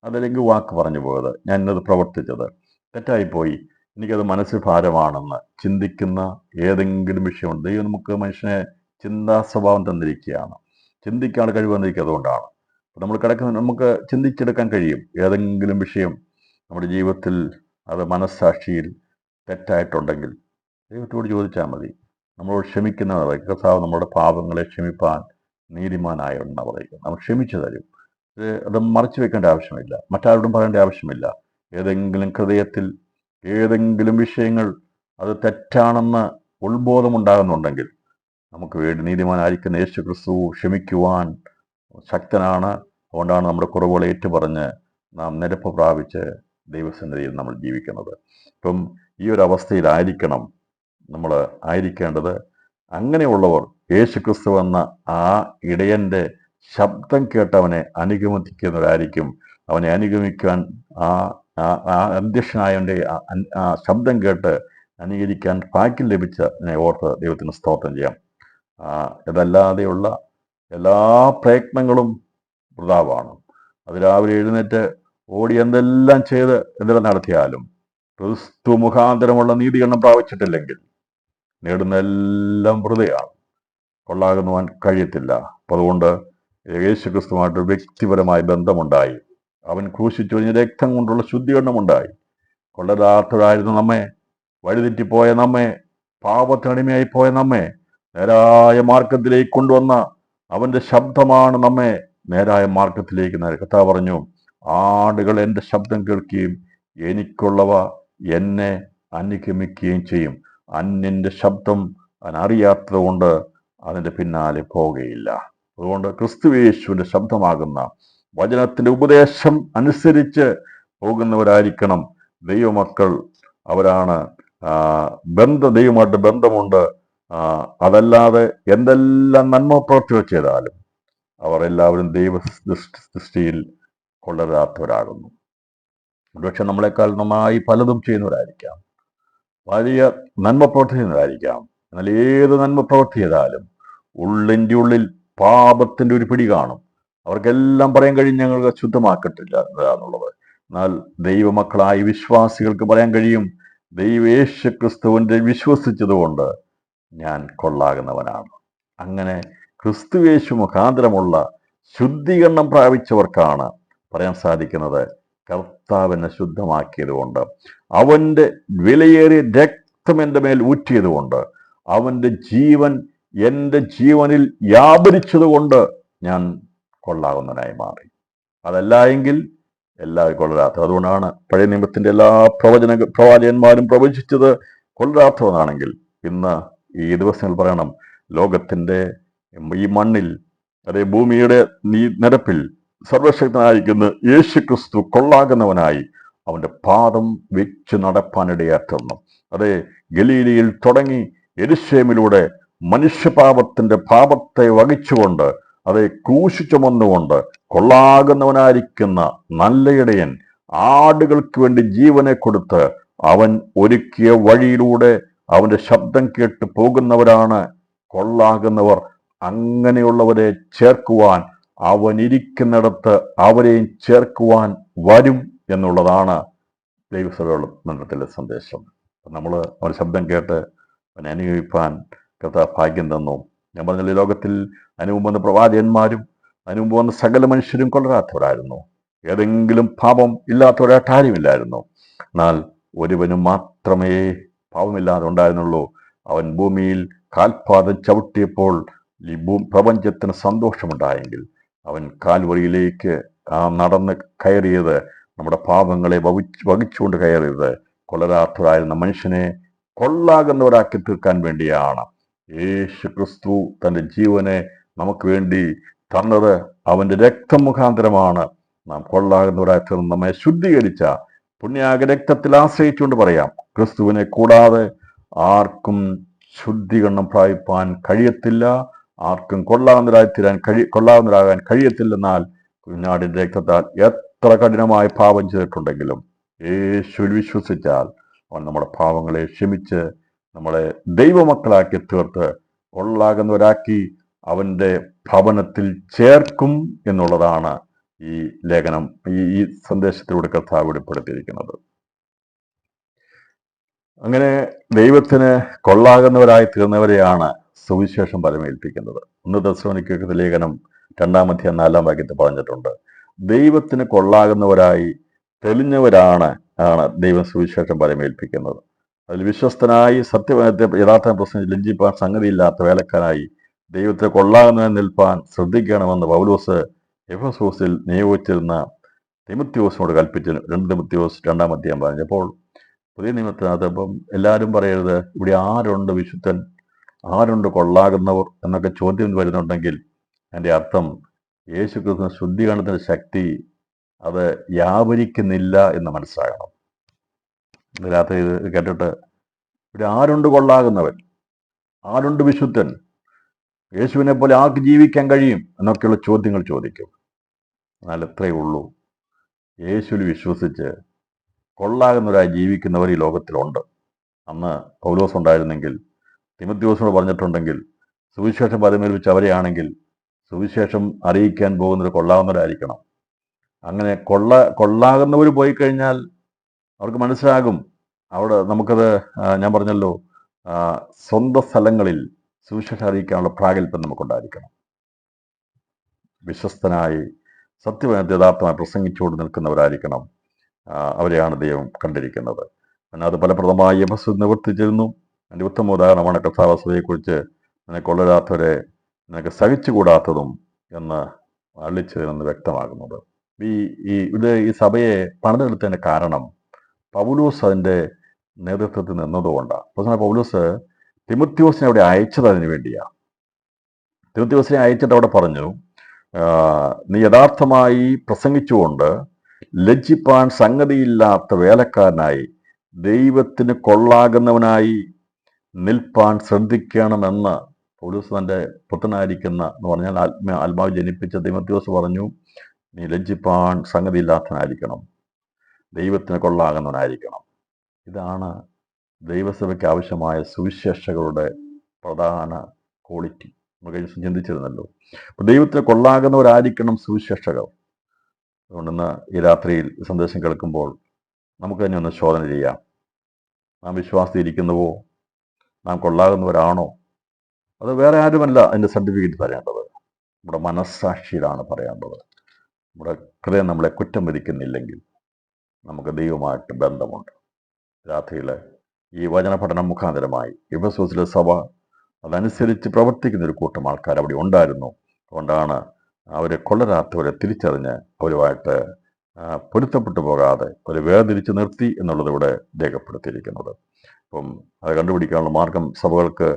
അതല്ലെങ്കിൽ വാക്ക് പറഞ്ഞു പോയത്, ഞാൻ ഇന്നത് പ്രവർത്തിച്ചത് തെറ്റായിപ്പോയി, എനിക്കത് മനസ്സിൽ ഭാരമാണെന്ന് ചിന്തിക്കുന്ന ഏതെങ്കിലും വിഷയമുണ്ട്. ദൈവം നമുക്ക് മനുഷ്യനെ ചിന്താ സ്വഭാവം തന്നിരിക്കുകയാണ്. ചിന്തിക്കാൻ കഴിവെന്നിരിക്കും. അതുകൊണ്ടാണ് നമ്മൾ കിടക്കുന്ന നമുക്ക് ചിന്തിച്ചെടുക്കാൻ കഴിയും. ഏതെങ്കിലും വിഷയം നമ്മുടെ ജീവിതത്തിൽ അത് മനസ്സാക്ഷിയിൽ തെറ്റായിട്ടുണ്ടെങ്കിൽ ദൈവത്തോട് ചോദിച്ചാൽ മതി. നമ്മളോട് ക്ഷമിക്കുന്നവർ കർത്താവ് നമ്മുടെ പാപങ്ങളെ ക്ഷമിപ്പാൻ നീതിമാനായെന്നാണ് പറയുക. നമ്മൾ ക്ഷമിച്ചു തരും. അത് മറച്ചു വെക്കേണ്ട ആവശ്യമില്ല, മറ്റാരോടും പറയേണ്ട ആവശ്യമില്ല. ഏതെങ്കിലും ഹൃദയത്തിൽ ഏതെങ്കിലും വിഷയങ്ങൾ അത് തെറ്റാണെന്ന് ഉത്ബോധമുണ്ടാകുന്നുണ്ടെങ്കിൽ നമുക്ക് വേണ്ടി നീതിമാനായിരിക്കുന്ന യേശു ക്രിസ്തു ക്ഷമിക്കുവാൻ ശക്തനാണ്. അതുകൊണ്ടാണ് നമ്മുടെ കുറവുകളെ ഏറ്റുപറഞ്ഞ് നാം നിരപ്പ് പ്രാപിച്ച് ദൈവസന്നിധിയിൽ നമ്മൾ ജീവിക്കുന്നത്. ഇപ്പം ഈ ഒരു അവസ്ഥയിലായിരിക്കണം നമ്മൾ ആയിരിക്കേണ്ടത്. അങ്ങനെയുള്ളവർ യേശു ക്രിസ്തു എന്ന ആ ഇടയന്റെ ശബ്ദം കേട്ടവനെ അനുഗമിക്കുന്നവരായിരിക്കും. അവനെ അനുഗമിക്കാൻ അധ്യക്ഷനായവൻ്റെ ആ ശബ്ദം കേട്ട് അനുകരിക്കാൻ ഭാഗ്യം ലഭിച്ചതിനെ ഓർത്ത് ദൈവത്തിന് സ്തോത്രം ചെയ്യാം. ഇതല്ലാതെയുള്ള എല്ലാ പ്രയത്നങ്ങളും വൃഥാവാണ്. അത് രാവിലെ എഴുന്നേറ്റ് ഓടി എന്തെല്ലാം ചെയ്ത് എന്തെല്ലാം നടത്തിയാലും ക്രിസ്തു മുഖാന്തരമുള്ള നീതീകരണം പ്രാപിച്ചിട്ടില്ലെങ്കിൽ നേടുന്നതെല്ലാം വൃതയാണ്, കൊള്ളാകുവാൻ കഴിയത്തില്ല. അപ്പം അതുകൊണ്ട് യേശു ക്രിസ്തുമായിട്ട് വ്യക്തിപരമായ ബന്ധമുണ്ടായി. അവൻ ക്രൂശിച്ചൊഴിഞ്ഞ രക്തം കൊണ്ടുള്ള ശുദ്ധീകരണമുണ്ടായി. കൊള്ളരാത്തവരായിരുന്ന നമ്മെ, വഴിതെറ്റിപ്പോയ നമ്മെ, പാപത്തിനടിമയായി പോയ നമ്മെ നേരായ മാർഗത്തിലേക്ക് കൊണ്ടുവന്ന അവന്റെ ശബ്ദമാണ് നമ്മെ നേരായ മാർഗത്തിലേക്ക് കർത്താവ് പറഞ്ഞു, ആടുകൾ എൻ്റെ ശബ്ദം കേൾക്കുകയും എനിക്കുള്ളവ എന്നെ അനുഗമിക്കുകയും ചെയ്യും. അന്യന്റെ ശബ്ദം അവൻ അറിയാത്തത് കൊണ്ട് അതിൻ്റെ പിന്നാലെ പോവുകയില്ല. അതുകൊണ്ട് ക്രിസ്തുയേശുവിൻ്റെ ശബ്ദമാകുന്ന വചനത്തിൻ്റെ ഉപദേശം അനുസരിച്ച് പോകുന്നവരായിരിക്കണം ദൈവമക്കൾ. അവരാണ് ദൈവമായിട്ട് ബന്ധമുണ്ട്. അതല്ലാതെ എന്തെല്ലാം നന്മ പ്രവർത്തികൾ ചെയ്താലും അവർ എല്ലാവരും ദൈവ ദൃഷ്ടിയിൽ കൊള്ളരാത്തവരാകുന്നു. ഒരുപക്ഷെ നമ്മളെക്കാൾ നന്നായി പലതും ചെയ്യുന്നവരായിരിക്കാം, വലിയ നന്മ പ്രവൃത്തി ചെയ്യുന്നവരായിരിക്കാം. എന്നാൽ ഏത് നന്മ പ്രവൃത്തി ചെയ്താലും ഉള്ളിൻ്റെ ഉള്ളിൽ പാപത്തിൻ്റെ ഒരു പിടി കാണും. അവർക്കെല്ലാം പറയാൻ കഴിയും ഞങ്ങൾക്ക് ശുദ്ധമാക്കിട്ടില്ല എന്നുള്ളത്. എന്നാൽ ദൈവമക്കളായ വിശ്വാസികൾക്ക് പറയാൻ കഴിയും, യേശു ക്രിസ്തുവിൻ്റെ വിശ്വസിച്ചതുകൊണ്ട് ഞാൻ കൊള്ളാകുന്നവനാണ്. അങ്ങനെ ക്രിസ്തുയേശു മുഖാന്തരമുള്ള ശുദ്ധീകരണം പ്രാപിച്ചവർക്കാണ് പറയാൻ സാധിക്കുന്നത്, കർത്താവിനെ ശുദ്ധമാക്കിയത് കൊണ്ട്, അവന്റെ വിലയേറിയ രക്തം എൻ്റെ മേൽ ഊറ്റിയത് കൊണ്ട്, അവന്റെ ജീവൻ എൻ്റെ ജീവനിൽ വ്യാപരിച്ചതുകൊണ്ട് ഞാൻ കൊള്ളാകുന്നവനായി മാറി. അതല്ല എങ്കിൽ എല്ലാവരും കൊള്ളരാത്ത. അതുകൊണ്ടാണ് പഴയ നിയമത്തിന്റെ എല്ലാ പ്രവാചകന്മാരും പ്രവചിച്ചത് കൊള്ളരാത്തവനാണെങ്കിൽ ഇന്ന് ഈ ദിവസങ്ങൾ പറയണം, ലോകത്തിന്റെ ഈ മണ്ണിൽ, അതേ ഭൂമിയുടെ നിരപ്പിൽ സർവശക്തനായിരിക്കുന്ന യേശു ക്രിസ്തു കൊള്ളാകുന്നവനായി അവന്റെ പാദം വെച്ച് നടപ്പാനിടയാറ്റണം. അതേ ഗലീലയിൽ തുടങ്ങി യെരൂശലേമിലൂടെ മനുഷ്യപാപത്തിന്റെ പാപത്തെ വഹിച്ചുകൊണ്ട്, അതേ ക്രൂശ് ചുമന്നുകൊണ്ട് കൊള്ളാകുന്നവനായിരിക്കുന്ന നല്ല ഇടയൻ ആടുകൾക്ക് വേണ്ടി ജീവനെ കൊടുത്ത് അവൻ ഒരുക്കിയ വഴിയിലൂടെ അവന്റെ ശബ്ദം കേട്ട് പോകുന്നവരാണ് കൊള്ളാകുന്നവർ. അങ്ങനെയുള്ളവരെ ചേർക്കുവാൻ അവൻ ഇരിക്കുന്നിടത്ത് അവരെയും ചേർക്കുവാൻ വരും എന്നുള്ളതാണ് ദൈവസഭയുടെ ബന്ധത്തിലെ സന്ദേശം. നമ്മൾ അവൻ്റെ ശബ്ദം കേട്ട് അവനെ അനുഭവിപ്പാൻ കർത്താവ് ഭാഗ്യം തന്നു. ഞാൻ പറഞ്ഞ ലോകത്തിൽ അതിനുമുമ്പ് വന്ന പ്രവാചകന്മാരും അതിനുമുമ്പ് വന്ന സകല മനുഷ്യരും കൊള്ളരാത്തവരായിരുന്നു. ഏതെങ്കിലും പാപം ഇല്ലാത്തവരായിട്ട് ആരുമില്ലായിരുന്നു. എന്നാൽ ഒരുവനും മാത്രമേ പാപമില്ലാതെ ഉണ്ടായിരുന്നുള്ളൂ. അവൻ ഭൂമിയിൽ കാൽപാദം ചവിട്ടിയപ്പോൾ ഈ പ്രപഞ്ചത്തിന് സന്തോഷമുണ്ടായെങ്കിൽ അവൻ കാൽവറിയിലേക്ക് നടന്ന് കയറിയത്, നമ്മുടെ പാപങ്ങളെ വഹിച്ചുകൊണ്ട് കയറിയത് കൊള്ളരാത്തവരായിരുന്ന മനുഷ്യനെ കൊള്ളാകുന്നവരാക്കി തീർക്കാൻ വേണ്ടിയാണ്. യേശു ക്രിസ്തു തൻ്റെ ജീവനെ നമുക്ക് വേണ്ടി തന്നത് അവന്റെ രക്തം മുഖാന്തരമാണ്. നാം കൊള്ളാകുന്നവരായി തീർന്ന് നമ്മെ ശുദ്ധീകരിച്ച പുണ്യാക രക്തത്തിൽ ആശ്രയിച്ചുകൊണ്ട് പറയാം, ക്രിസ്തുവിനെ കൂടാതെ ആർക്കും ശുദ്ധീകരണം പ്രാപിപ്പാൻ കഴിയത്തില്ല, ആർക്കും കൊള്ളാവുന്നവരാകാൻ കഴിയത്തില്ലെന്നാൽ കുഞ്ഞാടിന്റെ രക്തത്താൽ എത്ര കഠിനമായി പാപം ചെയ്തിട്ടുണ്ടെങ്കിലും യേശുവിൽ വിശ്വസിച്ചാൽ അവൻ നമ്മുടെ പാപങ്ങളെ ക്ഷമിച്ച് നമ്മളെ ദൈവമക്കളാക്കി തീർത്ത് കൊള്ളാകുന്നവരാക്കി അവന്റെ ഭവനത്തിൽ ചേർക്കും എന്നുള്ളതാണ് ഈ ലേഖനം, ഈ സന്ദേശത്തിലൂടെ കർത്താവ് വെളിപ്പെടുത്തിയിരിക്കുന്നത്. അങ്ങനെ ദൈവത്തിന് കൊള്ളാകുന്നവരായി തീർന്നവരെയാണ് സുവിശേഷം പരമേൽപ്പിക്കുന്നത്. 1 തെസ്സലോനിക്കർക്കുള്ള ലേഖനം 2-ാം 4-ാം പറഞ്ഞിട്ടുണ്ട്. ദൈവത്തിന് കൊള്ളാകുന്നവരായി തെളിഞ്ഞവരാണ് ദൈവം സുവിശേഷം പരമേൽപ്പിക്കുന്നത്. അതിൽ വിശ്വസ്തനായി സത്യവചനത്തെ യഥാർത്ഥം പ്രസംഗിച്ച് ലജ്ജിപ്പാൻ സംഗതിയില്ലാത്ത വേലക്കാരായി ദൈവത്തെ കൊള്ളാകുന്നതിന് നിൽപ്പാൻ ശ്രദ്ധിക്കണമെന്ന് പൗലോസ് എഫെസോസിൽ നിയോഗിച്ചിരുന്ന തിമോത്തിയോസിനോട് കൽപ്പിച്ചു. 2 തിമോത്തിയോസ് 2-ാം പറഞ്ഞപ്പോൾ പുതിയ നിയമത്തിനകത്ത് ഇപ്പം എല്ലാവരും പറയരുത് ഇവിടെ ആരുണ്ട് വിശുദ്ധൻ, ആരുണ്ട് കൊള്ളാകുന്നവർ എന്നൊക്കെ ചോദ്യം വരുന്നുണ്ടെങ്കിൽ അതിൻ്റെ അർത്ഥം യേശു ക്രിസ്തു ശുദ്ധീകരണത്തിൻ്റെ ശക്തി അത് വ്യാപരിക്കുന്നില്ല എന്ന് മനസ്സിലാകണം. ഇന്ന് രാത്രി ഇത് കേട്ടിട്ട് ഇവിടെ ആരുണ്ട് കൊള്ളാകുന്നവൻ, ആരുണ്ട് വിശുദ്ധൻ, യേശുവിനെ പോലെ ആർക്ക് ജീവിക്കാൻ കഴിയും എന്നൊക്കെയുള്ള ചോദ്യങ്ങൾ ചോദിക്കും. എന്നാൽ എത്രയേ ഉള്ളൂ, യേശുവിൽ വിശ്വസിച്ച് കൊള്ളാകുന്നവരായി ജീവിക്കുന്നവർ ഈ ലോകത്തിലുണ്ട്. അന്ന് പൗലോസ് ഉണ്ടായിരുന്നെങ്കിൽ, തിമോത്തിയോസിനോട് പറഞ്ഞിട്ടുണ്ടെങ്കിൽ, സുവിശേഷം പരമേൽപ്പിച്ച് അവരെയാണെങ്കിൽ സുവിശേഷം അറിയിക്കാൻ പോകുന്നത് കൊള്ളാവുന്നവരായിരിക്കണം. അങ്ങനെ കൊള്ളാകുന്നവർ പോയി കഴിഞ്ഞാൽ അവർക്ക് മനസ്സിലാകും. അവിടെ നമുക്കത് ഞാൻ പറഞ്ഞല്ലോ, സ്വന്തം സ്ഥലങ്ങളിൽ സുവിശേഷം അറിയിക്കാനുള്ള പ്രാഗൽഭ്യം നമുക്കുണ്ടായിരിക്കണം. വിശ്വസ്തനായി സത്യവചനത്തെ യഥാർത്ഥമായി പ്രസംഗിച്ചുകൊണ്ട് നിൽക്കുന്നവരായിരിക്കണം. അവരെയാണ് ദൈവം കണ്ടിരിക്കുന്നത്. എന്നാൽ അത് ഫലപ്രദമായി എഫെസോസിൽ നിവർത്തിച്ചിരുന്നു. അതിൻ്റെ ഉത്തമ ഉദാഹരണമാണ് കർത്താവ് സഭയെക്കുറിച്ച് നിനക്ക് കൊള്ളരാത്തവരെ നിനക്ക് സഹിച്ചുകൂടാത്തതും എന്ന് അള്ളിച്ചതെന്ന് വ്യക്തമാകുന്നത്. ഈ സഭയെ പണിതെടുത്തതിൻ്റെ കാരണം പൗലോസ് അതിൻ്റെ നേതൃത്വത്തിൽ നിന്നതുകൊണ്ടാണ്. അപ്പോൾ പൗലോസ് തിമോത്തിയോസിനെ അവിടെ അയച്ചത് അതിനു വേണ്ടിയാണ്. തിമോത്തിയോസിനെ അയച്ചിട്ട് അവിടെ പറഞ്ഞു, നീ യഥാർത്ഥമായി പ്രസംഗിച്ചുകൊണ്ട് ലജ്ജിപ്പാൻ സംഗതിയില്ലാത്ത വേലക്കാരനായി ദൈവത്തിന് കൊള്ളാകുന്നവനായി നിൽപ്പാൻ ശ്രദ്ധിക്കണമെന്ന് പൗലോസ് തൻ്റെ പുത്രനായിരിക്കുന്ന എന്ന് പറഞ്ഞാൽ ആത്മാവ് ജനിപ്പിച്ച തിമോത്തിയോസ് പറഞ്ഞു, നീ ലജ്ജിപ്പാൻ സംഗതിയില്ലാത്തവനായിരിക്കണം, ദൈവത്തിന് കൊള്ളാകുന്നവനായിരിക്കണം. ഇതാണ് ദൈവസഭയ്ക്ക് ആവശ്യമായ സുവിശേഷകളുടെ പ്രധാന ക്വാളിറ്റി. നമ്മൾ കഴിഞ്ഞ ദിവസം ചിന്തിച്ചിരുന്നല്ലോ. അപ്പോൾ ദൈവത്തിന് കൊള്ളാകുന്നവരായിരിക്കണം സുവിശേഷകർ. അതുകൊണ്ടിന്ന് ഈ രാത്രിയിൽ സന്ദേശം കേൾക്കുമ്പോൾ നമുക്ക് തന്നെ ഒന്ന് ശോധന ചെയ്യാം. നാം വിശ്വാസത്തിലിരിക്കുന്നുവോ? നാം കൊള്ളാകുന്നവരാണോ? അത് വേറെ ആരുമല്ല അതിൻ്റെ സർട്ടിഫിക്കറ്റ് പറയേണ്ടത്, നമ്മുടെ മനസ്സാക്ഷിയിലാണ് പറയേണ്ടത്. നമ്മുടെ ഹൃദയം നമ്മളെ കുറ്റം വിധിക്കുന്നില്ലെങ്കിൽ നമുക്ക് ദൈവമായിട്ട് ബന്ധമുണ്ട്. രാത്രിയിൽ ഈ വചന പഠനം മുഖാന്തരമായി എഫെസോസിലെ സഭ അതനുസരിച്ച് പ്രവർത്തിക്കുന്ന ഒരു കൂട്ടം ആൾക്കാർ അവിടെ ഉണ്ടായിരുന്നു. അതുകൊണ്ടാണ് അവരെ കൊള്ളരാത്തവരെ തിരിച്ചറിഞ്ഞ് അവരുമായിട്ട് പൊരുത്തപ്പെട്ടു പോകാതെ അവരെ വേർതിരിച്ച് നിർത്തി എന്നുള്ളത് ഇവിടെ രേഖപ്പെടുത്തിയിരിക്കുന്നത്. അപ്പം അത് കണ്ടുപിടിക്കാനുള്ള മാർഗം സഭകൾക്ക്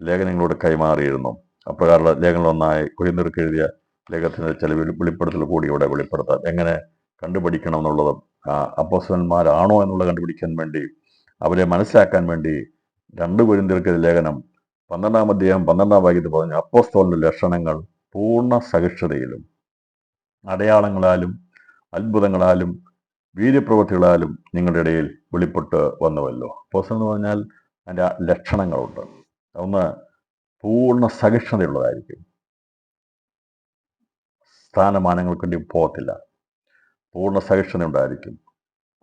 ലേഖനങ്ങളോട് കൈമാറിയിരുന്നു. അപ്രകാരമുള്ള ലേഖനങ്ങളൊന്നായി കൊരിന്ത്യർക്ക് എഴുതിയ ലേഖനത്തിൻ്റെ ചില വെളിപ്പെടുത്തൽ കൂടി ഇവിടെ വെളിപ്പെടുത്താം. എങ്ങനെ കണ്ടുപിടിക്കണം എന്നുള്ളത്, അപ്പോസ്തലന്മാരാണോ എന്നുള്ളത് കണ്ടുപിടിക്കാൻ വേണ്ടി, അവരെ മനസ്സിലാക്കാൻ വേണ്ടി 2 കൊരിന്ത്യർക്ക് ലേഖനം 12-ാം പറഞ്ഞു, അപ്പോസ്തലന്റെ ലക്ഷണങ്ങൾ പൂർണ്ണ സഹിഷ്ണുതയിലും അടയാളങ്ങളാലും അത്ഭുതങ്ങളാലും വീര്യപ്രവൃത്തികളാലും നിങ്ങളുടെ ഇടയിൽ വെളിപ്പെട്ട് വന്നുവല്ലോ. അപ്പോസ്തലൻ എന്ന് പറഞ്ഞാൽ അതിൻ്റെ ലക്ഷണങ്ങളുണ്ട്. ഒന്ന് പൂർണ്ണ സഹിഷ്ണുതയുള്ളതായിരിക്കും, സ്ഥാനമാനങ്ങൾക്ക് വേണ്ടി പോകത്തില്ല, പൂർണ്ണ സഹിഷ്ണുത ഉണ്ടായിരിക്കും,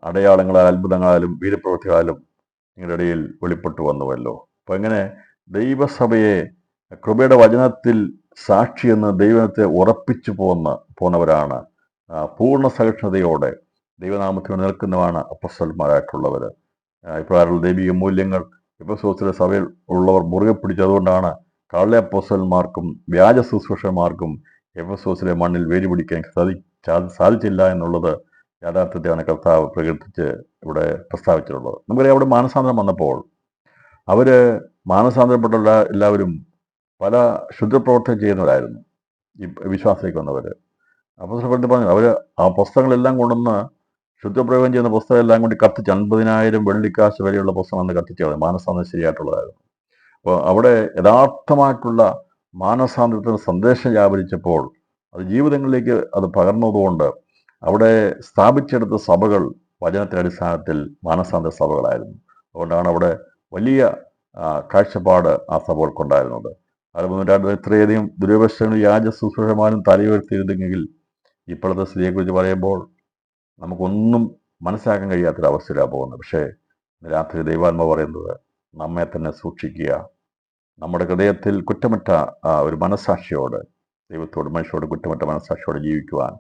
അടയാളങ്ങളാലും അത്ഭുതങ്ങളാലും വീര്യപ്രവൃത്തികളാലും നിങ്ങളുടെ ഇടയിൽ വെളിപ്പെട്ട് വന്നുവല്ലോ. അപ്പോൾ എങ്ങനെ ദൈവസഭയെ കൃപയുടെ വചനത്തിൽ സാക്ഷിയെന്ന് ദൈവത്തെ ഉറപ്പിച്ചു പോന്നവരാണ് പൂർണ്ണ സഹിഷ്ണുതയോടെ ദൈവനാമത്തിന് നിൽക്കുന്നതാണ് അപ്പോസ്തലന്മാരായിട്ടുള്ളവർ. ഇപ്രകാരമുള്ള ദൈവിക മൂല്യങ്ങൾ എഫെസോസിലെ സഭയിൽ ഉള്ളവർ മുറുകെ പിടിച്ചതുകൊണ്ടാണ് കള്ള അപ്പോസ്തലന്മാർക്കും വ്യാജ ശുശ്രൂഷകന്മാർക്കും എഫെസോസിലെ മണ്ണിൽ വേര് പിടിക്കാൻ സാധിച്ചില്ല എന്നുള്ളത് യാഥാർത്ഥ്യത്തെയാണ് കർത്താവ് പ്രകീർത്തിച്ച് ഇവിടെ പ്രസ്താവിച്ചിട്ടുള്ളത്. നമുക്കറിയാം, അവിടെ മാനസാന്തരം വന്നപ്പോൾ അവർ മാനസാന്തരപ്പെട്ട എല്ലാവരും പല ശുദ്ധപ്രവർത്തനം ചെയ്യുന്നവരായിരുന്നു. ഈ വിശ്വാസത്തിലേക്ക് വന്നവർ അപ്പോസ്തലൻ പറഞ്ഞു, അവർ ആ പുസ്തകങ്ങളെല്ലാം കൊണ്ടുവന്ന് ശുദ്ധപ്രയോഗം ചെയ്യുന്ന പുസ്തകം എല്ലാം കൊണ്ട് കത്തിച്ച് 50,000 വെള്ളിക്കാശ് വരെയുള്ള പുസ്തകം അന്ന് കത്തിച്ചത് മാനസാന്തരം ശരിയായിട്ടുള്ളതായിരുന്നു. അപ്പോൾ അവിടെ യഥാർത്ഥമായിട്ടുള്ള മാനസാന്തരത്തിന് സന്ദേശം വ്യാപരിച്ചപ്പോൾ അത് ജീവിതങ്ങളിലേക്ക് അത് പകർന്നതുകൊണ്ട് അവിടെ സ്ഥാപിച്ചെടുത്ത സഭകൾ വചനത്തിൻ്റെ അടിസ്ഥാനത്തിൽ മാനസാന്തര സഭകളായിരുന്നു. അതുകൊണ്ടാണ് അവിടെ വലിയ കാഴ്ചപ്പാട് ആ സഭകൾക്കുണ്ടായിരുന്നത്. അത് ഇത്രയധികം ദുരവസ്ഥകളും വ്യാജ ശുശ്രൂഷമാരും തലയുയർത്തിയിരുന്നെങ്കിൽ ഇപ്പോഴത്തെ സ്ഥിതിയെക്കുറിച്ച് പറയുമ്പോൾ നമുക്കൊന്നും മനസ്സിലാക്കാൻ കഴിയാത്തൊരവസ്ഥയിലാണ് പോകുന്നത്. പക്ഷേ രാത്രി ദൈവാത്മാവ് പറയുന്നത് നമ്മെ തന്നെ സൂക്ഷിക്കുക, നമ്മുടെ ഹൃദയത്തിൽ കുറ്റമറ്റ ഒരു മനസ്സാക്ഷിയോട് ദൈവത്തോട് മനുഷ്യരോട് കുറ്റമറ്റ മനസ്സാക്ഷിയോടെ ജീവിക്കുവാൻ,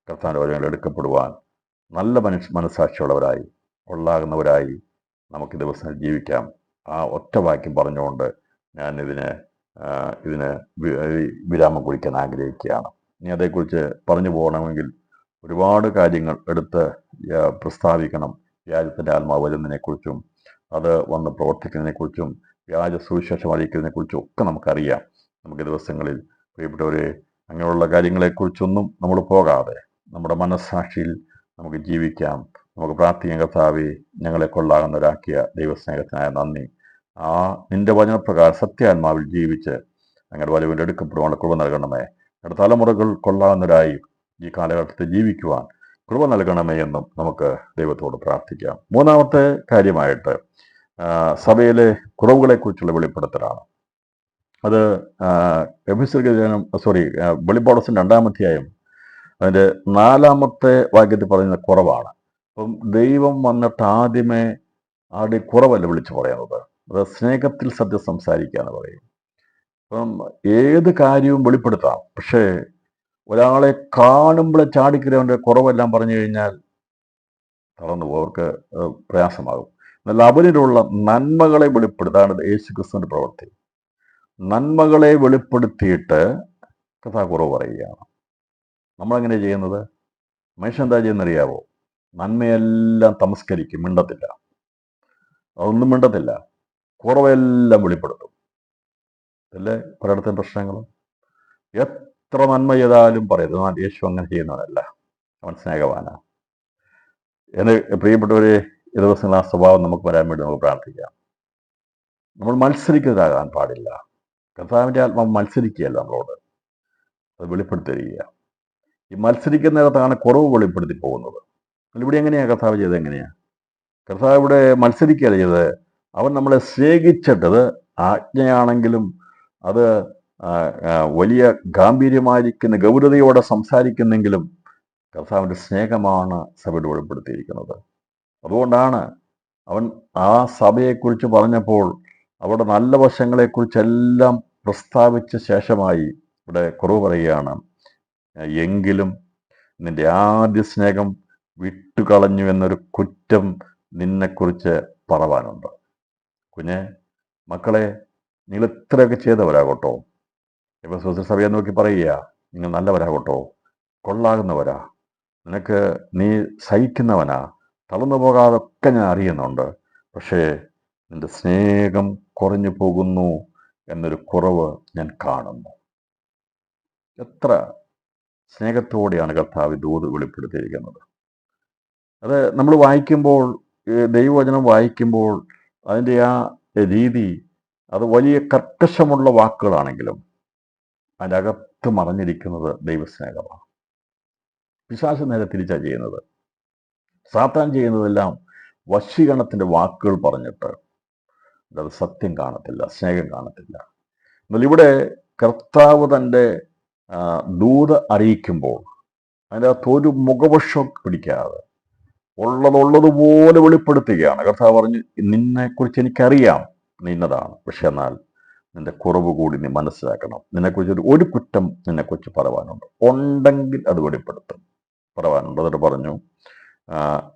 കർത്താവിൻ്റെ വചനങ്ങൾ എടുക്കപ്പെടുവാൻ, നല്ല മനസ്സാക്ഷിയുള്ളവരായി കൊള്ളാകുന്നവരായി നമുക്ക് ദിവസം ജീവിക്കാം. ആ ഒറ്റ വാക്യം പറഞ്ഞുകൊണ്ട് ഞാൻ ഇതിന് വിരാമം കുറിക്കാൻ ആഗ്രഹിക്കുകയാണ്. ഇനി അതേക്കുറിച്ച് പറഞ്ഞു പോകണമെങ്കിൽ ഒരുപാട് കാര്യങ്ങൾ എടുത്ത് പ്രസ്താവിക്കണം. വ്യാജത്തിൻ്റെ ആത്മാവ് വരുന്നതിനെക്കുറിച്ചും അത് വന്ന് പ്രവർത്തിക്കുന്നതിനെക്കുറിച്ചും വ്യാജ സുവിശേഷം അറിയിക്കുന്നതിനെക്കുറിച്ചും ഒക്കെ നമുക്കറിയാം. നമുക്ക് ദിവസങ്ങളിൽ പ്രിയപ്പെട്ടവരെ അങ്ങനെയുള്ള കാര്യങ്ങളെക്കുറിച്ചൊന്നും നമ്മൾ പോകാതെ നമ്മുടെ മനസ്സാക്ഷിയിൽ നമുക്ക് ജീവിക്കാം. നമുക്ക് പ്രാർത്ഥിക്കാൻ. കർത്താവേ, ഞങ്ങളെ കൊള്ളാകുന്നവരാക്കിയ ദൈവസ്നേഹത്തിനായ നന്ദി. നിന്റെ വചനപ്രകാരം സത്യാത്മാവിൽ ജീവിച്ച് അങ്ങനെ വലുവിൽ എടുക്കപ്പെടുവാനുള്ള കൃപ നൽകണമേ. ഞങ്ങളുടെ തലമുറകൾ കൊള്ളാവുന്നവരായി ഈ കാലഘട്ടത്തിൽ ജീവിക്കുവാൻ കൃപ നൽകണമേ എന്നും നമുക്ക് ദൈവത്തോട് പ്രാർത്ഥിക്കാം. മൂന്നാമത്തെ കാര്യമായിട്ട് സഭയിലെ കുറവുകളെക്കുറിച്ചുള്ള വെളിപ്പെടുത്തലാണ്. അത് വെളിപ്പാടത്തിൻ്റെ 2-ാം അധ്യായം അതിൻ്റെ 4-ാമത്തെ വാക്യത്തിൽ പറയുന്ന കുറവാണ്. അപ്പം ദൈവം വന്നിട്ട് ആദ്യമേ ആരുടെ കുറവല്ല വിളിച്ചു പറയുന്നത്, അത് സ്നേഹത്തിൽ സത്യം സംസാരിക്കുക എന്ന് പറയും. അപ്പം ഏത് കാര്യവും വെളിപ്പെടുത്താം. പക്ഷേ ഒരാളെ കാണുമ്പോഴേ ചാടിക്കറിയവൻ്റെ കുറവെല്ലാം പറഞ്ഞു കഴിഞ്ഞാൽ തളർന്നു പോവർക്ക് പ്രയാസമാകും. എന്നാൽ അവരിലുള്ള നന്മകളെ വെളിപ്പെടുത്താണ് യേശു ക്രിസ്തുവിൻ്റെ പ്രവൃത്തി. നന്മകളെ വെളിപ്പെടുത്തിയിട്ട് കഥാ കുറവ് പറയുകയാണ്. നമ്മളെങ്ങനെ ചെയ്യുന്നത്? മനുഷ്യൻ എന്താ ചെയ്യുന്നറിയാവോ? നന്മയെല്ലാം തമസ്കരിക്കും, മിണ്ടത്തില്ല, അതൊന്നും മിണ്ടത്തില്ല, കുറവെല്ലാം വെളിപ്പെടുത്തും. അല്ലേ പലയിടത്തും പ്രശ്നങ്ങൾ? എത്ര നന്മ ചെയ്താലും പറയരുത്, എന്നാൽ യേശു അങ്ങനെ ചെയ്യുന്നവനല്ല, അവൻ സ്നേഹവാനാണ്. എന്ന് പ്രിയപ്പെട്ടവരെ, ഈ ദിവസങ്ങൾ ആ സ്വഭാവം നമുക്ക് വരാൻ വേണ്ടി നമുക്ക് പ്രാർത്ഥിക്കാം. നമ്മൾ മത്സരിക്കുന്നതാകാൻ പാടില്ല. കർത്താവിൻ്റെ ആത്മാവ് മത്സരിക്കുകയല്ല നമ്മളോട്, അത് വെളിപ്പെടുത്തിരിക്കുക. ഈ മത്സരിക്കുന്നിടത്താണ് കുറവ് വെളിപ്പെടുത്തി പോകുന്നത്. ഇവിടെ എങ്ങനെയാണ് കർത്താവ് ചെയ്തത്? എങ്ങനെയാണ് കർത്താവ് ഇവിടെ മത്സരിക്കുകയല്ല ചെയ്തത്? അവൻ നമ്മളെ സ്നേഹിച്ചിട്ടത് ആജ്ഞയാണെങ്കിലും അത് വലിയ ഗാംഭീര്യമായിരിക്കുന്ന ഗൗരവതയോടെ സംസാരിക്കുന്നെങ്കിലും കർത്താവിൻ്റെ സ്നേഹമാണ് സഭയോട് വെളിപ്പെടുത്തിയിരിക്കുന്നത്. അതുകൊണ്ടാണ് അവൻ ആ സഭയെക്കുറിച്ച് പറഞ്ഞപ്പോൾ അവിടെ നല്ല വശങ്ങളെക്കുറിച്ചെല്ലാം പ്രസ്താവിച്ച ശേഷമായി ഇവിടെ കുറവ് പറയുകയാണ്. എങ്കിലും നിന്റെ ആദ്യ സ്നേഹം വിട്ടുകളഞ്ഞു എന്നൊരു കുറ്റം നിന്നെക്കുറിച്ച് പറവാനുണ്ട്. കുഞ്ഞെ മക്കളെ, നിങ്ങൾ ഇത്രയൊക്കെ ചെയ്തവരാകട്ടോ. ഇപ്പം സുഹൃത്ത് സഭയെ നോക്കി പറയുക, നിങ്ങൾ നല്ലവരാകട്ടോ, കൊള്ളാകുന്നവരാ, നിനക്ക് നീ സഹിക്കുന്നവനാ, തളർന്നു പോകാതൊക്കെ ഞാൻ അറിയുന്നുണ്ട്. പക്ഷേ നിന്റെ സ്നേഹം കുറഞ്ഞു പോകുന്നു എന്നൊരു കുറവ് ഞാൻ കാണുന്നു. എത്ര സ്നേഹത്തോടെയാണ് കർത്താവ് ദൂത് വെളിപ്പെടുത്തിയിരിക്കുന്നത്. അത് നമ്മൾ വായിക്കുമ്പോൾ, ദൈവവചനം വായിക്കുമ്പോൾ അതിൻ്റെ ആ രീതി അത് വലിയ കർക്കശമുള്ള വാക്കുകളാണെങ്കിലും അതിൻ്റെ അകത്ത് മറഞ്ഞിരിക്കുന്നത് ദൈവസ്നേഹമാണ്. പിശാച് നേരെ തിരിച്ചാണ് ചെയ്യുന്നത്. സാത്താൻ ചെയ്യുന്നതെല്ലാം വശീകരണത്തിൻ്റെ വാക്കുകൾ പറഞ്ഞിട്ട് അത് സത്യം കാണത്തില്ല, സ്നേഹം കാണത്തില്ല. എന്നാൽ ഇവിടെ കർത്താവ് തൻ്റെ ദൂത് അറിയിക്കുമ്പോൾ അതിൻ്റെ അകത്ത് ഒരു മുഖപക്ഷം പിടിക്കാതെ ഉള്ളതുപോലെ വെളിപ്പെടുത്തുകയാണ്. കർത്താവ് പറഞ്ഞു, നിന്നെക്കുറിച്ച് എനിക്കറിയാം, നിന്നതാണ്, പക്ഷെ എന്നാൽ നിന്റെ കുറവ് കൂടി നീ മനസ്സിലാക്കണം. നിന്നെക്കുറിച്ച് ഒരു കുറ്റം നിന്നെക്കുറിച്ച് പറവാനുണ്ട്, ഉണ്ടെങ്കിൽ അത് വെളിപ്പെടുത്തും, പറവാനുണ്ട്. എന്നിട്ട് പറഞ്ഞു,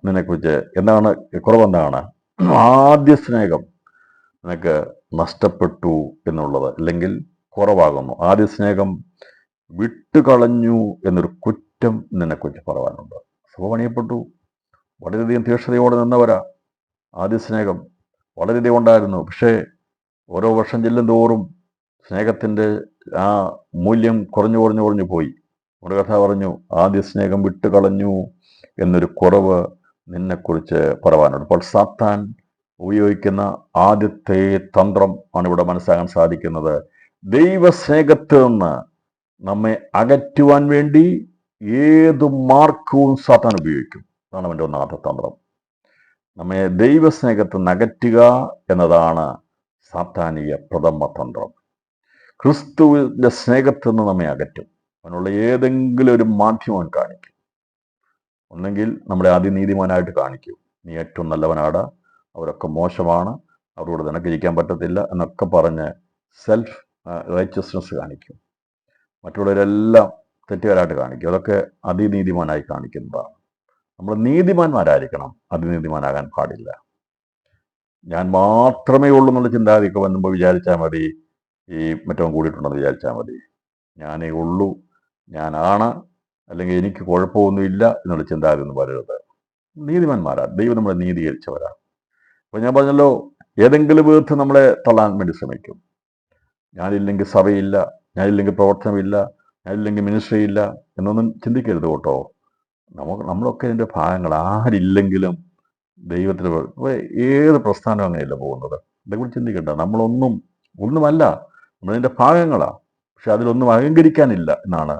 നിന്നെക്കുറിച്ച് എന്താണ് കുറവെന്താണ്? ആദ്യ സ്നേഹം നിനക്ക് നഷ്ടപ്പെട്ടു എന്നുള്ളത്, അല്ലെങ്കിൽ കുറവാകുന്നു. ആദ്യ സ്നേഹം വിട്ടുകളഞ്ഞു എന്നൊരു കുറ്റം നിന്നെക്കുറിച്ച് പറവാനുണ്ട്. സഭ പണിയപ്പെട്ടു, വളരെയധികം തീക്ഷ്ണതയോടെ നിന്നവരാ. ആദ്യ സ്നേഹം വളരെയധികം ഉണ്ടായിരുന്നു. പക്ഷേ ഓരോ വർഷം ചെല്ലും തോറും സ്നേഹത്തിൻ്റെ ആ മൂല്യം കുറഞ്ഞു പോയി. നമ്മുടെ കഥ പറഞ്ഞു, ആദ്യ സ്നേഹം വിട്ടുകളഞ്ഞു എന്നൊരു കുറവ് നിന്നെക്കുറിച്ച് പറവാനുണ്ട്. അപ്പോൾ സാത്താൻ ഉപയോഗിക്കുന്ന ആദ്യത്തെ തന്ത്രം ആണ് ഇവിടെ മനസ്സിലാക്കാൻ സാധിക്കുന്നത്. ദൈവസ്നേഹത്തിൽ നിന്ന് നമ്മെ അകറ്റുവാൻ വേണ്ടി ഏതു മാർഗവും സാത്താൻ ഉപയോഗിക്കും. അതാണ് അവൻ്റെ ഒന്നാമത്തെ തന്ത്രം. നമ്മെ ദൈവസ്നേഹത്തിൽ നിന്ന് അകറ്റുക എന്നതാണ് സാത്താനിക പ്രഥമ തന്ത്രം. ക്രിസ്തുവിൻ്റെ സ്നേഹത്തിൽ നിന്ന് നമ്മെ അകറ്റും. അവനുള്ള ഏതെങ്കിലും ഒരു മാധ്യമം കാണിക്കും. ഒന്നെങ്കിൽ നമ്മളെ അതിനീതിമാനായിട്ട് കാണിക്കും, നീ ഏറ്റവും നല്ലവനാണ്, അവരൊക്കെ മോശമാണ്, അവരോട് നിനക്ക് ഇരിക്കാൻ പറ്റത്തില്ല എന്നൊക്കെ പറഞ്ഞ് സെൽഫ് റൈച്ചസ്നെസ് കാണിക്കും. മറ്റുള്ളവരെല്ലാം തെറ്റുകാരായിട്ട് കാണിക്കും. അതൊക്കെ അതിനീതിമാനായി കാണിക്കുന്നതാണ്. നമ്മൾ നീതിമാന്മാരായിരിക്കണം, അതിനീതിമാനാകാൻ പാടില്ല. ഞാൻ മാത്രമേ ഉള്ളൂ എന്നുള്ള ചിന്താഗതിയൊക്കെ വന്നുമ്പോൾ വിചാരിച്ചാൽ മതി, ഈ മറ്റവൻ കൂടിയിട്ടുണ്ടെന്ന് വിചാരിച്ചാൽ മതി. ഞാനേ ഉള്ളൂ, ഞാനാണ്, അല്ലെങ്കിൽ എനിക്ക് കുഴപ്പമൊന്നുമില്ല എന്നുള്ള ചിന്താഗതി ഒന്നും വരരുത്. നീതിമാന്മാരാണ്, ദൈവം നമ്മളെ നീതീകരിച്ചവരാണ്. അപ്പോൾ ഞാൻ പറഞ്ഞല്ലോ, ഏതെങ്കിലും വിധത്തിൽ നമ്മളെ തള്ളാൻ വേണ്ടി ശ്രമിക്കും. ഞാനില്ലെങ്കിൽ സഭയില്ല, ഞാനില്ലെങ്കിൽ പ്രവർത്തനമില്ല, ഞാനില്ലെങ്കിൽ മിനിസ്ട്രി ഇല്ല എന്നൊന്നും ചിന്തിക്കരുത് കേട്ടോ. നമ്മളൊക്കെ ഇതിൻ്റെ ഭാഗങ്ങൾ. ആരില്ലെങ്കിലും ദൈവത്തിന് ഏത് പ്രസ്ഥാനം അങ്ങനെയല്ല പോകുന്നത്. ഇതേക്കുറിച്ച് ചിന്തിക്കണ്ട. ഒന്നുമല്ല, നമ്മളതിൻ്റെ ഭാഗങ്ങളാണ്. പക്ഷെ അതിലൊന്നും അഹങ്കരിക്കാനില്ല എന്നാണ്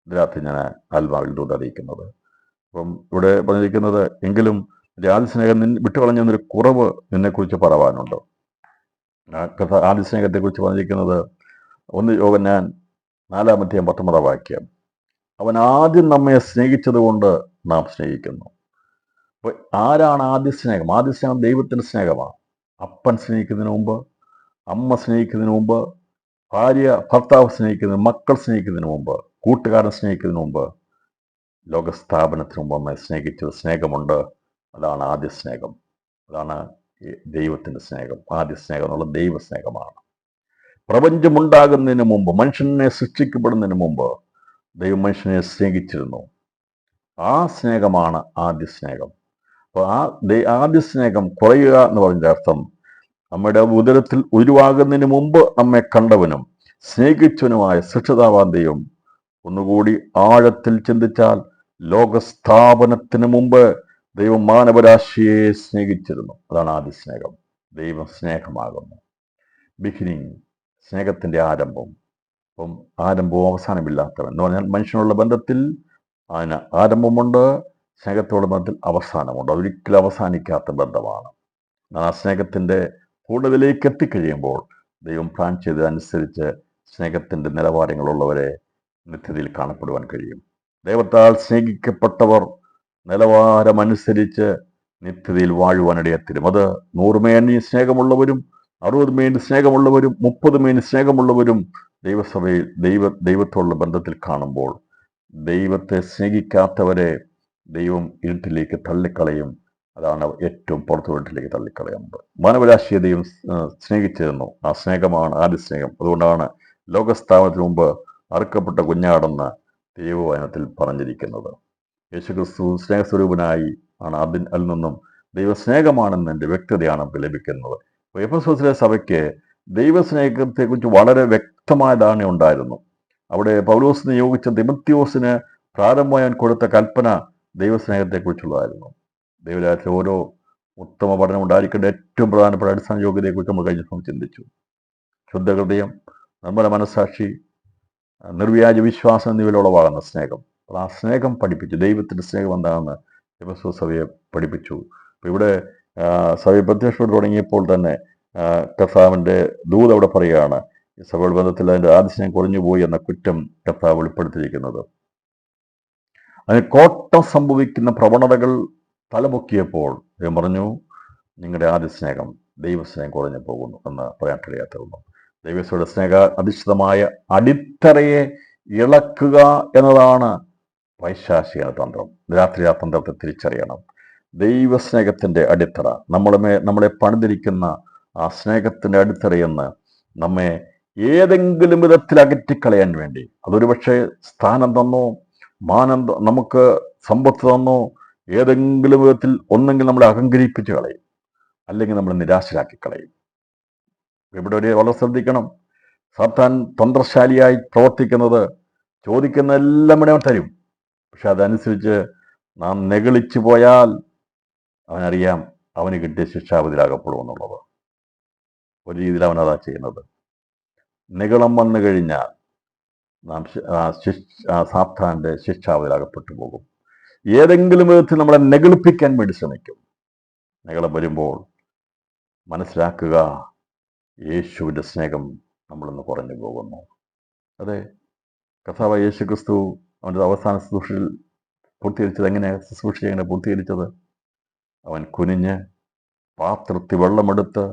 ഇതിനകത്ത് ഞാൻ ആത്മാവിൽ അറിയിക്കുന്നത്. അപ്പം ഇവിടെ പറഞ്ഞിരിക്കുന്നത്, എങ്കിലും ആദിസ്നേഹം വിട്ടുകളഞ്ഞൊരു കുറവ് നിന്നെക്കുറിച്ച് പറവാനുണ്ട്. ആദിസ്നേഹത്തെക്കുറിച്ച് പറഞ്ഞിരിക്കുന്നത് 1 യോഹന്നാൻ 4:19 വാക്യം. അവൻ ആദ്യം നമ്മെ സ്നേഹിച്ചത് കൊണ്ട് നാം സ്നേഹിക്കുന്നു. അപ്പോൾ ആരാണ് ആദ്യ സ്നേഹം? ആദ്യ സ്നേഹം ദൈവത്തിൻ്റെ സ്നേഹമാണ്. അപ്പൻ സ്നേഹിക്കുന്നതിന് മുമ്പ്, അമ്മ സ്നേഹിക്കുന്നതിന് മുമ്പ്, ഭാര്യ ഭർത്താവ് സ്നേഹിക്കുന്നതിന്, മക്കൾ സ്നേഹിക്കുന്നതിന് മുമ്പ്, കൂട്ടുകാരൻ സ്നേഹിക്കുന്നതിന് മുമ്പ്, ലോകസ്ഥാപനത്തിന് മുമ്പ് നമ്മെ സ്നേഹിച്ചൊരു സ്നേഹമുണ്ട്. അതാണ് ആദ്യ സ്നേഹം. അതാണ് ദൈവത്തിൻ്റെ സ്നേഹം. ആദ്യ സ്നേഹം എന്നുള്ളത് ദൈവസ്നേഹമാണ്. പ്രപഞ്ചമുണ്ടാകുന്നതിന് മുമ്പ്, മനുഷ്യനെ സൃഷ്ടിക്കപ്പെടുന്നതിന് മുമ്പ് ദൈവം മനുഷ്യനെ സ്നേഹിച്ചിരുന്നു. ആ സ്നേഹമാണ് ആദ്യ സ്നേഹം. അപ്പോൾ ആദ്യ സ്നേഹം കുറയുക എന്ന് പറഞ്ഞ അർത്ഥം, നമ്മുടെ ഉദരത്തിൽ ഉരുവാകുന്നതിന് മുമ്പ് നമ്മെ കണ്ടവനും സ്നേഹിച്ചവനുമായ സൃഷ്ടിതാവാൻ ദൈവം, ഒന്നുകൂടി ആഴത്തിൽ ചിന്തിച്ചാൽ, ലോകസ്ഥാപനത്തിന് മുമ്പ് ദൈവം മാനവരാശിയെ സ്നേഹിച്ചിരുന്നു. അതാണ് ആദ്യ സ്നേഹം. ദൈവം സ്നേഹമാകുന്നു. ബിഗിനിങ്, സ്നേഹത്തിൻ്റെ ആരംഭം. അപ്പം ആരംഭവും അവസാനമില്ലാത്തവൻ എന്ന് പറഞ്ഞാൽ, മനുഷ്യനുള്ള ബന്ധത്തിൽ അതിന് ആരംഭമുണ്ട്, സ്നേഹത്തോടെ ബന്ധത്തിൽ അവസാനമുണ്ട്. അതൊരിക്കലും അവസാനിക്കാത്ത ബന്ധമാണ്. ആ സ്നേഹത്തിൻ്റെ കൂടുതലേക്ക് എത്തിക്കഴിയുമ്പോൾ ദൈവം പ്ലാൻ ചെയ്തതനുസരിച്ച് സ്നേഹത്തിൻ്റെ നിലവാരങ്ങളുള്ളവരെ നിത്യതയിൽ കാണപ്പെടുവാൻ കഴിയും. ദൈവത്താൽ സ്നേഹിക്കപ്പെട്ടവർ നിലവാരമനുസരിച്ച് നിത്യതയിൽ വാഴുവാനിടയെത്തിരും. അത് 100 മേനി സ്നേഹമുള്ളവരും 60 മേനി സ്നേഹമുള്ളവരും 30 മേനി സ്നേഹമുള്ളവരും ദൈവസഭയിൽ ദൈവത്തോടുള്ള ബന്ധത്തിൽ കാണുമ്പോൾ, ദൈവത്തെ സ്നേഹിക്കാത്തവരെ ദൈവം ഇരുട്ടിലേക്ക് തള്ളിക്കളയും. അതാണ് ഏറ്റവും പുറത്തു വീട്ടിലേക്ക് തള്ളിക്കളയുന്നത്. മാനവരാശിയെ ദൈവം സ്നേഹിച്ചിരുന്നു. ആ സ്നേഹമാണ് ആദ്യ സ്നേഹം. അതുകൊണ്ടാണ് ലോകസ്ഥാപനത്തിന് മുമ്പ് അറുക്കപ്പെട്ട കുഞ്ഞാടെന്ന് ദൈവവചനത്തിൽ പറഞ്ഞിരിക്കുന്നത്. യേശുക്രിസ്തു സ്നേഹസ്വരൂപനായി ആണ് അതിൽ നിന്നും ദൈവസ്നേഹമാണെന്നതിൻ്റെ വ്യക്തതയാണ് നമുക്ക് ലഭിക്കുന്നത്. അപ്പോൾ എഫെസോസിലെ സഭയ്ക്ക് ദൈവസ്നേഹത്തെക്കുറിച്ച് വളരെ വ്യക്തമായ ധാരണ ഉണ്ടായിരുന്നു. അവിടെ പൗലോസ് നിയോഗിച്ച തിമോത്തിയോസിന് പ്രാരംഭമായി കൊടുത്ത കൽപ്പന ദൈവസ്നേഹത്തെക്കുറിച്ചുള്ളതായിരുന്നു. ദൈവരാജ്യത്തിലെ ഓരോ ഉത്തമ പഠനം ഉണ്ടായിരിക്കേണ്ട ഏറ്റവും പ്രധാനപ്പെട്ട അടിസ്ഥാന യോഗ്യതയെക്കുറിച്ച് നമ്മൾ കഴിഞ്ഞ ദിവസം ചിന്തിച്ചു. ശുദ്ധഹൃദയം, നിർമ്മല മനസ്സാക്ഷി, നിർവ്യാജ വിശ്വാസം എന്നിവയിലുളവാകുന്ന സ്നേഹം. അപ്പോൾ ആ സ്നേഹം പഠിപ്പിച്ചു. ദൈവത്തിൻ്റെ സ്നേഹം എന്താണെന്ന് എഫെസോസ് സഭയെ പഠിപ്പിച്ചു. അപ്പോൾ ഇവിടെ സഭയെ പ്രത്യക്ഷപ്പെട്ട് തുടങ്ങിയപ്പോൾ തന്നെ കർത്താവിൻ്റെ ദൂത് അവിടെ പറയുകയാണ്, സഭയുടെ ബന്ധത്തിൽ അതിൻ്റെ ആദ്യ സ്നേഹം കുറഞ്ഞുപോയി എന്ന കുറ്റം കർത്താവ് വെളിപ്പെടുത്തിയിരിക്കുന്നത്. അതിന് കോട്ടം സംഭവിക്കുന്ന പ്രവണതകൾ തലപൊക്കിയപ്പോൾ ദൈവം പറഞ്ഞു, നിങ്ങളുടെ ആദ്യ സ്നേഹം, ദൈവസ്നേഹം കുറഞ്ഞു പോകുന്നു എന്ന് പറയാൻ കഴിയാത്തതുള്ളൂ. ദൈവസ്വയുടെ സ്നേഹ അധിഷ്ഠിതമായ അടിത്തറയെ ഇളക്കുക എന്നതാണ് പൈശാചിക തന്ത്രം. രാത്രി ആ തന്ത്രത്തെ തിരിച്ചറിയണം. ദൈവസ്നേഹത്തിൻ്റെ അടിത്തറ, നമ്മളെ പണിതിരിക്കുന്ന ആ സ്നേഹത്തിൻ്റെ അടിത്തറയെന്ന് നമ്മെ ഏതെങ്കിലും വിധത്തിൽ അകറ്റിക്കളയാൻ വേണ്ടി, അതൊരു പക്ഷേ സ്ഥാനം തന്നോ, മാനം, നമുക്ക് സമ്പത്ത് തന്നോ, ഏതെങ്കിലും വിധത്തിൽ ഒന്നെങ്കിൽ നമ്മളെ അഹങ്കരിപ്പിച്ച് കളയും, അല്ലെങ്കിൽ നമ്മൾ നിരാശരാക്കി കളയും. ഇവിടെ വളരെ ശ്രദ്ധിക്കണം. സാത്താൻ തന്ത്രശാലിയായി പ്രവർത്തിക്കുന്നത്, ചോദിക്കുന്ന എല്ലാം ഇവിടെ തരും. പക്ഷെ അതനുസരിച്ച് നാം നെഗളിച്ചു പോയാൽ അവനറിയാം അവന് കിട്ടിയ ശിക്ഷാവിധിയിലാകപ്പെടുമെന്നുള്ളത്. ഒരു രീതിയിൽ അവനതാ ചെയ്യുന്നത്. നിഗളം വന്നു കഴിഞ്ഞാൽ നാം സാത്താൻ്റെ ശിക്ഷാവിധിയിലാകപ്പെട്ടു പോകും. ഏതെങ്കിലും വിധത്തിൽ നമ്മളെ നെഗളിപ്പിക്കാൻ വേണ്ടി ശ്രമിക്കും. നിഗളം വരുമ്പോൾ മനസ്സിലാക്കുക, യേശുവിൻ്റെ സ്നേഹം നമ്മളിന്ന് കുറഞ്ഞു പോകുന്നു. അതെ, കർത്താവായ യേശു ക്രിസ്തു അവൻ്റെ അവസാന ശുശ്രൂഷയിൽ പൂർത്തീകരിച്ചത് എങ്ങനെ പൂർത്തീകരിച്ചത്? അവൻ കുനിഞ്ഞ് പാത്രത്തിൽ വെള്ളമെടുത്ത്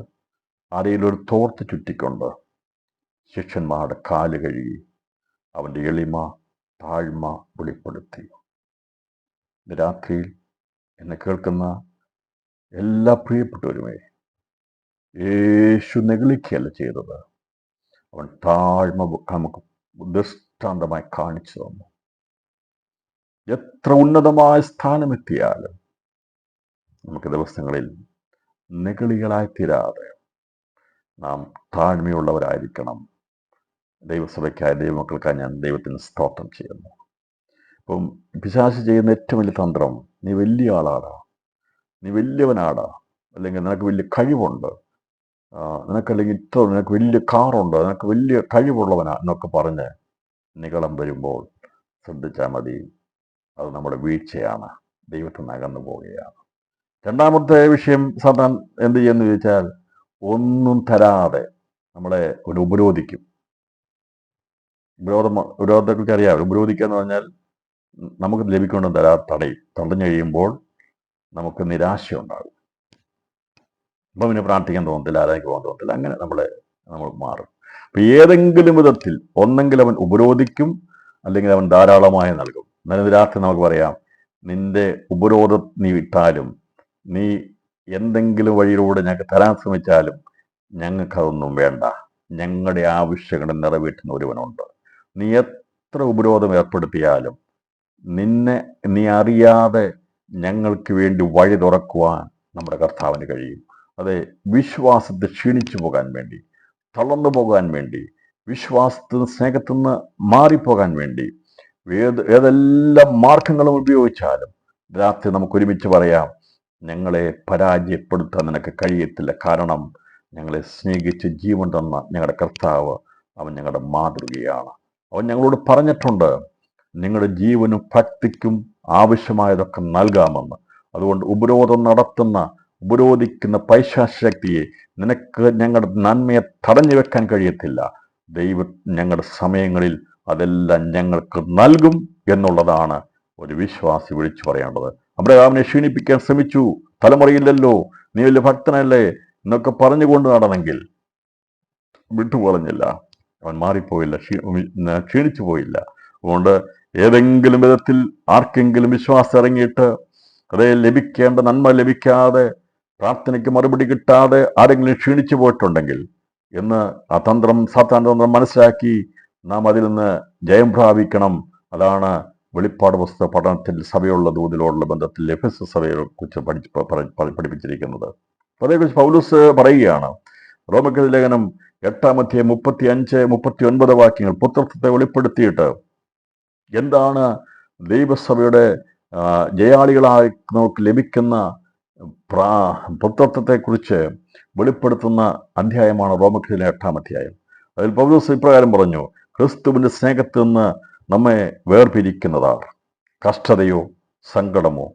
അരയിലൊരു തോർത്ത് ചുറ്റിക്കൊണ്ട് ശിഷ്യന്മാരുടെ കാല് കഴുകി അവൻ്റെ എളിമ, താഴ്മ വെളിപ്പെടുത്തി. ഇന്ന് രാത്രിയിൽ എന്നെ കേൾക്കുന്ന എല്ലാ പ്രിയപ്പെട്ടവരുമേ, യേശു നെഗളിക്കുകയല്ല ചെയ്തത്. അവൻ താഴ്മ നമുക്ക് ദൃഷ്ടാന്തമായി കാണിച്ചു തന്നു. എത്ര ഉന്നതമായ സ്ഥാനമെത്തിയാലും നമുക്ക് ദിവസങ്ങളിൽ നെഗളികളായി തീരാതെ നാം താഴ്മയുള്ളവരായിരിക്കണം. ദൈവസഭയ്ക്കായി, ദൈവമക്കൾക്കായി ഞാൻ ദൈവത്തിന് സ്തോത്രം ചെയ്യുന്നു. അപ്പം പിശാച് ചെയ്യുന്ന ഏറ്റവും വലിയ തന്ത്രം, നീ വലിയ ആളാടാ, നീ വലിയവനാടാ, അല്ലെങ്കിൽ നിനക്ക് വലിയ കഴിവുണ്ട്, നിനക്കല്ലെങ്കിൽ നിനക്ക് വലിയ കാറുണ്ട്, നിനക്ക് വലിയ കഴിവുള്ളവനാ എന്നൊക്കെ പറഞ്ഞ് നിഗളം വരുമ്പോൾ ശ്രദ്ധിച്ചാൽ മതി, അത് നമ്മുടെ വീഴ്ചയാണ്, ദൈവത്തിൽ നിന്ന് അകന്നു പോവുകയാണ്. രണ്ടാമത്തെ വിഷയം, സാത്താൻ എന്ത് ചെയ്യുമെന്ന് ചോദിച്ചാൽ, ഒന്നും തരാതെ നമ്മളെ ഒരു ഉപരോധിക്കും. ഉപരോധത്തെക്കുറിച്ച് അറിയാം. ഉപരോധിക്കുക എന്ന് പറഞ്ഞാൽ നമുക്ക് ലഭിക്കൊണ്ടും തടയും. തടഞ്ഞു കഴിയുമ്പോൾ നമുക്ക് നിരാശയുണ്ടാകും. അപ്പം പിന്നെ പ്രാർത്ഥിക്കാൻ തോന്നത്തില്ല, ആരാധിക്കാൻ പോകാൻ തോന്നത്തില്ല. അങ്ങനെ നമ്മൾ മാറും. അപ്പം ഏതെങ്കിലും വിധത്തിൽ ഒന്നെങ്കിൽ അവൻ ഉപരോധിക്കും, അല്ലെങ്കിൽ അവൻ ധാരാളമായി നൽകും. എന്നാലും രാത്രി നമുക്ക് പറയാം, നിന്റെ ഉപരോധം നീ വിട്ടാലും, നീ എന്തെങ്കിലും വഴിയിലൂടെ ഞങ്ങൾക്ക് തരാൻ ശ്രമിച്ചാലും ഞങ്ങൾക്കതൊന്നും വേണ്ട. ഞങ്ങളുടെ ആവശ്യങ്ങൾ നിറവേറ്റുന്ന ഒരുവനുണ്ട്. നീ എത്ര ഉപരോധം ഏർപ്പെടുത്തിയാലും നീ അറിയാതെ ഞങ്ങൾക്ക് വേണ്ടി വഴി തുറക്കുവാൻ നമ്മുടെ കർത്താവിന് കഴിയും. അതെ, വിശ്വാസത്തെ ക്ഷീണിച്ചു പോകാൻ വേണ്ടി, തളർന്നു പോകാൻ വേണ്ടി, വിശ്വാസത്തിൽ സ്നേഹത്തിൽ നിന്ന് മാറിപ്പോകാൻ വേണ്ടി ഏതെല്ലാം മാർഗങ്ങളും ഉപയോഗിച്ചാലും രാത്രി നമുക്ക് ഒരുമിച്ച് പറയാം, ഞങ്ങളെ പരാജയപ്പെടുത്താൻ നിനക്ക് കഴിയത്തില്ല. കാരണം ഞങ്ങളെ സ്നേഹിച്ച് ജീവൻ തന്ന ഞങ്ങളുടെ കർത്താവ്, അവൻ ഞങ്ങളുടെ മാതൃകയാണ്. അവൻ ഞങ്ങളോട് പറഞ്ഞിട്ടുണ്ട്, നിങ്ങളുടെ ജീവനും ഭക്തിക്കും ആവശ്യമായതൊക്കെ നൽകാമെന്ന്. അതുകൊണ്ട് ഉപരോധിക്കുന്ന പൈശാചശക്തിയെ നിനക്ക് ഞങ്ങളുടെ നന്മയെ തടഞ്ഞു വെക്കാൻ കഴിയത്തില്ല. ദൈവം ഞങ്ങളുടെ സമയങ്ങളിൽ അതെല്ലാം ഞങ്ങൾക്ക് നൽകും എന്നുള്ളതാണ് ഒരു വിശ്വാസി വിളിച്ചു പറയേണ്ടത്. അബ്രഹാമിനെ ക്ഷീണിപ്പിക്കാൻ ശ്രമിച്ചു, തലമുറയില്ലല്ലോ, നീ വലിയ ഭക്തനല്ലേ എന്നൊക്കെ പറഞ്ഞുകൊണ്ട് നടന്നെങ്കിൽ വിട്ടുപറഞ്ഞില്ല, അവൻ മാറിപ്പോയില്ല, ക്ഷീണിച്ചു പോയില്ല. അതുകൊണ്ട് ഏതെങ്കിലും വിധത്തിൽ ആർക്കെങ്കിലും വിശ്വാസം ഇറങ്ങിയിട്ട് അതേ ലഭിക്കേണ്ട നന്മ ലഭിക്കാതെ, പ്രാർത്ഥനയ്ക്ക് മറുപടി കിട്ടാതെ ആരെങ്കിലും ക്ഷീണിച്ചു പോയിട്ടുണ്ടെങ്കിൽ എന്ന് ആ തന്ത്രം, സാത്താൻ തന്ത്രം മനസ്സിലാക്കി നാം അതിൽ നിന്ന് ജയം പ്രാപിക്കണം. അതാണ് വെളിപ്പാട് പുസ്തക പഠനത്തിൽ സഭയുള്ള ദൂതിലോടുള്ള ബന്ധത്തിൽ എഫെസസ് സഭയെ കുറിച്ച് പഠിപ്പിച്ചിരിക്കുന്നത്. അതേക്കുറിച്ച് പൗലോസ് പറയുകയാണ്, റോമക്കരുടെ ലേഖനം 8-ാം 35-39 വാക്യങ്ങൾ പുത്രത്വത്തെ വെളിപ്പെടുത്തിയിട്ട് എന്താണ് ദൈവസഭയുടെ ജയാളികളായി നമുക്ക് ലഭിക്കുന്ന പുത്രത്വത്തെക്കുറിച്ച് വെളിപ്പെടുത്തുന്ന അധ്യായമാണ് റോമക്കരുടെ 8-ാം അധ്യായം. അതിൽ പൗലോസ് ഇപ്രകാരം പറഞ്ഞു, ക്രിസ്തുവിന്റെ സ്നേഹത്തിൽ നിന്ന് നമ്മെ വേർപിരിക്കുന്നതാർ കഷ്ടതയോ, സങ്കടമോ,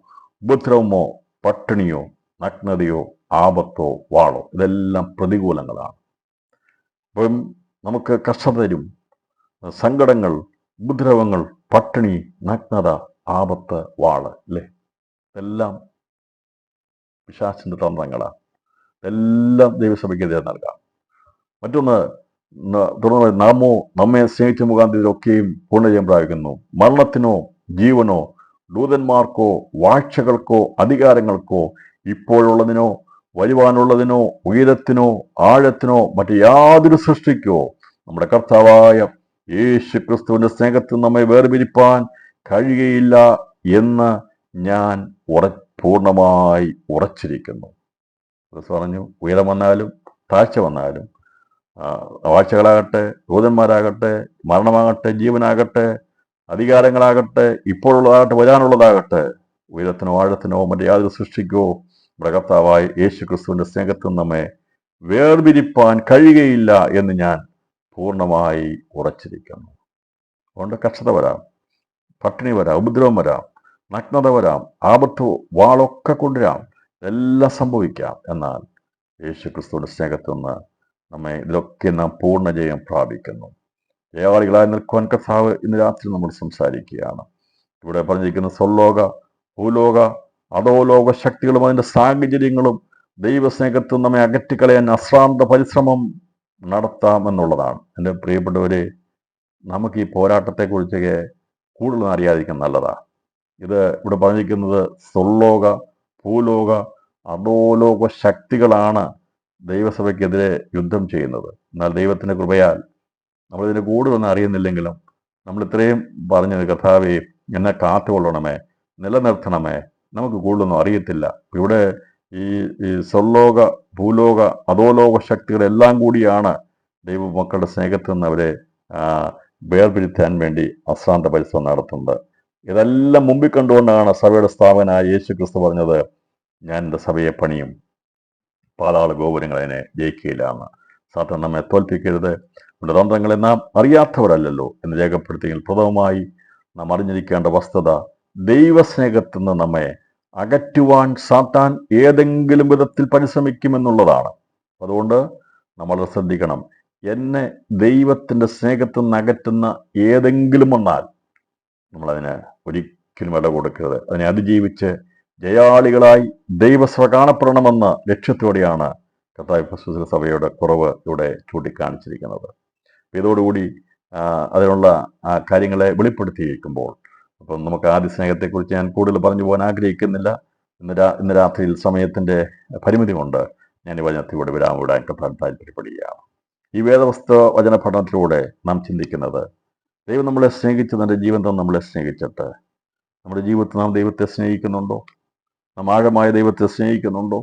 ഉപദ്രവമോ, പട്ടിണിയോ, നഗ്നതയോ, ആപത്തോ, വാളോ, ഇതെല്ലാം പ്രതികൂലങ്ങളാണ്. അപ്പം നമുക്ക് കഷ്ടത തരും, സങ്കടങ്ങൾ, ഉപദ്രവങ്ങൾ, പട്ടിണി, നഗ്നത, ആപത്ത്, വാള്, അല്ലേ? ഇതെല്ലാം പിശാചിന്റെ തന്ത്രങ്ങളാണ്. ഇതെല്ലാം ദൈവസഭയ്ക്കെതിരെ നൽകാം. മറ്റൊന്ന്, തുടർന്ന് നമ്മെ സ്നേഹിച്ച മുഖാന്തരമൊക്കെയും പൂർണ്ണജയം പ്രാപിക്കുന്നു. മരണത്തിനോ ജീവനോ ദൂതന്മാർക്കോ വാഴ്ചകൾക്കോ അധികാരങ്ങൾക്കോ ഇപ്പോഴുള്ളതിനോ വരുവാനുള്ളതിനോ ഉയരത്തിനോ ആഴത്തിനോ മറ്റ് യാതൊരു സൃഷ്ടിക്കോ നമ്മുടെ കർത്താവായ യേശു ക്രിസ്തുവിന്റെ സ്നേഹത്തിൽ നമ്മെ വേർപിരിപ്പാൻ കഴിയുകയില്ല എന്ന് ഞാൻ പൂർണ്ണമായി ഉറച്ചിരിക്കുന്നു. പറഞ്ഞു, ഉയരം വന്നാലും താഴ്ച വന്നാലും, വാഴ്ചകളാകട്ടെ, ദൂതന്മാരാകട്ടെ, മരണമാകട്ടെ, ജീവനാകട്ടെ, അധികാരങ്ങളാകട്ടെ, ഇപ്പോഴുള്ളതാകട്ടെ, വരാനുള്ളതാകട്ടെ, ഉയരത്തിനോ ആഴത്തിനോ മറ്റു യാതൊരു സൃഷ്ടിക്കോ നമ്മുടെ കർത്താവായ യേശു ക്രിസ്തുവിന്റെ സ്നേഹത്തിൽ നമ്മെ വേർപിരിപ്പാൻ കഴിയുകയില്ല എന്ന് ഞാൻ പൂർണ്ണമായി ഉറച്ചിരിക്കുന്നു. അതുകൊണ്ട് കഷ്ടത വരാം, പട്ടിണി വരാം, ഉപദ്രവം വരാം, നഗ്നത വരാം, ആപത്ത്, വാളൊക്കെ കൊണ്ടുവരാം, എല്ലാം സംഭവിക്കാം. എന്നാൽ യേശു ക്രിസ്തുവിന്റെ സ്നേഹത്തിൽ നിന്ന് ഇതിലൊക്കെ നാം പൂർണ്ണ ജയം പ്രാപിക്കുന്നു. ജയാളികളായി നിൽക്കുവാൻ കർത്താവ് ഇന്ന് രാത്രി നമ്മൾ സംസാരിക്കുകയാണ്. ഇവിടെ പറഞ്ഞിരിക്കുന്ന സ്വർലോക, ഭൂലോക, അധോലോക ശക്തികളും അതിൻ്റെ സാഹചര്യങ്ങളും ദൈവസ്നേഹത്തിൽ നമ്മെ അകറ്റിക്കളയാൻ അശ്രാന്ത പരിശ്രമം നടത്താമെന്നുള്ളതാണ്. എൻ്റെ പ്രിയപ്പെട്ടവരെ, നമുക്ക് ഈ പോരാട്ടത്തെക്കുറിച്ചൊക്കെ കൂടുതൽ അറിയാതിരിക്കാൻ നല്ലതാണ്. ഇത് ഇവിടെ പറഞ്ഞിരിക്കുന്നത് സ്വർലോക, ഭൂലോക, അധോലോക ശക്തികളാണ് ദൈവസഭയ്ക്കെതിരെ യുദ്ധം ചെയ്യുന്നത്. എന്നാൽ ദൈവത്തിൻ്റെ കൃപയാൽ നമ്മളിതിന് കൂടുതലൊന്നും അറിയുന്നില്ലെങ്കിലും നമ്മൾ ഇത്രയും പറഞ്ഞത്, കർത്താവേ എന്നെ കാത്തുകൊള്ളണമേ, നിലനിർത്തണമേ, നമുക്ക് കൂടുതലൊന്നും അറിയത്തില്ല. ഇവിടെ ഈ സ്വർലോക, ഭൂലോക, അധോലോക ശക്തികളെല്ലാം കൂടിയാണ് ദൈവമക്കളുടെ സ്നേഹത്തിൽ നിന്ന് അവരെ വേർപിരിത്താൻ വേണ്ടി അശ്രാന്ത പരിശ്രമം നടത്തുന്നത്. ഇതെല്ലാം മുമ്പിൽ കണ്ടുകൊണ്ടാണ് സഭയുടെ സ്ഥാപകനായ യേശു ക്രിസ്തു പറഞ്ഞത്, ഞാൻ എൻ്റെ സഭയെ പണിയും, പാതാള ഗോപുരങ്ങൾ അതിനെ ജയിക്കുകയില്ലാന്ന്. സാത്താൻ നമ്മെ തോൽപ്പിക്കരുത്, നമ്മുടെ തന്ത്രങ്ങളെ നാം അറിയാത്തവരല്ലല്ലോ എന്ന് രേഖപ്പെടുത്തിയെങ്കിൽ പ്രഥമമായി നാം അറിഞ്ഞിരിക്കേണ്ട വസ്തുത, ദൈവസ്നേഹത്തിൽ നിന്ന് നമ്മെ അകറ്റുവാൻ സാത്താൻ ഏതെങ്കിലും വിധത്തിൽ പരിശ്രമിക്കുമെന്നുള്ളതാണ്. അതുകൊണ്ട് നമ്മൾ ശ്രദ്ധിക്കണം. എന്നെ ദൈവത്തിൻ്റെ സ്നേഹത്തിൽ നിന്ന് അകറ്റുന്ന ഏതെങ്കിലും വന്നാൽ നമ്മളതിന് ഒരിക്കലും ഇട കൊടുക്കരുത്. അതിനെ അതിജീവിച്ച് ജയാളികളായി ദൈവസഭ കാണപ്പെടണമെന്ന ലക്ഷ്യത്തോടെയാണ് കർത്താവ് ക്രിസ്തു സഭയുടെ കുറവ് ഇവിടെ ചൂണ്ടിക്കാണിച്ചിരിക്കുന്നത്. ഇതോടുകൂടി അതിനുള്ള കാര്യങ്ങളെ വെളിപ്പെടുത്തിയിരിക്കുമ്പോൾ അപ്പം നമുക്ക് ആദ്യ സ്നേഹത്തെക്കുറിച്ച് ഞാൻ കൂടുതൽ പറഞ്ഞു പോകാൻ ആഗ്രഹിക്കുന്നില്ല. ഇന്ന് രാത്രിയിൽ സമയത്തിൻ്റെ പരിമിതി കൊണ്ട് ഞാൻ ഈ വചനത്തിലൂടെ വിടാൻ കർത്താൻ താല്പര്യപ്പെടുകയാണ്. ഈ വചന പഠനത്തിലൂടെ നാം ചിന്തിക്കുന്നത്, ദൈവം നമ്മളെ സ്നേഹിച്ച് തൻ്റെ ജീവൻ തന്നെ നമ്മളെ സ്നേഹിച്ചിട്ട് നമ്മുടെ ജീവിതത്തിൽ നാം ദൈവത്തെ സ്നേഹിക്കുന്നുണ്ടോ? നാം ആഴമായ ദൈവത്തെ സ്നേഹിക്കുന്നുണ്ടോ?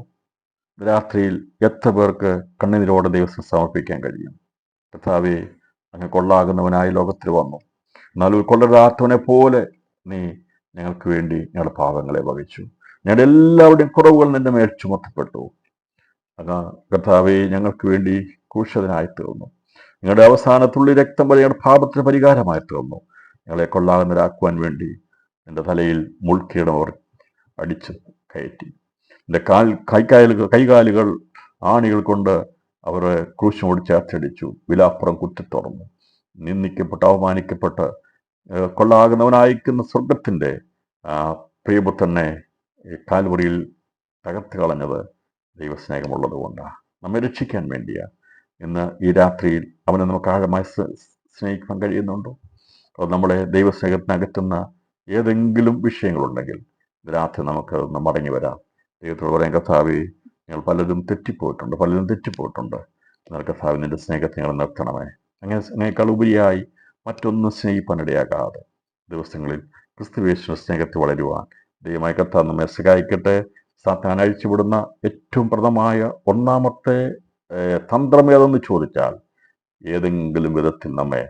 രാത്രിയിൽ എത്ര പേർക്ക് കണ്ണുനീരോടെ ദൈവത്തെ സമർപ്പിക്കാൻ കഴിയും? കർത്താവേ, അങ്ങ് കൊള്ളാകുന്നവനായ ലോകത്തിൽ വന്നു, എന്നാൽ കൊള്ളരാത്തവനെ പോലെ നീ ഞങ്ങൾക്ക് വേണ്ടി ഞങ്ങളുടെ പാപങ്ങളെ വഹിച്ചു. ഞങ്ങളുടെ എല്ലാവരുടെയും കുറവുകൾ നിന്റെ മേൽ ചുമത്തപ്പെട്ടു. കർത്താവേ, ഞങ്ങൾക്ക് വേണ്ടി ക്രൂശിതനായി തീർന്നു. ഞങ്ങളുടെ അവസാനത്തുള്ളി രക്തം വരെ ഞങ്ങളുടെ പാപത്തിന് പരിഹാരമായി തീർന്നു. ഞങ്ങളെ കൊള്ളാകുന്നവരാക്കുവാൻ വേണ്ടി എൻ്റെ തലയിൽ മുൾക്കിടം അവർ അടിച്ച് കയറ്റി. എൻ്റെ കൈകാലുകൾ ആണികൾ കൊണ്ട് അവർ ക്രൂശിനോട് ചേർത്തടിച്ചു. വിലാപ്പുറം കുറ്റിത്തുറന്നു. നിന്ദിക്കപ്പെട്ട് അവമാനിക്കപ്പെട്ട് കൊള്ളാകുന്നവനായിരിക്കുന്ന സ്വർഗത്തിൻ്റെ പ്രിയപുത്രനെ കാൽവറിയിൽ തകർത്ത് കളഞ്ഞത് ദൈവസ്നേഹമുള്ളത് കൊണ്ടാണ്, നമ്മെ രക്ഷിക്കാൻ വേണ്ടിയാണ്. ഇന്ന് ഈ രാത്രിയിൽ അവനെ നമുക്ക് ആഴമായി സ്നേഹിക്കാൻ കഴിയുന്നുണ്ടോ? അത് നമ്മളെ ദൈവസ്നേഹത്തിനകറ്റുന്ന ഏതെങ്കിലും വിഷയങ്ങളുണ്ടെങ്കിൽ രാത്രി നമുക്ക് മടങ്ങി വരാം. ദൈവത്തോട് പറയാൻ, കർത്താവേ, ഞങ്ങൾ പലരും തെറ്റിപ്പോയിട്ടുണ്ട്. എന്നാൽ കർത്താവ് നിന്റെ സ്നേഹത്തെ ഞങ്ങൾ നിർത്തണമേ. അങ്ങനെക്കാൾ ഉപരിയായി മറ്റൊന്നും സ്നേഹിപ്പാനിടയാകാതെ ദിവസങ്ങളിൽ ക്രിസ്തുയേശുവിന്റെ സ്നേഹത്തിൽ വളരുവാൻ ദൈവമായ കർത്താവ് നമ്മെ സഹായിക്കട്ടെ. സാത്താൻ അഴിച്ചുവിടുന്ന ഏറ്റവും പ്രധാനമായ ഒന്നാമത്തെ തന്ത്രം ഏതെന്ന് ചോദിച്ചാൽ, ഏതെങ്കിലും വിധത്തിൽ നമ്മെ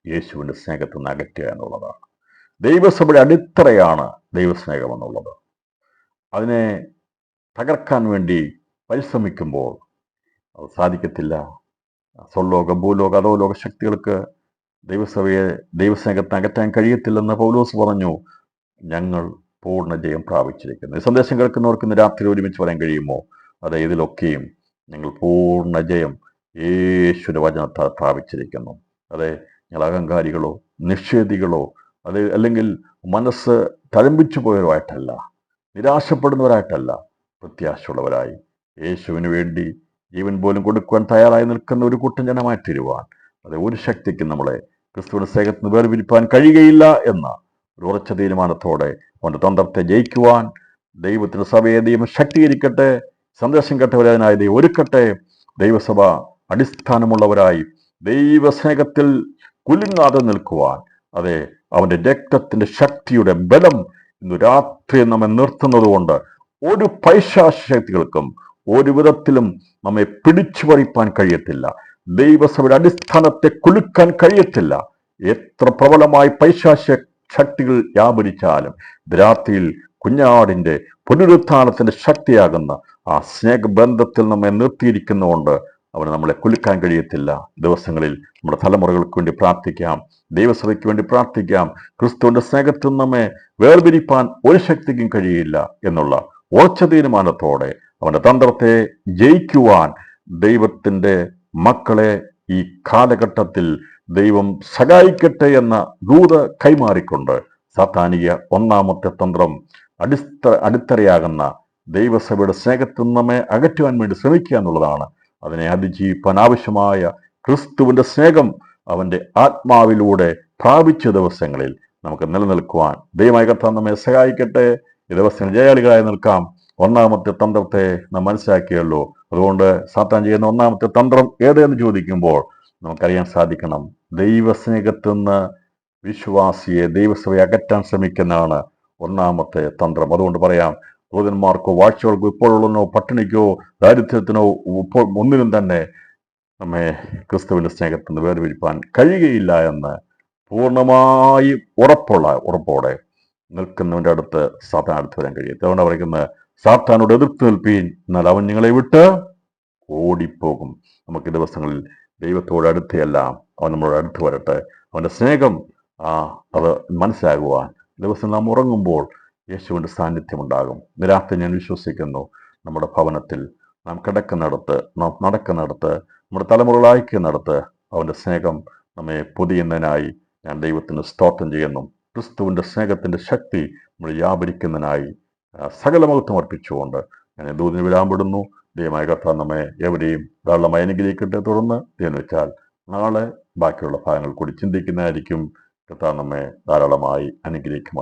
യേശുവിൻ്റെ സ്നേഹത്തിൽ നിന്ന് അകറ്റുക എന്നുള്ളതാണ്. ദൈവസഭയുടെ അടിത്തറയാണ് ദൈവസ്നേഹം എന്നുള്ളത്. അതിനെ തകർക്കാൻ വേണ്ടി പരിശ്രമിക്കുമ്പോൾ അത് സാധിക്കത്തില്ല. സ്വർലോക, ഭൂലോക, അധോലോക ശക്തികൾക്ക് ദൈവസഭയെ ദൈവസ്നേഹത്തിന് അകറ്റാൻ കഴിയത്തില്ലെന്ന് പൗലോസ് പറഞ്ഞു. ഞങ്ങൾ പൂർണ്ണ ജയം പ്രാപിച്ചിരിക്കുന്നു. ഈ സന്ദേശം കേൾക്കുന്നവർക്ക് ഇന്ന് രാത്രി ഒരുമിച്ച് പറയാൻ കഴിയുമോ? അതെ, ഇതിലൊക്കെയും ഞങ്ങൾ പൂർണ്ണ ജയം യേശുവിന്റെ വചനത്താൽ പ്രാപിച്ചിരിക്കുന്നു. അതെ, ഞങ്ങൾ അഹങ്കാരികളോ നിഷേധികളോ അല്ലെങ്കിൽ മനസ്സ് തഴമ്പിച്ചു പോയവരായിട്ടല്ല, നിരാശപ്പെടുന്നവരായിട്ടല്ല, പ്രത്യാശയുള്ളവരായി യേശുവിന് വേണ്ടി ജീവൻ പോലും കൊടുക്കുവാൻ തയ്യാറായി നിൽക്കുന്ന ഒരു കൂട്ടം ജനമായി തീരുവാൻ, അത് ഒരു ശക്തിക്ക് നമ്മളെ ക്രിസ്തുവിന്റെ സ്നേഹത്തിന് വേർപിരിപ്പാൻ കഴിയുകയില്ല എന്ന ഒരു ഉറച്ച തീരുമാനത്തോടെ അവന്റെ തന്ത്രത്തെ ജയിക്കുവാൻ ദൈവത്തിന്റെ സഭയെ ദൈവം ശക്തീകരിക്കട്ടെ. സന്ദേശം കേട്ടവരായി ദൈവം ഒരുക്കട്ടെ. ദൈവസഭ അടിസ്ഥാനമുള്ളവരായി ദൈവസ്നേഹത്തിൽ കുലുങ്ങാതെ നിൽക്കുവാൻ, അതെ, അവന്റെ രക്തത്തിന്റെ ശക്തിയുടെ ബലം ഇന്ന് രാത്രി നമ്മെ നിർത്തുന്നത് കൊണ്ട് ഒരു പൈശാചിക ശക്തികൾക്കും ഒരു വിധത്തിലും നമ്മെ പിടിച്ചു പറിപ്പാൻ കഴിയത്തില്ല. ദൈവസഭയുടെ അടിസ്ഥാനത്തെ കുലുക്കാൻ കഴിയത്തില്ല. എത്ര പ്രബലമായി പൈശാചിക ശക്തികൾ വ്യാപരിച്ചാലും രാത്രിയിൽ കുഞ്ഞാടിന്റെ പുനരുത്ഥാനത്തിന്റെ ശക്തിയാകുന്ന ആ സ്നേഹബന്ധത്തിൽ നമ്മെ നിർത്തിയിരിക്കുന്നതുകൊണ്ട് അവന് നമ്മളെ കുലുക്കാൻ കഴിയത്തില്ല. ദിവസങ്ങളിൽ നമ്മുടെ തലമുറകൾക്ക് വേണ്ടി പ്രാർത്ഥിക്കാം, ദൈവസഭയ്ക്ക് വേണ്ടി പ്രാർത്ഥിക്കാം. ക്രിസ്തുവിന്റെ സ്നേഹത്തിൽ നമ്മെ വേർപിരിപ്പാൻ ഒരു ശക്തിക്കും കഴിയില്ല എന്നുള്ള ഉറച്ച തീരുമാനത്തോടെ അവന്റെ തന്ത്രത്തെ ജയിക്കുവാൻ ദൈവത്തിന്റെ മക്കളെ ഈ കാലഘട്ടത്തിൽ ദൈവം സഹായിക്കട്ടെ എന്ന ദൂത് കൈമാറിക്കൊണ്ട് സാത്താനിക ഒന്നാമത്തെ തന്ത്രം അടിത്തറയാകുന്ന ദൈവസഭയുടെ സ്നേഹത്തിൽ നമ്മെ അകറ്റുവാൻ വേണ്ടി ശ്രമിക്കുക എന്നുള്ളതാണ്. അതിനെ അതിജീവിപ്പാൻ ആവശ്യമായ ക്രിസ്തുവിന്റെ സ്നേഹം അവൻ്റെ ആത്മാവിലൂടെ പ്രാപിച്ച ദിവസങ്ങളിൽ നമുക്ക് നിലനിൽക്കുവാൻ ദൈവമായ കർത്താവ് നമ്മെ സഹായിക്കട്ടെ. ഈ ദിവസങ്ങൾ ജയാളികളായി നിൽക്കാം. ഒന്നാമത്തെ തന്ത്രത്തെ നാം മനസ്സിലാക്കിയല്ലോ. അതുകൊണ്ട് സാത്താൻ ചെയ്യുന്ന ഒന്നാമത്തെ തന്ത്രം ഏതെന്ന് ചോദിക്കുമ്പോൾ നമുക്കറിയാൻ സാധിക്കണം, ദൈവസ്നേഹത്തിൽ നിന്ന് വിശ്വാസിയെ ദൈവസഭയെ അകറ്റാൻ ശ്രമിക്കുന്നതാണ് ഒന്നാമത്തെ തന്ത്രം. അതുകൊണ്ട് പറയാം, ദൂതന്മാർക്കോ വാഴ്ചകൾക്കോ ഇപ്പോഴുള്ളനോ പട്ടിണിക്കോ ദാരിദ്ര്യത്തിനോ ഇപ്പോൾ ഒന്നിനും തന്നെ നമ്മെ ക്രിസ്തുവിന്റെ സ്നേഹത്തിൽ നിന്ന് വേർതിരിപ്പാൻ കഴിയുകയില്ല എന്ന് പൂർണ്ണമായി ഉറപ്പോടെ നിൽക്കുന്നവന്റെ അടുത്ത് സാത്താൻ അടുത്ത് വരാൻ കഴിയും. അതുകൊണ്ട് പറയുന്നത്, സാത്താനോട് എതിർത്ത് നിൽപ്പീൻ, എന്നാൽ അവൻ നിങ്ങളെ വിട്ട് ഓടിപ്പോകും. നമുക്ക് ദിവസങ്ങളിൽ ദൈവത്തോട് അടുത്തെല്ലാം അവൻ നമ്മളോട് അടുത്ത് വരട്ടെ. അവൻ്റെ സ്നേഹം അത് മനസ്സിലാകുവാൻ ദിവസം നാം ഉറങ്ങുമ്പോൾ യേശുവിൻ്റെ സാന്നിധ്യമുണ്ടാകും. രാത്രി ഞാൻ വിശ്വസിക്കുന്നു, നമ്മുടെ ഭവനത്തിൽ നാം കിടക്കുന്നിടത്ത്, നാം നടക്കുന്നിടത്ത്, നമ്മുടെ തലമുറകൾ അയക്കുന്നിടത്ത് അവൻ്റെ സ്നേഹം നമ്മെ പൊതിയുന്നതിനായി ഞാൻ ദൈവത്തിന് സ്തോത്രം ചെയ്യുന്നു. ക്രിസ്തുവിൻ്റെ സ്നേഹത്തിൻ്റെ ശക്തി നമ്മൾ വ്യാപരിക്കുന്നതിനായി സകല മഹത്വം അർപ്പിച്ചുകൊണ്ട് ഞാൻ ദൂതിന് വിടാൻപെടുന്നു. ദൈവമായ കർത്താവ് നമ്മെ എവരെയും ധാരാളമായി അനുഗ്രഹിക്കട്ടെ. തുടർന്ന് എന്ന് വെച്ചാൽ നാളെ ബാക്കിയുള്ള ഭാഗങ്ങൾ കൂടി ചിന്തിക്കുന്നതായിരിക്കും. കർത്താവ് നമ്മെ ധാരാളമായി അനുഗ്രഹിക്കുമാർ.